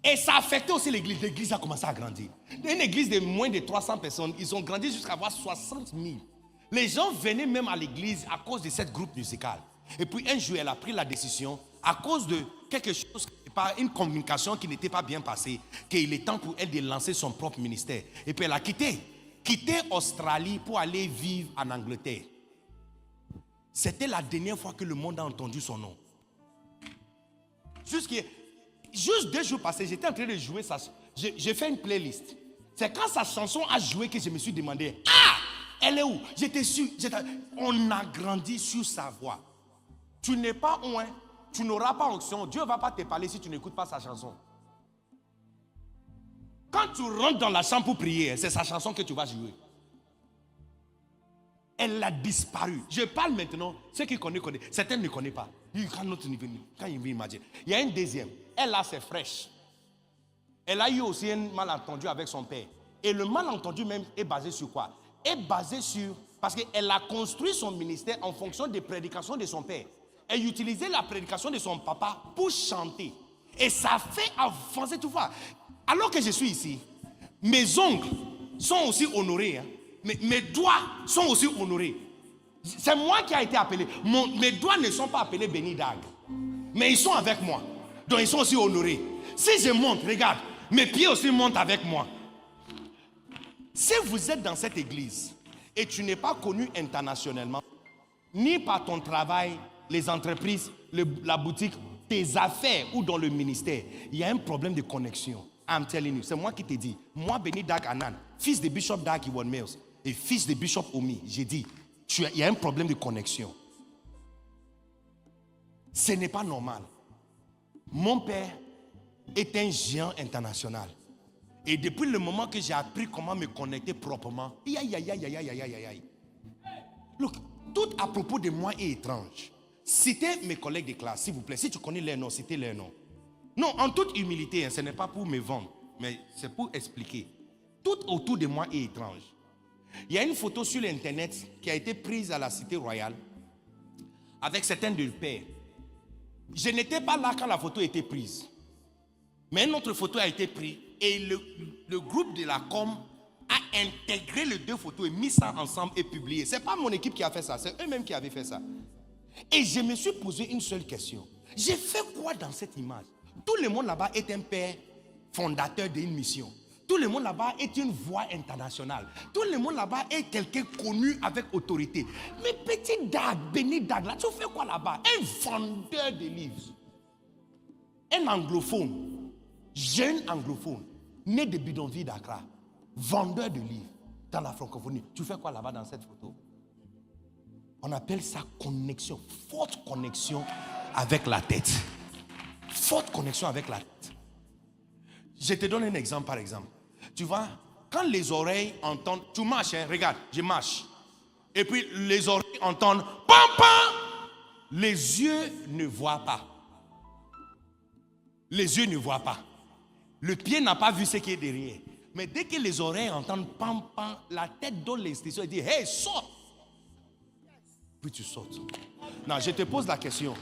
Et ça a affecté aussi l'église. L'église a commencé à grandir. Une église de moins de 300 personnes, ils ont grandi jusqu'à avoir 60 000. Les gens venaient même à l'église à cause de ce groupe musical. Et puis un jour, elle a pris la décision, à cause de quelque chose, une communication qui n'était pas bien passée, qu'il est temps pour elle de lancer son propre ministère. Et puis elle a quitté Australie pour aller vivre en Angleterre. C'était la dernière fois que le monde a entendu son nom. Juste 2 jours passés, j'étais en train de jouer ça. J'ai fait une playlist. C'est quand sa chanson a joué que je me suis demandé, elle est où? J'étais sûr. On a grandi sur sa voix. Tu n'es pas loin, tu n'auras pas onction. Dieu ne va pas te parler si tu n'écoutes pas sa chanson. Quand tu rentres dans la chambre pour prier, c'est sa chanson que tu vas jouer. Elle a disparu. Je parle maintenant, ceux qui connaissent. Certains ne connaissent pas. You cannot even imagine. Il y a une deuxième. Elle là, c'est fraîche. Elle a eu aussi un malentendu avec son père. Et le malentendu même est basé sur quoi? Est basé sur... Parce qu'elle a construit son ministère en fonction des prédications de son père. Elle utilisait la prédication de son papa pour chanter. Et ça fait avancer, tu vois. Alors que je suis ici, mes ongles sont aussi honorés. Hein. Mes doigts sont aussi honorés. C'est moi qui ai été appelé. Mes doigts ne sont pas appelés Béni Dag. Mais ils sont avec moi. Donc ils sont aussi honorés. Si je monte, regarde, mes pieds aussi montent avec moi. Si vous êtes dans cette église et tu n'es pas connu internationalement, ni par ton travail, les entreprises, la boutique, tes affaires ou dans le ministère, il y a un problème de connexion. I'm telling you, c'est moi qui te dis. Moi, Béni Dag Anan, fils de Bishop Dag Iwan Mills et fils de Bishop Omi, j'ai dit, il y a un problème de connexion. Ce n'est pas normal. Mon père est un géant international. Et depuis le moment que j'ai appris comment me connecter proprement, Look, tout à propos de moi est étrange. Citez mes collègues de classe, s'il vous plaît. Si tu connais leurs noms, citez leurs noms. Non, en toute humilité, ce n'est pas pour me vendre, mais c'est pour expliquer. Tout autour de moi est étrange. Il y a une photo sur l'internet qui a été prise à la Cité Royale avec certains de pères. Je n'étais pas là quand la photo a été prise. Mais une autre photo a été prise et le groupe de la com a intégré les 2 photos et mis ça ensemble et publié. Ce n'est pas mon équipe qui a fait ça, c'est eux-mêmes qui avaient fait ça. Et je me suis posé une seule question. J'ai fait quoi dans cette image? Tout le monde là-bas est un père fondateur d'une mission. Tout le monde là-bas est une voix internationale. Tout le monde là-bas est quelqu'un connu avec autorité. Mais petit Dag, Béni Dag, là, tu fais quoi là-bas? Un vendeur de livres. Un anglophone. Jeune anglophone. Né de bidonville d'Accra. Vendeur de livres dans la francophonie. Tu fais quoi là-bas dans cette photo? On appelle ça connexion. Forte connexion avec la tête. Forte connexion avec la tête. Je te donne un exemple par exemple. Tu vois, quand les oreilles entendent, tu marches, hein, regarde, je marche. Et puis les oreilles entendent, pam pam. Les yeux ne voient pas. Les yeux ne voient pas. Le pied n'a pas vu ce qui est derrière. Mais dès que les oreilles entendent pam pam, la tête donne l'instruction et dit, hey, saute. Puis tu sautes. Non, je te pose la question.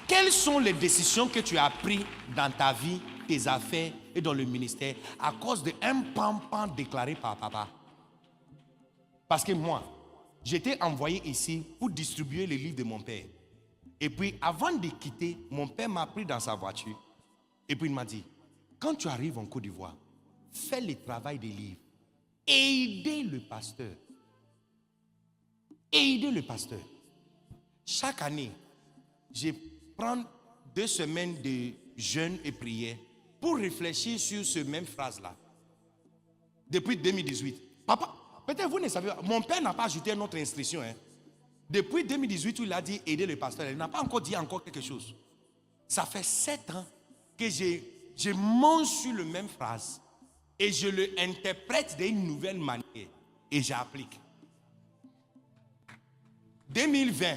Quelles sont les décisions que tu as prises dans ta vie, tes affaires et dans le ministère à cause d'un pam-pam déclaré par papa? Parce que moi, j'étais envoyé ici pour distribuer les livres de mon père. Et puis, avant de quitter, mon père m'a pris dans sa voiture. Et puis, il m'a dit, quand tu arrives en Côte d'Ivoire, fais le travail des livres. Aidez le pasteur. Aidez le pasteur. Chaque année, je prends 2 semaines de jeûne et prière pour réfléchir sur cette même phrase-là. Depuis 2018. Papa, peut-être vous ne savez pas, mon père n'a pas ajouté notre instruction. Depuis 2018 où il a dit aider le pasteur, il n'a pas encore dit encore quelque chose. Ça fait 7 ans que je mange sur la même phrase et je l'interprète d'une nouvelle manière et j'applique. 2020,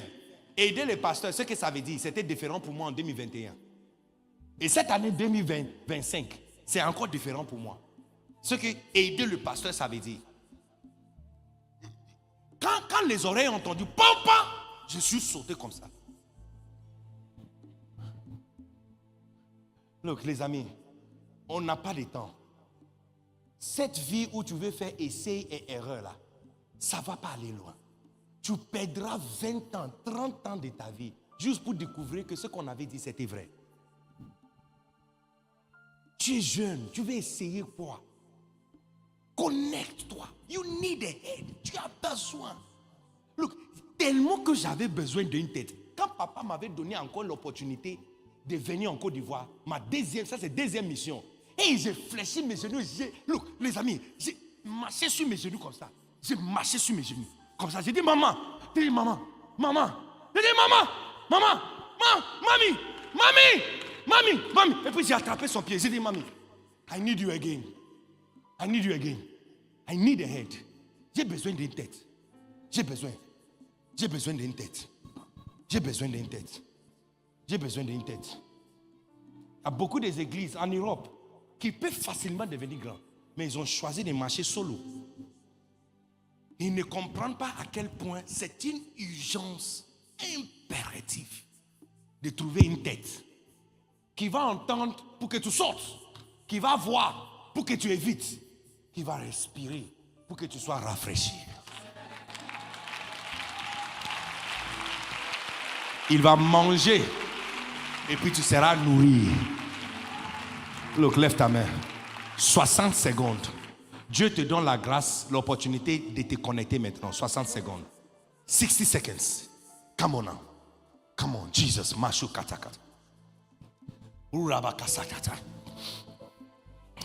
aider le pasteur, ce que ça veut dire, c'était différent pour moi en 2021. Et cette année 2025, c'est encore différent pour moi. Ce que aider le pasteur, ça veut dire. Quand les oreilles ont entendu papa, je suis sauté comme ça. Look, les amis, on n'a pas de temps. Cette vie où tu veux faire essai et erreur là, ça ne va pas aller loin. Tu perdras 20 ans, 30 ans de ta vie juste pour découvrir que ce qu'on avait dit c'était vrai. Tu es jeune, tu veux essayer quoi? Connecte-toi. You need a head. Tu as besoin. Look, tellement que j'avais besoin d'une tête. Quand papa m'avait donné encore l'opportunité de venir en Côte d'Ivoire, ça c'est deuxième mission. Et j'ai fléchi mes genoux. Look, les amis, j'ai marché sur mes genoux comme ça. J'ai marché sur mes genoux. Comme ça, j'ai dit maman. J'ai dit maman. Maman. J'ai dit maman. Maman. Mamie. Mamie. Mamie. Mamie. Et puis j'ai attrapé son pied. J'ai dit mamie. I need you again. I need you again. I need a head. J'ai besoin d'une tête. J'ai besoin d'une tête. J'ai besoin d'une tête. J'ai besoin d'une tête. Il y a beaucoup d'églises en Europe qui peuvent facilement devenir grands, mais ils ont choisi de marcher solo. Ils ne comprennent pas à quel point c'est une urgence impérative de trouver une tête qui va entendre pour que tu sortes, qui va voir pour que tu évites, qui va respirer pour que tu sois rafraîchi. Il va manger et puis tu seras nourri. Look, lève ta main. 60 secondes. Dieu te donne la grâce, l'opportunité de te connecter maintenant. 60 secondes. 60 seconds. Come on now. Come on, Jesus. Mashu katakata. Urabakasakata.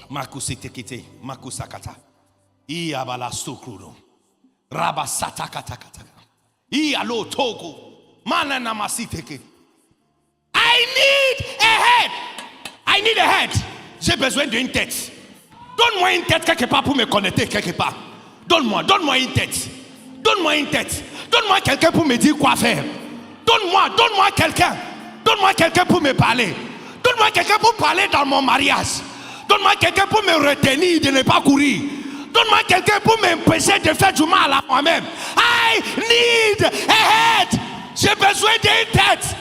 Makusitekite. Makusakata. Iabala sukuro. Rabasatakata. Ialo toko. Manana masiteke. I need a head. I need a head. J'ai besoin d'une tête. Donne-moi une tête quelque part pour me connecter quelque part. Donne-moi une tête. Donne-moi une tête. Donne-moi quelqu'un pour me dire quoi faire. Donne-moi quelqu'un. Donne-moi quelqu'un pour me parler. Donne-moi quelqu'un pour parler dans mon mariage. Donne-moi quelqu'un pour me retenir de ne pas courir. Donne-moi quelqu'un pour m'empêcher de faire du mal à moi-même. I need a head. J'ai besoin d'une tête.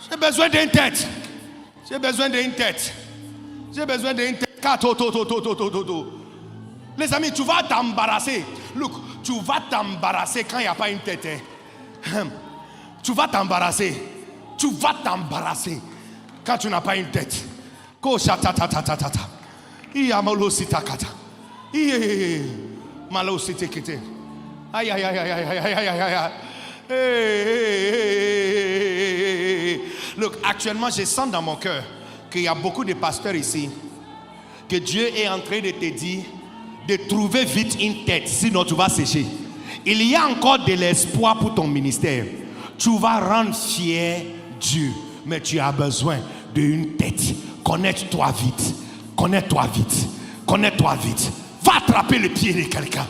J'ai besoin d'une tête. J'ai besoin d'une tête. J'ai besoin d'une tête. Les amis, tu vas t'embarrasser. Look, tu vas t'embarrasser quand il n'y a pas une tête. Tu vas t'embarrasser. Tu vas t'embarrasser quand tu n'as pas une tête. Aïe, aïe, aïe, aïe, aïe, aïe, aïe, aïe. Look, actuellement, je sens dans mon cœur qu'il y a beaucoup de pasteurs ici, que Dieu est en train de te dire de trouver vite une tête, sinon tu vas sécher. Il y a encore de l'espoir pour ton ministère. Tu vas rendre fier Dieu, mais tu as besoin d'une tête. Connais-toi vite. Connais-toi vite. Connais-toi vite. Va attraper le pied de quelqu'un.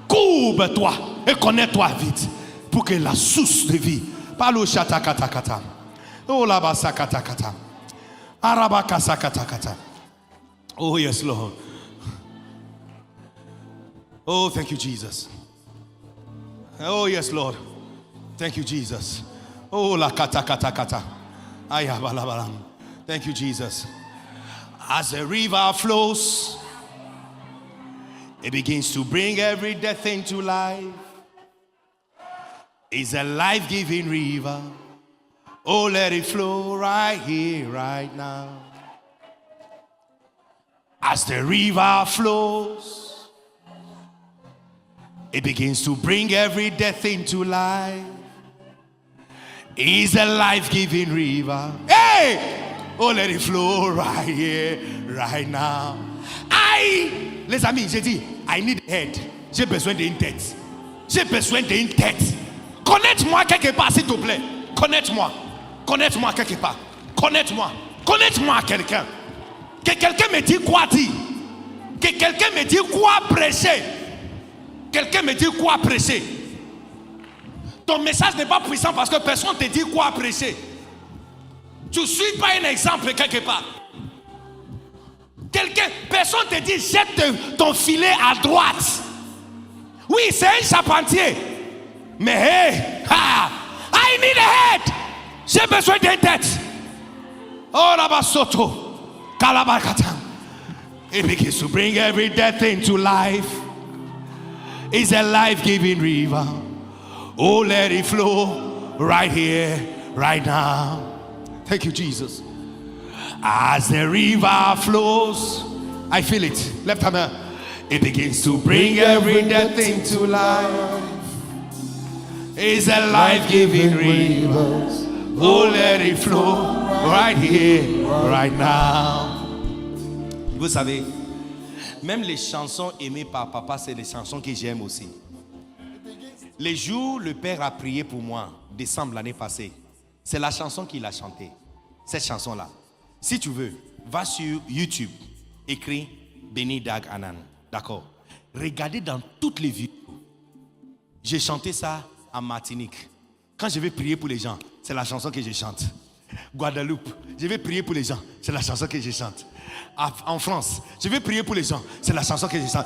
Courbe-toi et connais-toi vite. Pour que la source de vie. Palo shata-kata-kata. Oh la-ba-sa-kata-kata. Arabaka-sa-kata-kata. Oh yes, Lord. Oh, thank you, Jesus. Oh yes, Lord. Thank you, Jesus. Oh la kata-kata-kata. Ayabalabalam. Thank you, Jesus. As a river flows, it begins to bring every dead thing to life. It's a life-giving river. Oh, let it flow right here, right now. As the river flows, it begins to bring every dead thing to life. is a life-giving river. Hey! Oh, let it flow right here, right now. Les amis, j'ai dit, I need a head. J'ai besoin d'une tête. J'ai besoin d'une tête. Connaître-moi quelque part, s'il te plaît. Connaître-moi. Connaître-moi quelque part. Connaître-moi. Connaître-moi quelqu'un. Que quelqu'un me dise quoi dire. Que quelqu'un me dise quoi prêcher. Quelqu'un me dit quoi prêcher. Ton message n'est pas puissant parce que personne ne te dit quoi prêcher. Tu ne suis pas un exemple quelque part. Personne te dit jette ton filet à droite. Oui, c'est un charpentier. Mais hey, I need a head. J'ai besoin d'une tête. Oh, là-bas, soto. Kalabakatan. It begins to bring every dead thing to life. It's a life-giving river. Oh, let it flow right here, right now. Thank you, Jesus. As the river flows, I feel it. Left hand, it begins to bring every dead thing to life. It's a life-giving river. Oh, let it flow right here, right now. Vous savez, même les chansons aimées par papa, c'est les chansons que j'aime aussi. Les jours, le Père a prié pour moi, décembre l'année passée. C'est la chanson qu'il a chantée. Cette chanson-là. Si tu veux, va sur YouTube, écris Benny Dag Anan. D'accord? Regardez dans toutes les vidéos. J'ai chanté ça en Martinique. Quand je vais prier pour les gens, c'est la chanson que je chante. Guadeloupe, je vais prier pour les gens, c'est la chanson que je chante. En France, je vais prier pour les gens, c'est la chanson que je chante.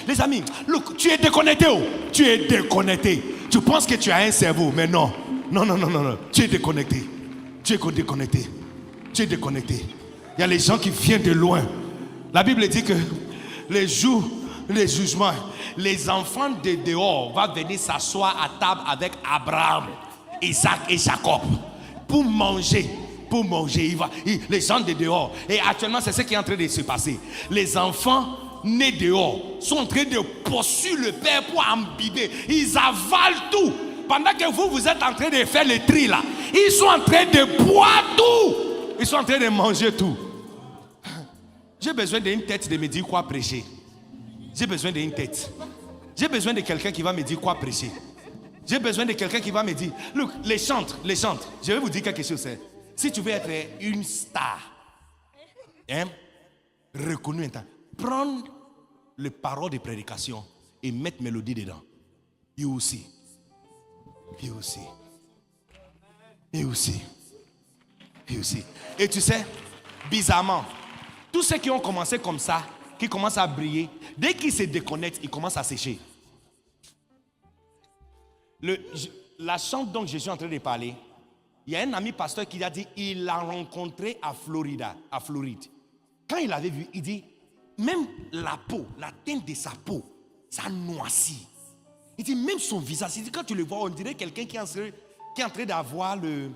Les amis, look, tu es déconnecté. Oh. Tu es déconnecté. Tu penses que tu as un cerveau, mais non. Non. Tu es déconnecté. Tu es déconnecté. Tu es déconnecté. Il y a les gens qui viennent de loin. La Bible dit que les jugements, les enfants de dehors vont venir s'asseoir à table avec Abraham, Isaac et Jacob pour manger. Les gens de dehors. Et actuellement, c'est ce qui est en train de se passer. Les enfants nés dehors sont en train de poursuivre le Père pour imbiber. Ils avalent tout. Pendant que vous êtes en train de faire le tri là, ils sont en train de boire tout. Ils sont en train de manger tout. J'ai besoin d'une tête de me dire quoi prêcher. J'ai besoin d'une tête. J'ai besoin de quelqu'un qui va me dire quoi prêcher. J'ai besoin de quelqu'un qui va me dire, look, les chantres. Je vais vous dire quelque chose. Si tu veux être une star, reconnue, prends les paroles de prédication et mettre mélodie dedans. You aussi. Et tu sais, bizarrement, tous ceux qui ont commencé comme ça, qui commencent à briller, dès qu'ils se déconnectent, ils commencent à sécher. La chante dont je suis en train de parler, il y a un ami pasteur qui a dit, il l'a rencontré à Floride. Quand il l'avait vu, il dit, même la peau, la teinte de sa peau, ça noircit. Il dit, même son visage, il dit, quand tu le vois, on dirait quelqu'un qui est en train d'avoir le,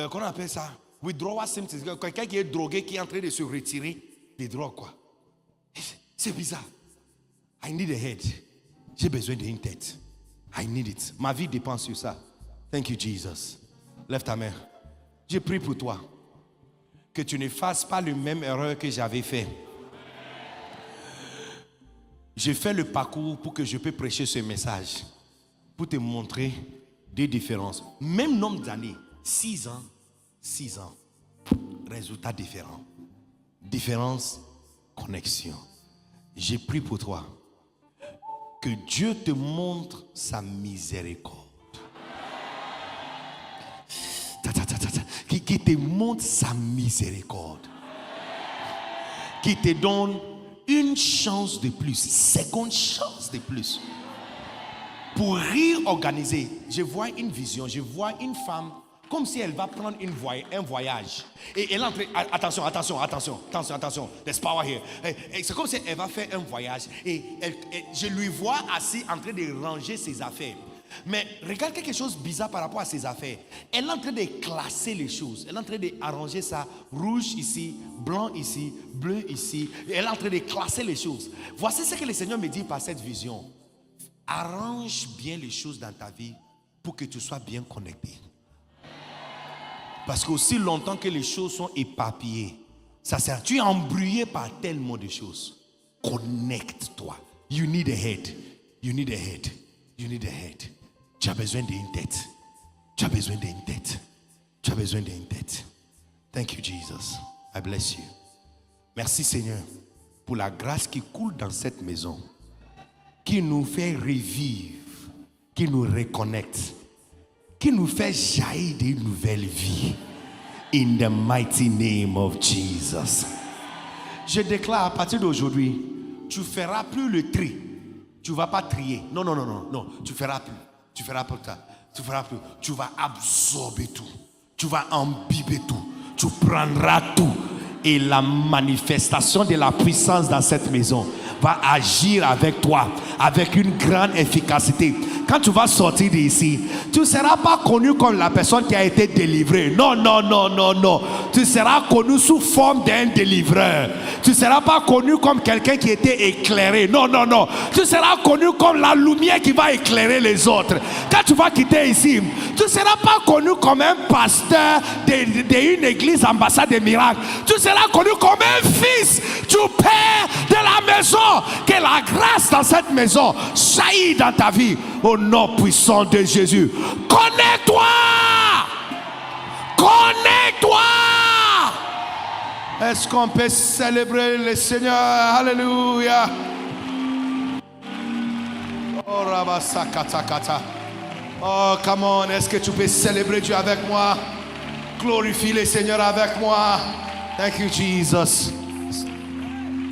comment on appelle ça? Withdrawal symptoms. Quelqu'un qui est drogué, qui est en train de se retirer des drogues, quoi. C'est bizarre. I need a head. J'ai besoin d'une tête. I need it. Ma vie dépend sur ça. Thank you, Jesus. Lève ta main. Je prie pour toi. Que tu ne fasses pas la même erreur que j'avais fait. J'ai fait le parcours pour que je puisse prêcher ce message. Pour te montrer des différences. Même nombre d'années. 6 ans. Résultat différent. Différence, connexion. J'ai prié pour toi. Que Dieu te montre sa miséricorde. Qui te montre sa miséricorde. Qui te donne une chance de plus, seconde chance de plus. Pour réorganiser. Je vois une vision, je vois une femme comme si elle va prendre un voyage. Et elle entre. Attention. There's power here. C'est comme si elle va faire un voyage. Et je lui vois assis en train de ranger ses affaires. Mais regarde quelque chose de bizarre par rapport à ses affaires. Elle est en train de classer les choses. Elle est en train d'arranger ça. Rouge ici, blanc ici, bleu ici. Elle est en train de classer les choses. Voici ce que le Seigneur me dit par cette vision. Arrange bien les choses dans ta vie pour que tu sois bien connecté. Parce qu'aussi longtemps que les choses sont éparpillées, ça sert. Tu es embrouillé par tellement de choses. Connecte-toi. You need a head. You need a head. You need a head. Tu as besoin d'une tête. Tu as besoin d'une tête. Tu as besoin d'une tête. Thank you, Jesus. I bless you. Merci, Seigneur, pour la grâce qui coule dans cette maison, qui nous fait revivre, qui nous reconnecte, qui nous fait jaillir d'une nouvelle vie. In the mighty name of Jesus. Je déclare à partir d'aujourd'hui, tu ne feras plus le tri. Tu ne vas pas trier. Non, non, non, non, non. Tu ne feras plus. Tu feras plus ça. Tu feras plus. Tu vas absorber tout. Tu vas imbiber tout. Tu prendras tout. Et la manifestation de la puissance dans cette maison va agir avec toi avec une grande efficacité. Quand tu vas sortir d'ici, tu ne seras pas connu comme la personne qui a été délivrée. Non, non, non, non, non. Tu seras connu sous forme d'un délivreur. Tu ne seras pas connu comme quelqu'un qui était éclairé. Non, non, non. Tu seras connu comme la lumière qui va éclairer les autres. Quand tu vas quitter ici, tu ne seras pas connu comme un pasteur d'une église ambassade des miracles. Tu seras connu comme un fils du Père de la maison. Que la grâce dans cette maison jaillit dans ta vie au nom puissant de Jésus. Connecte-toi. Connecte-toi. Est-ce qu'on peut célébrer le Seigneur? Alléluia. Oh, Rabasakatakata. Oh, come on. Est-ce que tu peux célébrer Dieu avec moi? Glorifie le Seigneur avec moi. Thank you, Jesus.